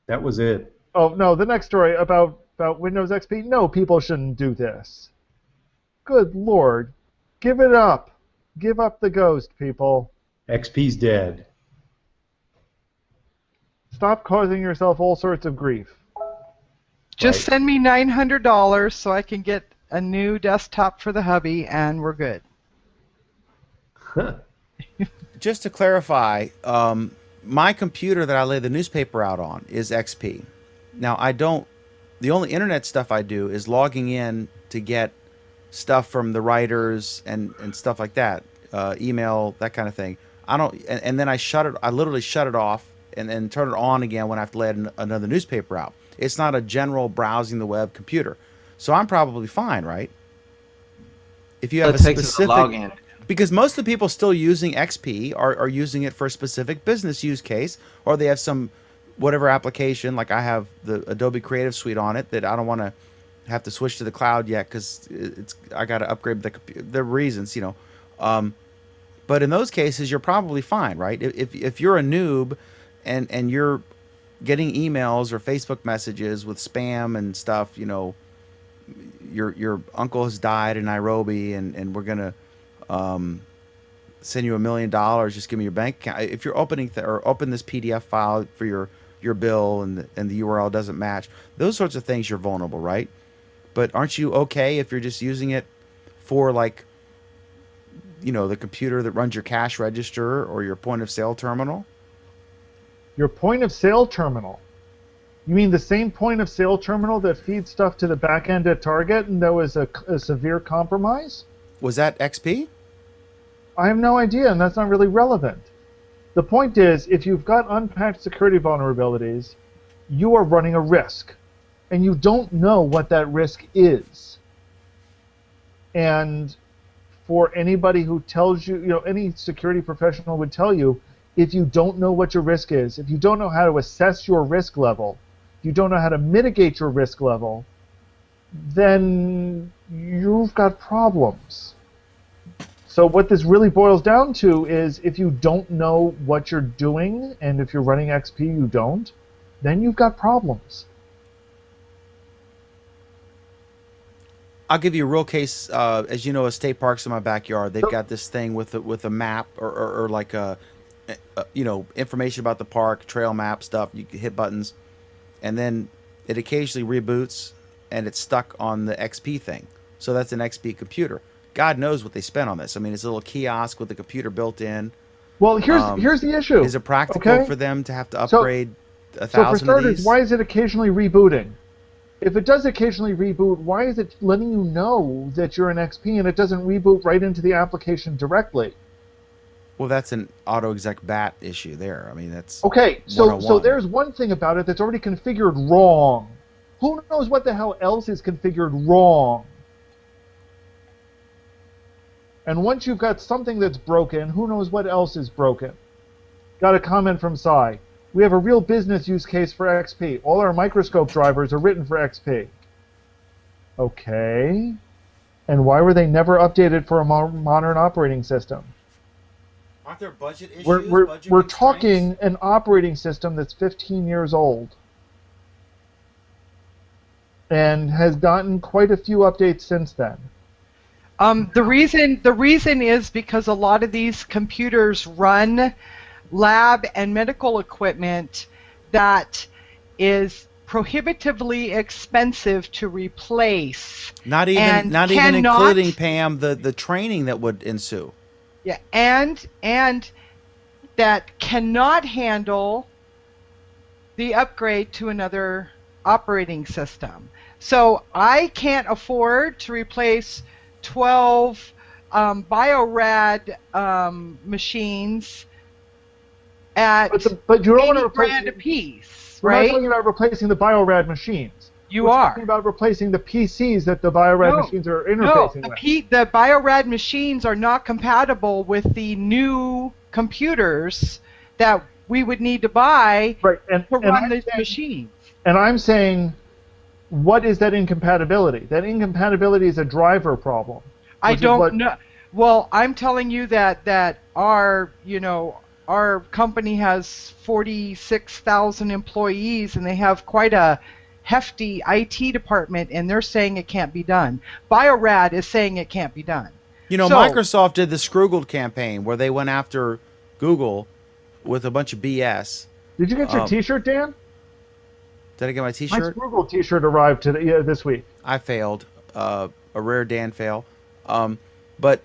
That was it. Oh no, the next story about Windows XP. No, people shouldn't do this. Good Lord, give it up. Give up the ghost, people. XP's dead. Stop causing yourself all sorts of grief. Just send me $900 so I can get a new desktop for the hubby, and we're good. Just to clarify, my computer that I lay the newspaper out on is XP. Now I don't. The only internet stuff I do is logging in to get stuff from the writers and stuff like that, email, that kind of thing. I don't, and then I shut it. I literally shut it off and then turn it on again when I have to lay another newspaper out. It's not a general browsing the web computer, so I'm probably fine, right? If you have It takes us a specific, login. because most of the people still using XP are using it for a specific business use case, or they have some whatever application. Like I have the Adobe Creative Suite on it that I don't want to have to switch to the cloud yet because I got to upgrade the reasons, you know. But in those cases, you're probably fine, right? If you're a noob and you're getting emails or Facebook messages with spam and stuff, you know, your uncle has died in Nairobi and we're gonna send you $1 million. Just give me your bank account. If you're opening or open this PDF file for your bill and the URL doesn't match, those sorts of things, you're vulnerable, right? But aren't you okay if you're just using it for, like, you know, the computer that runs your cash register or your point of sale terminal? Your point of sale terminal. You mean the same point of sale terminal that feeds stuff to the back end at Target and there was a severe compromise? Was that XP? I have no idea, and that's not really relevant. The point is, if you've got unpatched security vulnerabilities, you are running a risk, and you don't know what that risk is. And for anybody who tells you, you know, any security professional would tell you, if you don't know what your risk is, if you don't know how to assess your risk level, if you don't know how to mitigate your risk level, then you've got problems. So what this really boils down to is if you don't know what you're doing, and if you're running XP you don't, then you've got problems. I'll give you a real case. As you know, a state park's in my backyard. They've got this thing with a map or like information about the park, trail map stuff. You can hit buttons, and then it occasionally reboots, and it's stuck on the XP thing. So that's an XP computer. God knows what they spent on this. I mean, it's a little kiosk with a computer built in. Well, here's the issue. Is it practical okay? for them to have to upgrade 1,000 So for of starters, these? why is it occasionally rebooting? If it does occasionally reboot, why is it letting you know that you're an XP and it doesn't reboot right into the application directly? Well, that's an AutoExec BAT issue there. I mean, that's Okay, so 101. there's one thing about it that's already configured wrong. Who knows what the hell else is configured wrong? And once you've got something that's broken, who knows what else is broken? Got a comment from Sai. We have a real business use case for XP. All our microscope drivers are written for XP. Okay. And why were they never updated for a modern operating system? Aren't there budget issues? We're talking an operating system that's 15 years old and has gotten quite a few updates since then. The reason is because a lot of these computers run lab and medical equipment that is prohibitively expensive to replace. Not even including, Pam, the training that would ensue. Yeah, and that cannot handle the upgrade to another operating system. So I can't afford to replace 12 Biorad machines at but you don't want to replace $80,000 a piece, We're right? not talking about replacing the Biorad machines. You We're are talking about replacing the PCs that the Biorad machines are interfacing with. The Biorad machines are not compatible with the new computers that we would need to buy to run these machines. And I'm saying, what is that incompatibility? That incompatibility is a driver problem. I don't know. Well, I'm telling you that our company has 46,000 employees, and they have quite a hefty IT department, and they're saying it can't be done. Biorad is saying it can't be done. Microsoft did the Scroogled campaign where they went after Google with a bunch of BS. Did you get your T-shirt, Dan? Did I get my T-shirt? My Scroogled T-shirt arrived today, this week. I failed. A rare Dan fail. But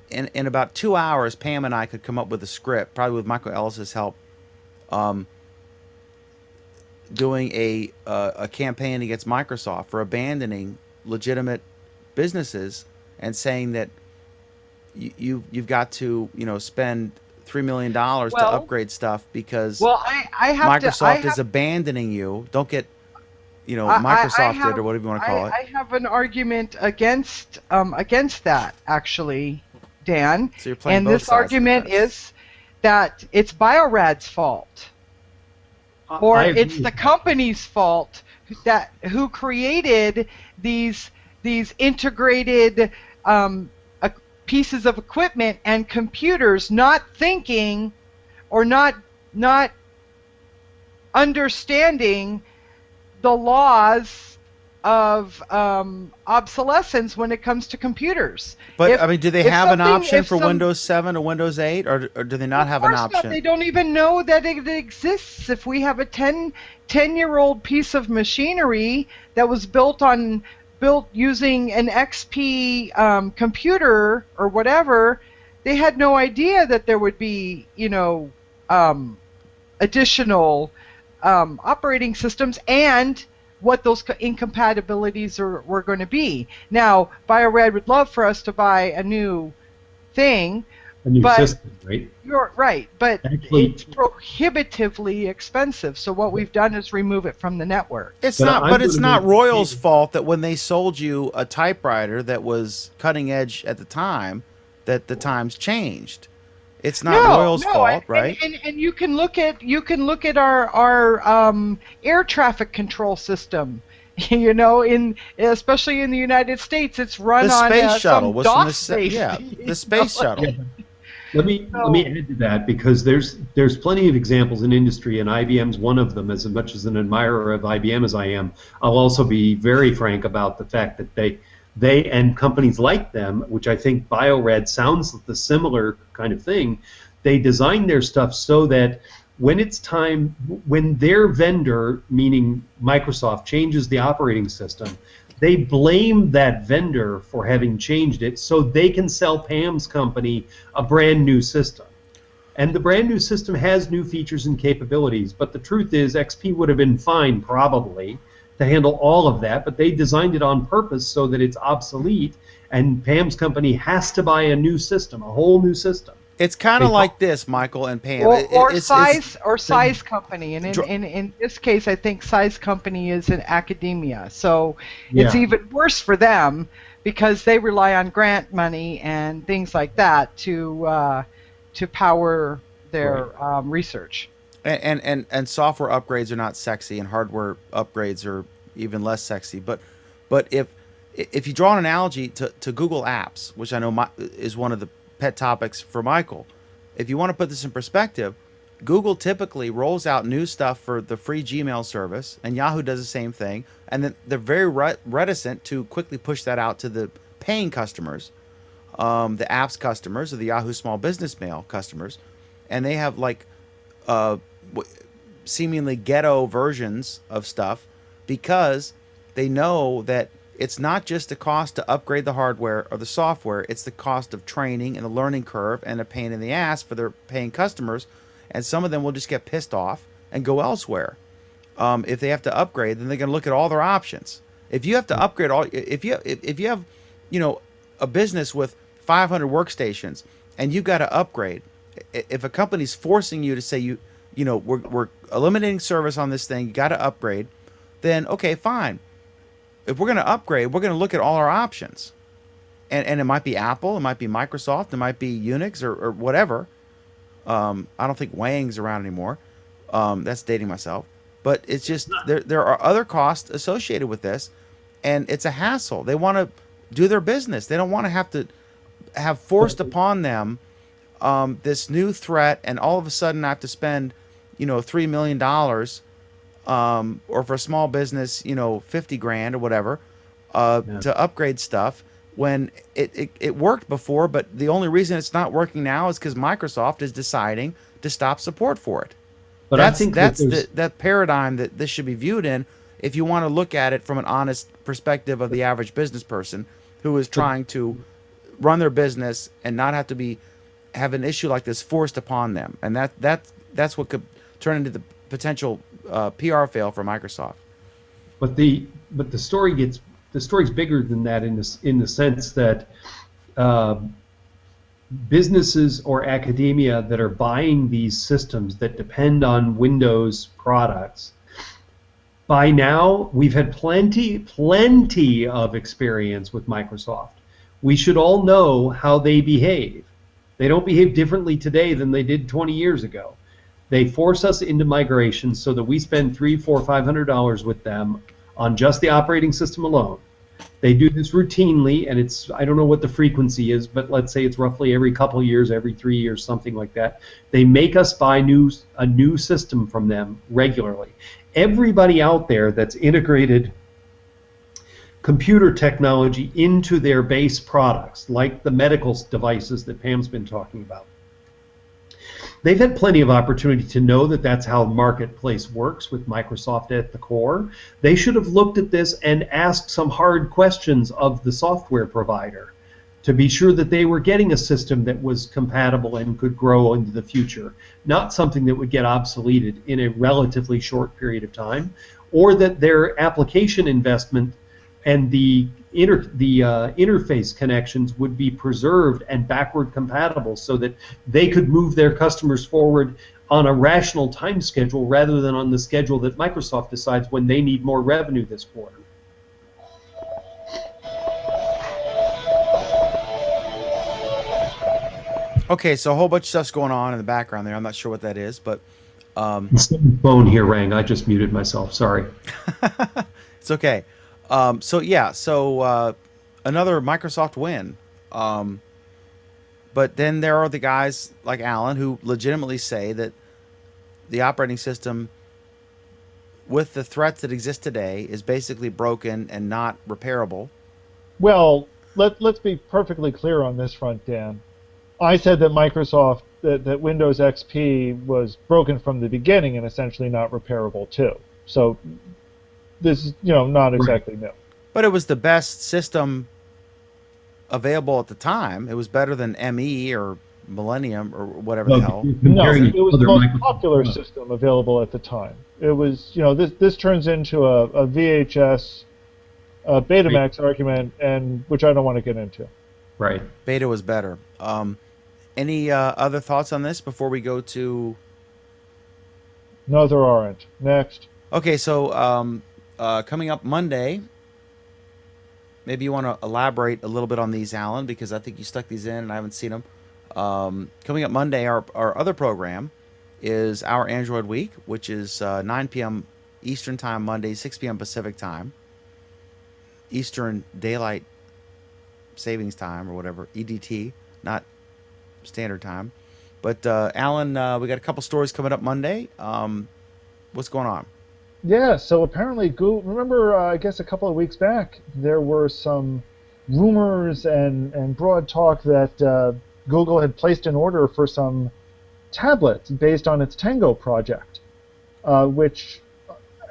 in about 2 hours, Pam and I could come up with a script, probably with Michael Ellis's help, doing a campaign against Microsoft for abandoning legitimate businesses and saying that you've got to spend $3 million to upgrade stuff because Microsoft is abandoning you. Don't get Microsoft did or whatever you want to call it. I have an argument against that, actually, Dan. So you're playing and both this sides of the argument fence. is that it's Biorad's fault, or it's the company's fault who created these integrated pieces of equipment and computers, not thinking or not understanding the laws of obsolescence when it comes to computers. But do they have an option for Windows 7 or Windows 8, or do they not have an option? They don't even know that it exists. If we have a 10-year-old piece of machinery that was built using an XP computer or whatever, they had no idea that there would be additional operating systems and what those incompatibilities were going to be. Now, Biorad would love for us to buy a new thing. A new system, right? You're right, but Actually, it's prohibitively expensive. So what we've done is remove it from the network. It's not Royal's fault that when they sold you a typewriter that was cutting edge at the time, that the times changed. It's not Royal's fault, right? And you can look at our air traffic control system. You know, especially in the United States, it's run The on space shuttle some was from DOS the base. the space shuttle. Let me add to that, because there's plenty of examples in industry, and IBM's one of them. As much as an admirer of IBM as I am, I'll also be very frank about the fact that they and companies like them, which I think BioRad sounds the similar kind of thing, they design their stuff so that when it's time, when their vendor, meaning Microsoft, changes the operating system, they blame that vendor for having changed it so they can sell Pam's company a brand new system. And the brand new system has new features and capabilities, but the truth is XP would have been fine probably to handle all of that, but they designed it on purpose so that it's obsolete, and Pam's company has to buy a new system, a whole new system. It's kind of like this, Michael and Pam. Or size company, and in this case, I think size company is in academia, so it's even worse for them because they rely on grant money and things like that to power their research. And software upgrades are not sexy, and hardware upgrades are even less sexy. But if you draw an analogy to Google Apps, which I know is one of the pet topics for Michael, if you want to put this in perspective, Google typically rolls out new stuff for the free Gmail service, and Yahoo does the same thing, and then they're very reticent to quickly push that out to the paying customers, the apps customers, or the Yahoo Small Business Mail customers, and they have like seemingly ghetto versions of stuff because they know that it's not just the cost to upgrade the hardware or the software, it's the cost of training and the learning curve and a pain in the ass for their paying customers, and some of them will just get pissed off and go elsewhere. If they have to upgrade, then they're going to look at all their options. If you have to upgrade if you have, a business with 500 workstations and you've got to upgrade, if a company's forcing you to say we're eliminating service on this thing, you got to upgrade, then okay, fine. If we're going to upgrade, we're going to look at all our options. And it might be Apple, it might be Microsoft, it might be Unix or whatever. I don't think Wang's around anymore. That's dating myself. But it's just, there are other costs associated with this, and it's a hassle. They want to do their business. They don't want to have forced upon them this new threat, and all of a sudden I have to spend, $3 million, or for a small business, $50,000 or whatever, to upgrade stuff when it worked before, but the only reason it's not working now is because Microsoft is deciding to stop support for it. But that's I think that paradigm that this should be viewed in, if you want to look at it from an honest perspective of the average business person who is trying to run their business and not have an issue like this forced upon them, and that's what could turn into the potential PR fail for Microsoft. But the story's bigger than that in the sense that businesses or academia that are buying these systems that depend on Windows products, by now we've had plenty of experience with Microsoft. We should all know how they behave. They don't behave differently today than they did 20 years ago. They force us into migration so that we spend $300, $400, $500 with them on just the operating system alone. They do this routinely, and I don't know what the frequency is, but let's say it's roughly every couple of years, every 3 years, something like that. They make us buy a new system from them regularly. Everybody out there that's integrated computer technology into their base products, like the medical devices that Pam's been talking about, they've had plenty of opportunity to know that that's how the marketplace works with Microsoft at the core. They should have looked at this and asked some hard questions of the software provider to be sure that they were getting a system that was compatible and could grow into the future, not something that would get obsoleted in a relatively short period of time, or that their application investment and the interface connections would be preserved and backward compatible so that they could move their customers forward on a rational time schedule rather than on the schedule that Microsoft decides when they need more revenue this quarter. Okay, so a whole bunch of stuff's going on in the background there. I'm not sure what that is, but Someone's phone here rang. I just muted myself. Sorry. It's okay. So another Microsoft win. But then there are the guys like Alan who legitimately say that the operating system, with the threats that exist today, is basically broken and not repairable. Well, let's be perfectly clear on this front, Dan. I said that Microsoft, that Windows XP was broken from the beginning and essentially not repairable too. So this is, not exactly new. But it was the best system available at the time. It was better than ME or Millennium or whatever the hell. No, it was the most popular system available at the time. It was, this turns into a VHS Betamax argument, and which I don't want to get into. Right. Beta was better. Any other thoughts on this before we go to... No, there aren't. Next. Okay, so coming up Monday, maybe you want to elaborate a little bit on these, Alan, because I think you stuck these in and I haven't seen them. Coming up Monday, our other program is Our Android Week, which is 9 p.m. Eastern Time Monday, 6 p.m. Pacific Time. Eastern Daylight Savings Time or whatever, EDT, not Standard Time. But Alan, we got a couple stories coming up Monday. What's going on? Yeah, so apparently Google, remember, I guess a couple of weeks back, there were some rumors and broad talk that Google had placed an order for some tablets based on its Tango project, which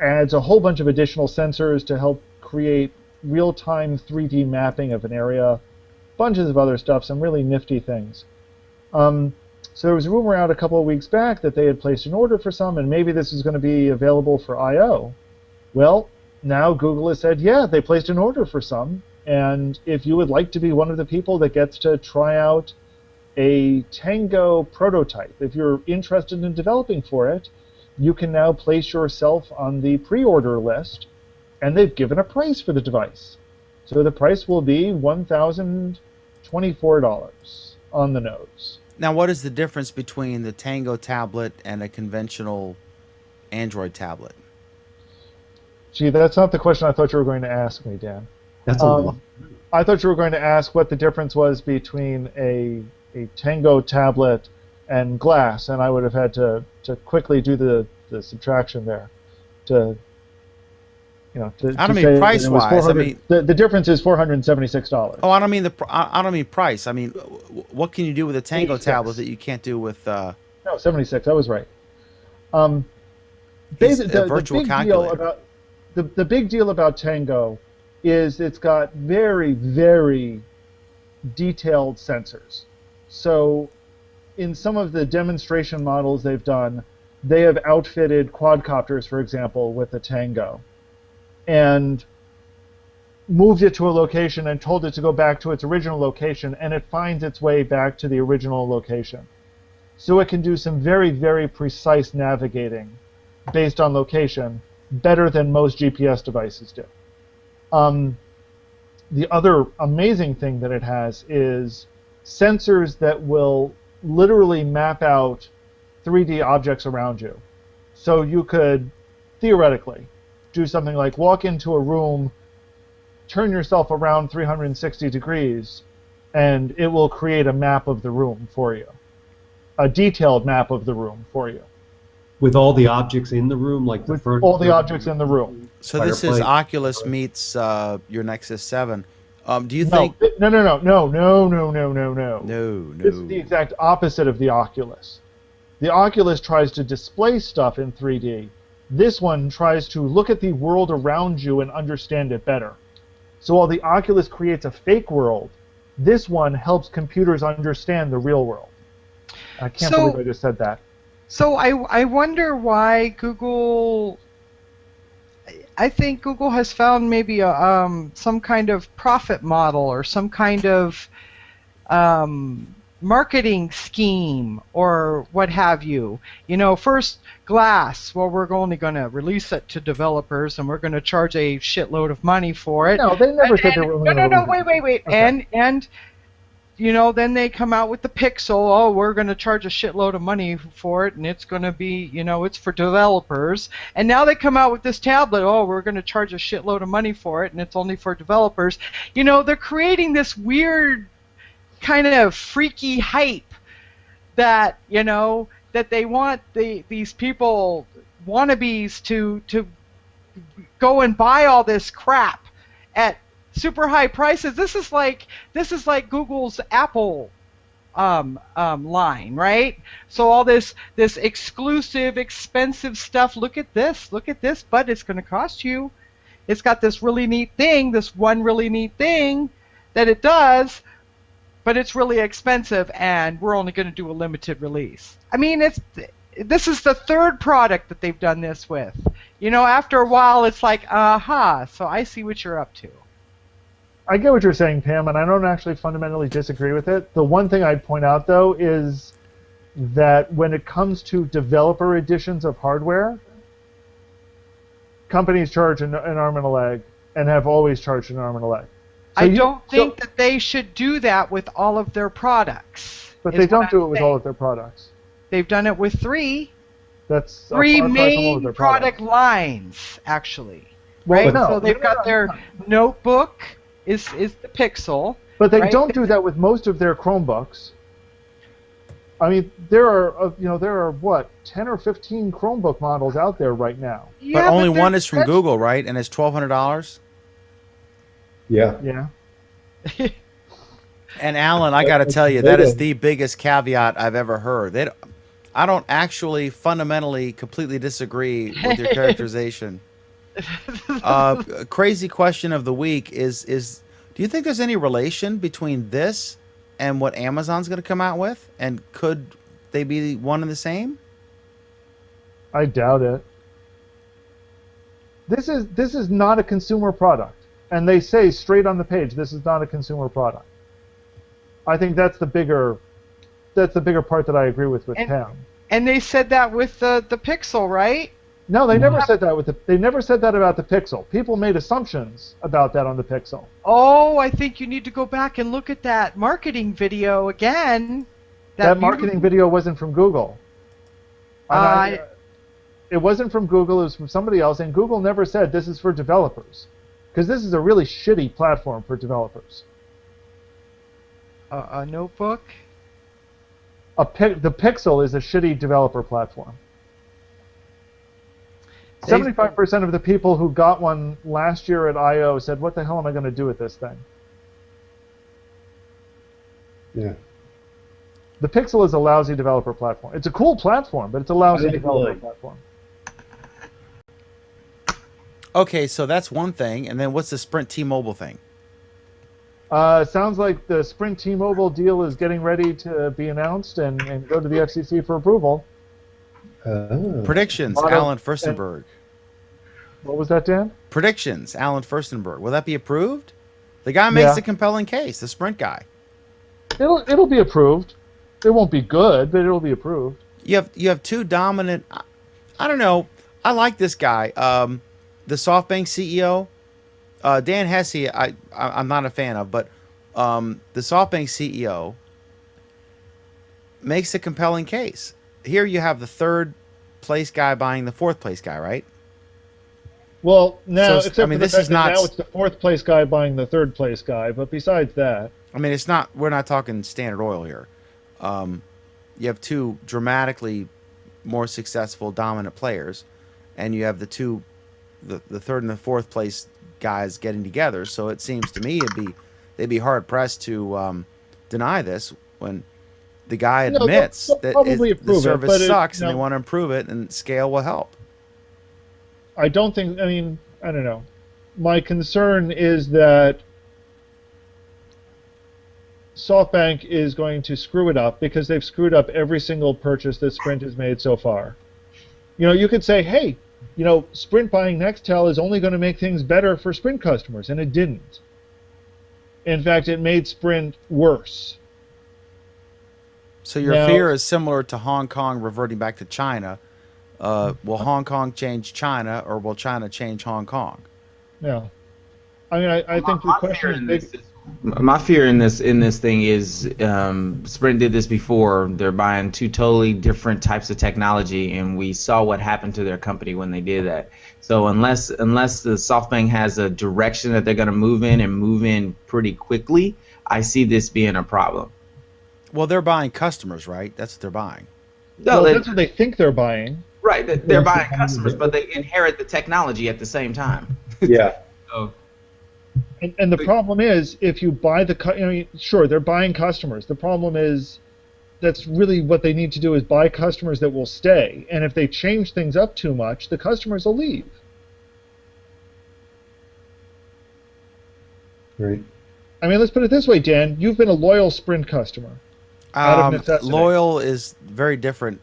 adds a whole bunch of additional sensors to help create real-time 3D mapping of an area, bunches of other stuff, some really nifty things. So there was a rumor out a couple of weeks back that they had placed an order for some, and maybe this is going to be available for I/O. Well, now Google has said, yeah, they placed an order for some, and if you would like to be one of the people that gets to try out a Tango prototype, if you're interested in developing for it, you can now place yourself on the pre-order list, and they've given a price for the device. So the price will be $1,024 on the nose. Now, what is the difference between the Tango tablet and a conventional Android tablet? Gee, that's not the question I thought you were going to ask me, Dan. That's a lot. I thought you were going to ask what the difference was between a Tango tablet and glass, and I would have had to quickly do the subtraction there to I don't mean price wise. I mean the difference is $476. Oh, I don't mean I don't mean price. I mean, what can you do with a Tango 86. tablet that you can't do with? No, 76. I was right. A virtual big calculator. The big deal about Tango is it's got very, very detailed sensors. So in some of the demonstration models they've done, they have outfitted quadcopters, for example, with a Tango, and moved it to a location and told it to go back to its original location, and it finds its way back to the original location. So it can do some very, very precise navigating based on location, better than most GPS devices do. The other amazing thing that it has is sensors that will literally map out 3D objects around you. So you could, theoretically, do something like walk into a room, turn yourself around 360 degrees, and it will create a map of the room for you. A detailed map of the room for you. With all the objects in the room, like the furniture. All the objects in the room. So this is Oculus meets your Nexus 7. Do you No, think? no. No. This is the exact opposite of the Oculus. The Oculus tries to display stuff in 3D. This one tries to look at the world around you and understand it better. So while the Oculus creates a fake world, this one helps computers understand the real world. I can't believe I just said that. So I wonder why Google... I think Google has found maybe some kind of profit model or some kind of marketing scheme or what have you. You know, first Glass, well, we're only going to release it to developers and we're going to charge a shitload of money for it. No, they never said they were only No, wait. Okay. then they come out with the Pixel. Oh, we're going to charge a shitload of money for it, and it's going to be, it's for developers. And now they come out with this tablet. Oh, we're going to charge a shitload of money for it, and it's only for developers. They're creating this weird kind of freaky hype that, that they want these people, wannabes, to go and buy all this crap at super high prices. This is like Google's Apple line, right? So all this exclusive, expensive stuff. Look at this, but it's going to cost you. It's got this really neat thing, this one really neat thing that it does, but it's really expensive, and we're only going to do a limited release. I mean, this is the third product that they've done this with. After a while, it's like, aha, so I see what you're up to. I get what you're saying, Pam, and I don't actually fundamentally disagree with it. The one thing I'd point out, though, is that when it comes to developer editions of hardware, companies charge an arm and a leg, and have always charged an arm and a leg. So I don't think that they should do that with all of their products. But they don't do it with all of their products. They've done it with three That's main product lines, actually. Well, right? no, So they've got their notebook is the Pixel. But they right? don't do that with most of their Chromebooks. I mean, there are what, 10 or 15 Chromebook models out there right now. But only one is from Google, right? And it's $1,200. Yeah. Yeah. And Alan, I got to tell you, that is the biggest caveat I've ever heard. I don't actually fundamentally completely disagree with your characterization. Crazy question of the week is do you think there's any relation between this and what Amazon's going to come out with? And could they be one and the same? I doubt it. This is not a consumer product. And they say straight on the page, this is not a consumer product. I think that's the bigger part that I agree with Pam. And they said that with the Pixel, right? No, they never said that they never said that about the Pixel. People made assumptions about that on the Pixel. Oh, I think you need to go back and look at that marketing video again. That marketing video wasn't from Google. It wasn't from Google, it was from somebody else, and Google never said this is for developers. Because this is a really shitty platform for developers. A notebook? The Pixel is a shitty developer platform. 75% of the people who got one last year at I/O said, what the hell am I going to do with this thing? Yeah. The Pixel is a lousy developer platform. It's a cool platform, but it's a lousy developer platform. Okay, so that's one thing. And then what's the Sprint T-Mobile thing? Sounds like the Sprint T-Mobile deal is getting ready to be announced and go to the FCC for approval. Predictions, Alan Furstenberg. What was that, Dan? Predictions, Alan Furstenberg. Will that be approved? The guy makes a compelling case, the Sprint guy. It'll be approved. It won't be good, but it'll be approved. You have two dominant. I don't know. I like this guy. The SoftBank CEO, Dan Hesse. I'm not a fan of, but the SoftBank CEO makes a compelling case. Here you have the third place guy buying the fourth place guy, right? Well, now, So, except I mean, for the this fact is that not- now it's the fourth place guy buying the third place guy, but besides that, I mean, it's not. We're not talking Standard Oil here. You have two dramatically more successful, dominant players, and you have the third and the fourth place guys getting together. So it seems to me they'd be hard pressed to deny this when the guy admits they'll that probably the approve it, service but sucks and no. they want to improve it, and scale will help. I don't think, I mean, I don't know. My concern is that SoftBank is going to screw it up because they've screwed up every single purchase that Sprint has made so far. You could say, hey, Sprint buying Nextel is only going to make things better for Sprint customers, and it didn't. In fact, it made Sprint worse. So your fear is similar to Hong Kong reverting back to China. Will Hong Kong change China, or will China change Hong Kong? Yeah. I mean, I think the question is big. My fear in this thing is Sprint did this before. They're buying two totally different types of technology, and we saw what happened to their company when they did that. So unless the SoftBank has a direction that they're going to move in and move in pretty quickly, I see this being a problem. Well, they're buying customers, right? That's what they're buying. No, Well, that's what they think they're buying. right. They're buying customers, but they inherit the technology at the same time. Yeah. So, And the problem is, if you buy sure, they're buying customers. The problem is, that's really what they need to do is buy customers that will stay. And if they change things up too much, the customers will leave. Right. I mean, let's put it this way, Dan. You've been a loyal Sprint customer. Out of necessity. Loyal is very different.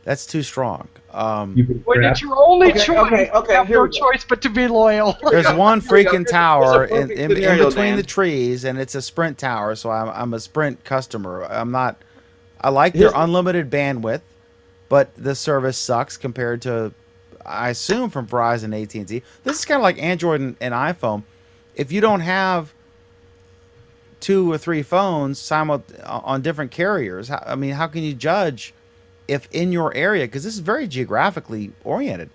That's too strong. When it's your only choice, you have no choice but to be loyal. There's one freaking tower in scenario, between Dan. the trees, and it's a Sprint tower, so I'm a Sprint customer. I like their unlimited bandwidth, but the service sucks compared to, I assume, from Verizon and AT&T. This is kind of like Android and iPhone. If you don't have 2 or 3 phones on different carriers, how can you judge if in your area, because this is very geographically oriented,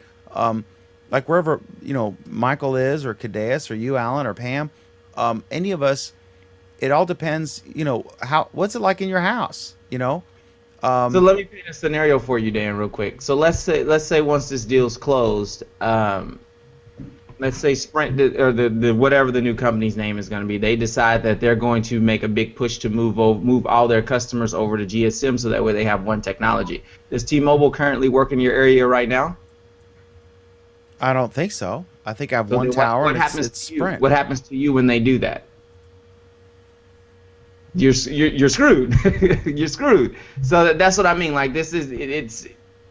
like wherever Michael is, or Cadeas, or you, Alan, or Pam, any of us, it all depends. What's it like in your house? So let me paint a scenario for you, Dan, real quick. So let's say once this deal's closed, let's say Sprint or the whatever the new company's name is going to be, they decide that they're going to make a big push to move all their customers over to GSM, so that way they have one technology. Does T-Mobile currently work in your area right now? I don't think so. I think I have one tower. What and happens it's to you? Sprint. What happens to you when they do that? You're screwed. You're screwed. So that's what I mean. Like,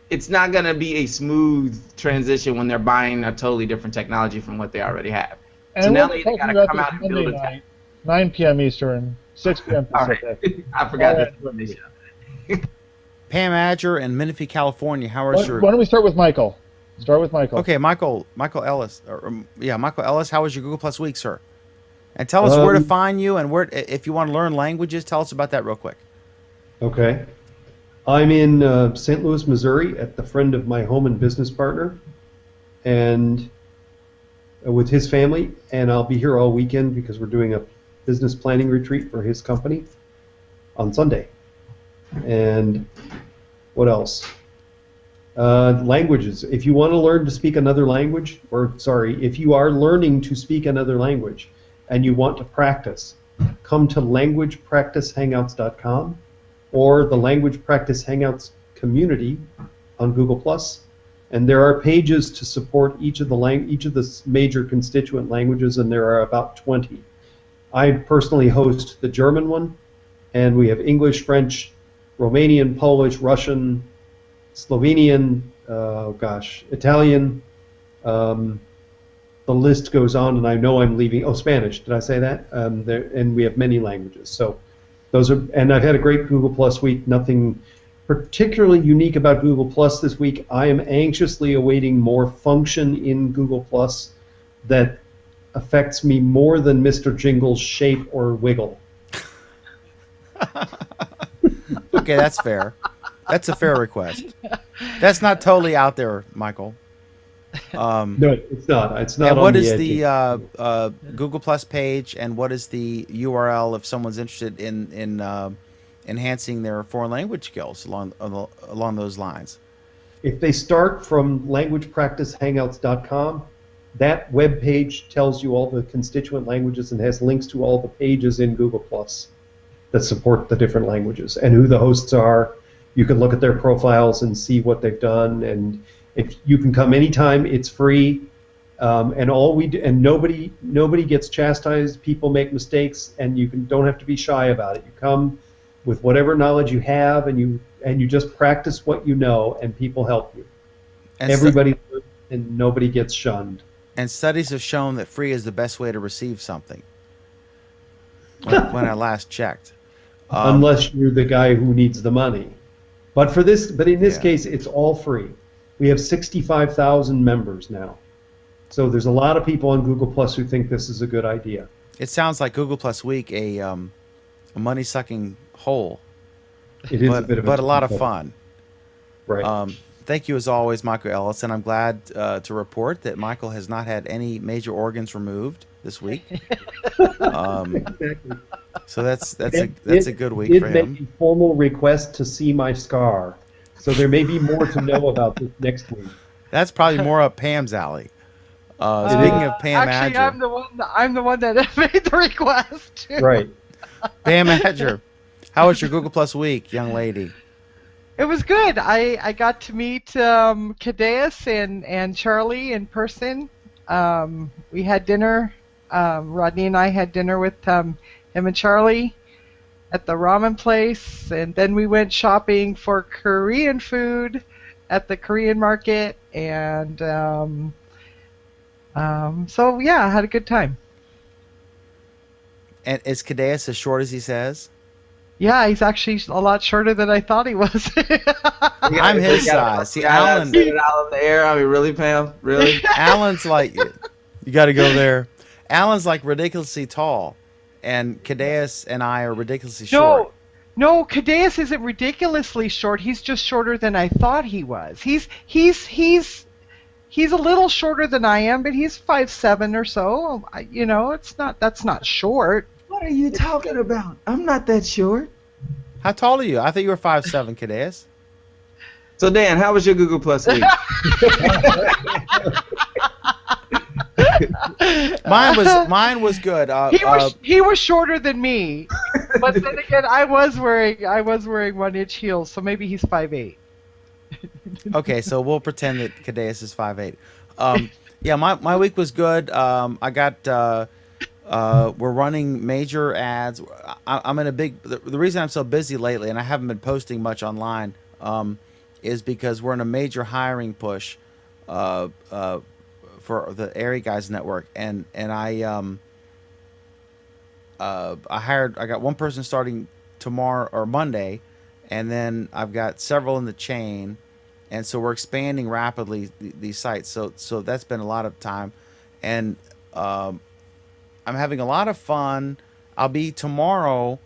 it's not going to be a smooth transition when they're buying a totally different technology from what they already have. And so now we're they talking got to about come this out and Monday build a night, 9 p.m. Eastern, 6 p.m. All right. Pacific. I forgot All that. right. Pam Adger in Menifee, California. How Why is your? don't we start with Michael? Start with Michael. Okay, Michael Ellis. Michael Ellis. How was your Google Plus week, sir? And tell us where to find you, and where, if you want to learn languages, tell us about that real quick. Okay. I'm in St. Louis, Missouri, at the friend of my home and business partner, and with his family, and I'll be here all weekend because we're doing a business planning retreat for his company on Sunday. And what else? Languages. If you want to learn to speak another language, if you are learning to speak another language and you want to practice, come to languagepracticehangouts.com or the Language Practice Hangouts community on Google+. And there are pages to support each of the major constituent languages, and there are about 20. I personally host the German one, and we have English, French, Romanian, Polish, Russian, Slovenian, Italian. The list goes on, and I know I'm leaving. Oh, Spanish. Did I say that? And we have many languages. So those are. And I've had a great Google Plus week. Nothing particularly unique about Google Plus this week. I am anxiously awaiting more function in Google Plus that affects me more than Mr. Jingle's shape or wiggle. Okay, that's fair. That's a fair request. That's not totally out there, Michael. No, it's not. It's not. And on what the is edge. the Google Plus page, and what is the URL if someone's interested in enhancing their foreign language skills along those lines? If they start from languagepracticehangouts.com, that web page tells you all the constituent languages and has links to all the pages in Google Plus that support the different languages and who the hosts are. You can look at their profiles and see what they've done, and if you can come anytime, it's free. And all we do, and nobody gets chastised. People make mistakes, and you don't have to be shy about it. You come with whatever knowledge you have, and you just practice what you know, and people help you. And Everybody learns, and nobody gets shunned. And studies have shown that free is the best way to receive something. When I last checked, Unless you're the guy who needs the money. But in this case, it's all free. We have 65,000 members now. So there's a lot of people on Google Plus who think this is a good idea. It sounds like Google Plus Week a money sucking hole, It is a bit of but a lot of hole. fun. Right. Thank you as always, Michael Ellis, and I'm glad to report that Michael has not had any major organs removed this week. Exactly. So that's Did- a good week did for make him. a formal request to see my scar, so there may be more to know about this next week. That's probably more up Pam's alley. Speaking of Pam Actually, Adger, I'm the one that made the request. Right. Pam Adger, how was your Google Plus week, young lady? It was good. I got to meet Cadeas and Charlie in person. We had dinner. Rodney and I had dinner with him and Charlie at the ramen place, and then we went shopping for Korean food at the Korean market, and so yeah, I had a good time. And is Cadeas as short as he says? Yeah, he's actually a lot shorter than I thought he was. I'm his size. See, Alan. Get it out of the air. I mean, really, Pam? Really? Alan's like, you got to go there. Alan's like ridiculously tall, and Cadeas and I are ridiculously short. No, Cadeas isn't ridiculously short. He's just shorter than I thought he was. He's a little shorter than I am, but he's 5'7" or so. That's not short. What are you talking about? I'm not that short. How tall are you? I thought you were 5'7", Cadeas. So, Dan, how was your Google Plus week? Mine was good. He was shorter than me, but then again, I was wearing 1-inch heels, so maybe he's 5'8". Okay, so we'll pretend that Cadeas is 5'8". Yeah, my week was good. I got we're running major ads. I'm in a big. The reason I'm so busy lately, and I haven't been posting much online, is because we're in a major hiring push for the Airy Guys Network, and I got one person starting tomorrow or Monday, and then I've got several in the chain, and so we're expanding rapidly these sites. So that's been a lot of time, and I'm having a lot of fun. I'll be tomorrow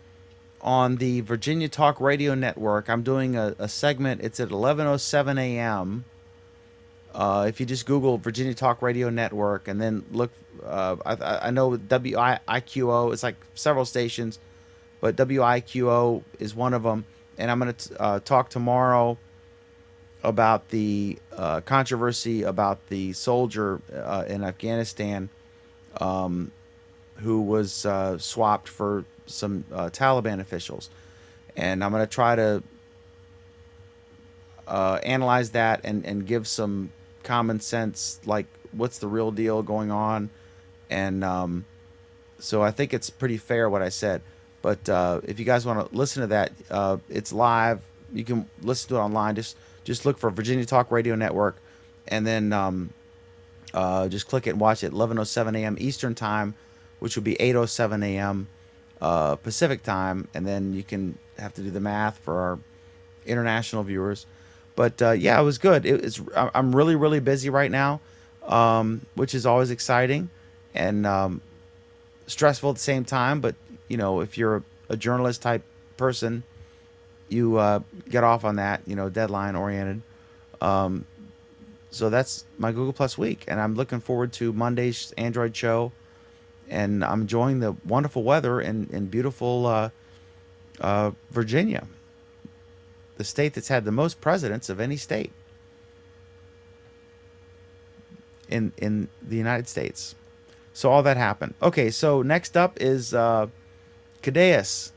on the Virginia Talk Radio Network. I'm doing a segment. It's at 11:07 a.m. If you just Google Virginia Talk Radio Network and then look, I know WIQO, it's like several stations, but WIQO is one of them. And I'm going to talk tomorrow about the controversy about the soldier in Afghanistan who was swapped for some Taliban officials. And I'm going to try to analyze that and give some common sense, like what's the real deal going on. And so I think it's pretty fair what I said. But if you guys want to listen to that, it's live. You can listen to it online. Just look for Virginia Talk Radio Network, and then just click it and watch it. 11:07 a.m. Eastern Time, which would be 8:07 a.m. Pacific Time, and then you can have to do the math for our international viewers. But yeah, it was good. I'm really, really busy right now, which is always exciting and stressful at the same time. But you know, if you're a journalist type person, you get off on that, deadline oriented. So that's my Google Plus week, and I'm looking forward to Monday's Android show, and I'm enjoying the wonderful weather in beautiful Virginia, the state that's had the most presidents of any state in the United States. So all that happened. Okay, so next up is Cadeas,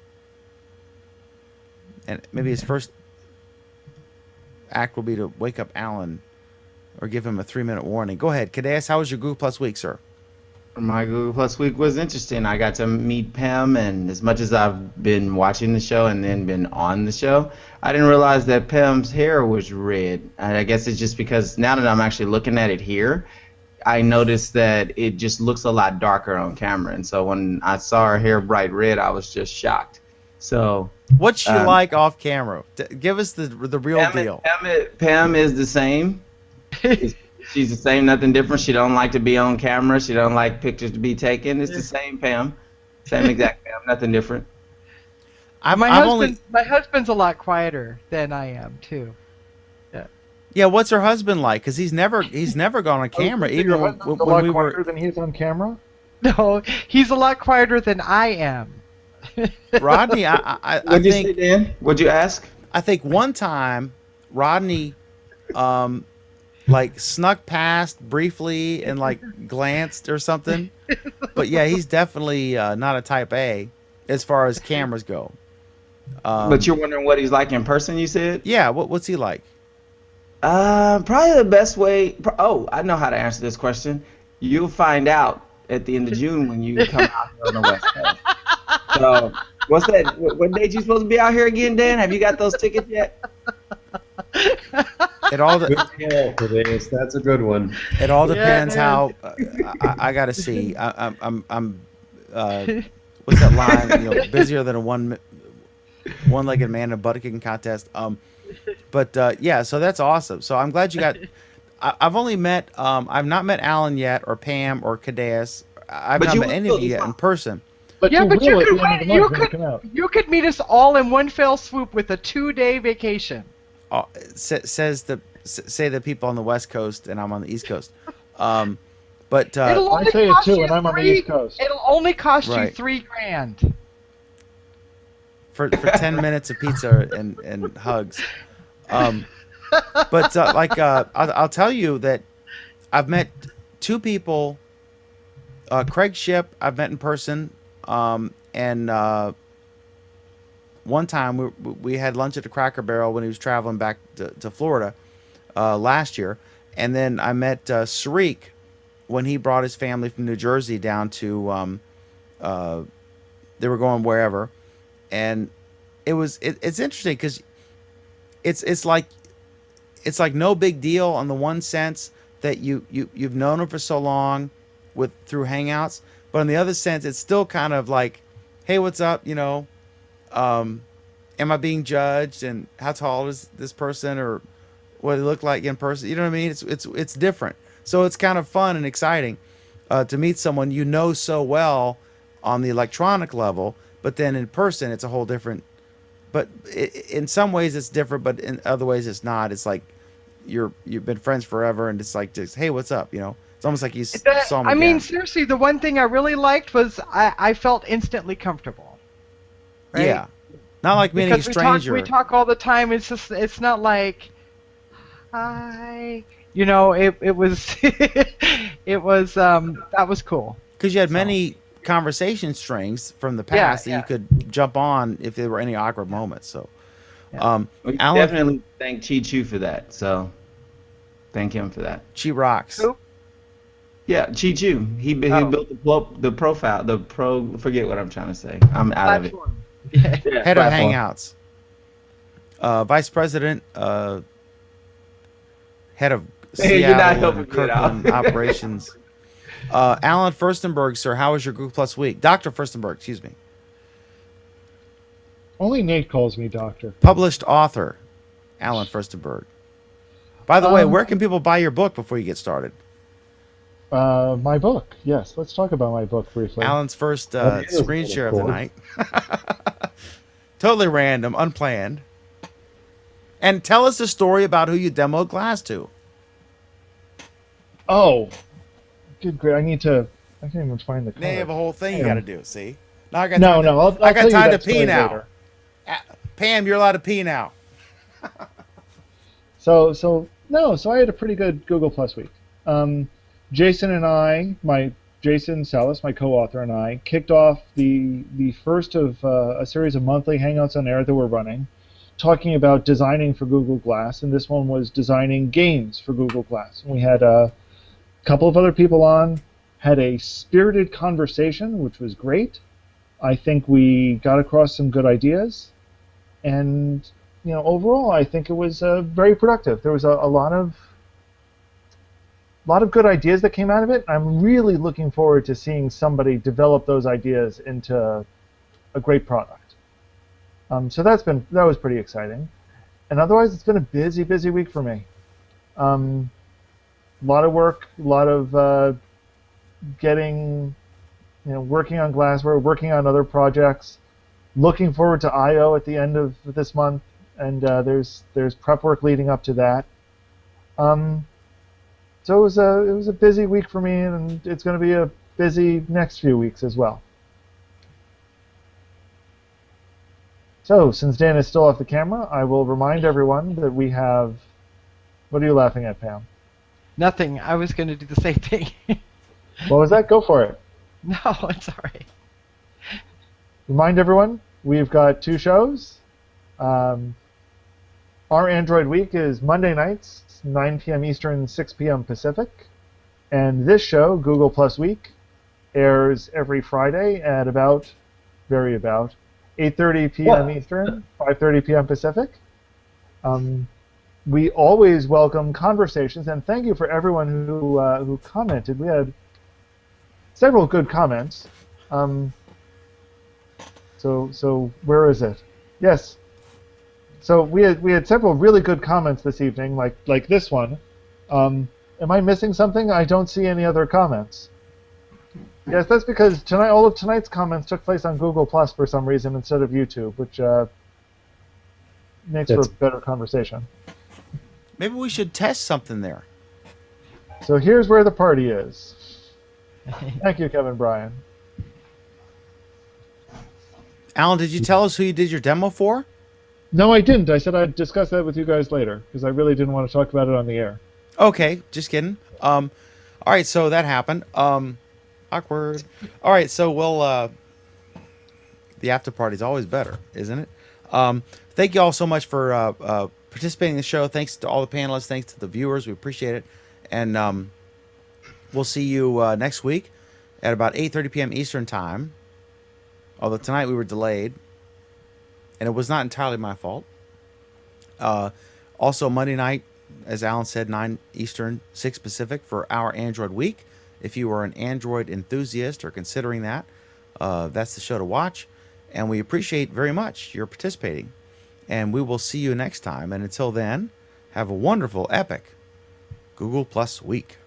and maybe his first act will be to wake up Alan or give him a 3-minute warning. Go ahead, Cadeas. How was your Google Plus week, sir? My Google Plus week was interesting. I got to meet Pam, and as much as I've been watching the show and then been on the show, I didn't realize that Pam's hair was red. I guess it's just because now that I'm actually looking at it here, I noticed that it just looks a lot darker on camera. And so when I saw her hair bright red, I was just shocked. So what's she like off camera? Give us the real deal. Pam is the same. She's the same, nothing different. She don't like to be on camera. She don't like pictures to be taken. It's the same Pam. Same exact thing. I'm nothing different. My I've only husband's a lot quieter than I am too. yeah. What's her husband like? Because he's never gone on camera. Even Your when, husband's a when lot we quieter were than he is on camera. No, he's a lot quieter than I am. Rodney. I What'd you say, think Dan? What'd you ask? I think one time Rodney like snuck past briefly and like glanced or something. But yeah, he's definitely not a type A as far as cameras go. But you're wondering what he's like in person, you said? Yeah, what's he like? Probably the best way. Oh, I know how to answer this question. You'll find out at the end of June when you come out here on the West Coast. So, what's that? What date you supposed to be out here again, Dan? Have you got those tickets yet? It all Good call for this. That's a good one. it all depends Yeah. how I got to see. I'm what's that line? You know, busier than a one-legged man in a butt kicking contest. But yeah, so that's awesome. So I'm glad you got. I've only met. I've not met Alan yet, or Pam, or Cadeas. I've But not you met will any of still you yet in person. But Yeah, you but will you at could the end of the wait- you month when you could- come out. You could meet us all in one fell swoop with a 2-day vacation. Say the people on the West Coast, and I'm on the East Coast. But It'll I only say it cost too, you and I'm on the three- East Coast. It'll only cost you Right. $3,000. for 10 minutes of pizza and hugs. But I'll tell you that I've met two people. Craig Ship I've met in person, and one time we had lunch at the Cracker Barrel when he was traveling back to Florida last year, and then I met Sarik when he brought his family from New Jersey down to they were going wherever, and it's interesting because it's like no big deal on the one sense that you've known him for so long through Hangouts, but on the other sense it's still kind of like, hey, what's up, you know, am I being judged, and how tall is this person, or what they look like in person, you know what I mean? It's different, so it's kind of fun and exciting to meet someone you know so well on the electronic level, but then in person it's a whole different. But in some ways it's different, but in other ways it's not. It's like you've been friends forever, and it's like just, hey, what's up? You know, it's almost like you saw him I again. mean, seriously, the one thing I really liked was I felt instantly comfortable. Right? Yeah, not like meeting a Because stranger. we talk all the time. It's not like, hi. You know, it was it was that was cool. Because you had many conversation strings from the past that you could jump on if there were any awkward moments. So, We Alan, definitely thank Chi Chu for that. So, thank him for that. Chi rocks. Who? Yeah, Chi Chu. He built the profile, Forget what I'm trying to say. I'm out of it. Platform. Yeah, Head of platform. Hangouts, Vice President, head of Hey, you're not Seattle helping and me at all. Kirkland operations. Alan Furstenberg, sir, how was your Google Plus week? Dr. Furstenberg, excuse me. Only Nate calls me doctor. Published author, Alan Furstenberg. By the way, where can people buy your book before you get started? My book. Yes, let's talk about my book briefly. Alan's first That is screen cool, share of of the course. night. Totally random, unplanned. And tell us the story about who you demoed Glass to. Oh, good, great. I can't even find the Now you have a card. whole thing you Damn. got to do. See? Now I got No, time to- no, I'll I tell got you time to that pee story now. later. Pam, you're allowed to pee now. So I had a pretty good Google Plus week. Jason and I, Jason Salas, my co-author, and I kicked off the first of a series of monthly Hangouts on Air that we're running, talking about designing for Google Glass, and this one was designing games for Google Glass. And we had a couple of other people on, had a spirited conversation, which was great. I think we got across some good ideas, and overall, I think it was very productive. There was a lot of good ideas that came out of it. I'm really looking forward to seeing somebody develop those ideas into a great product. So that was pretty exciting. And otherwise, it's been a busy week for me. A lot of work, a lot of getting working on Glassware, working on other projects, looking forward to I/O at the end of this month, and there's prep work leading up to that. So it was a busy week for me, and it's going to be a busy next few weeks as well. So since Dan is still off the camera, I will remind everyone that we have. What are you laughing at, Pam? Nothing. I was going to do the same thing. What was that? Go for it. No, it's all right. Remind everyone, we've got 2 shows. Our Android Week is Monday nights, 9 p.m. Eastern, 6 p.m. Pacific. And this show, Google Plus Week, airs every Friday at about 8:30 p.m. Eastern, 5:30 p.m. Pacific. We always welcome conversations, and thank you for everyone who commented. We had several good comments. So where is it? Yes. So we had several really good comments this evening, like this one. Am I missing something? I don't see any other comments. Yes, that's because all of tonight's comments took place on Google Plus for some reason instead of YouTube, which makes for a better conversation. Maybe we should test something there. So here's where the party is. Thank you, Kevin Bryan. Alan, did you tell us who you did your demo for? No, I didn't. I said I'd discuss that with you guys later because I really didn't want to talk about it on the air. Okay, just kidding. All right, so that happened. Awkward. All right, so we'll. The after party's always better, isn't it? Thank you all so much for participating in the show. Thanks to all the panelists. Thanks to the viewers. We appreciate it. And we'll see you next week at about 8:30 p.m. Eastern Time. Although tonight we were delayed, and it was not entirely my fault. Also, Monday night, as Alan said, 9 Eastern, 6 Pacific for our Android Week. If you are an Android enthusiast or considering that, that's the show to watch. And we appreciate very much your participating. And we will see you next time. And until then, have a wonderful, epic Google Plus week.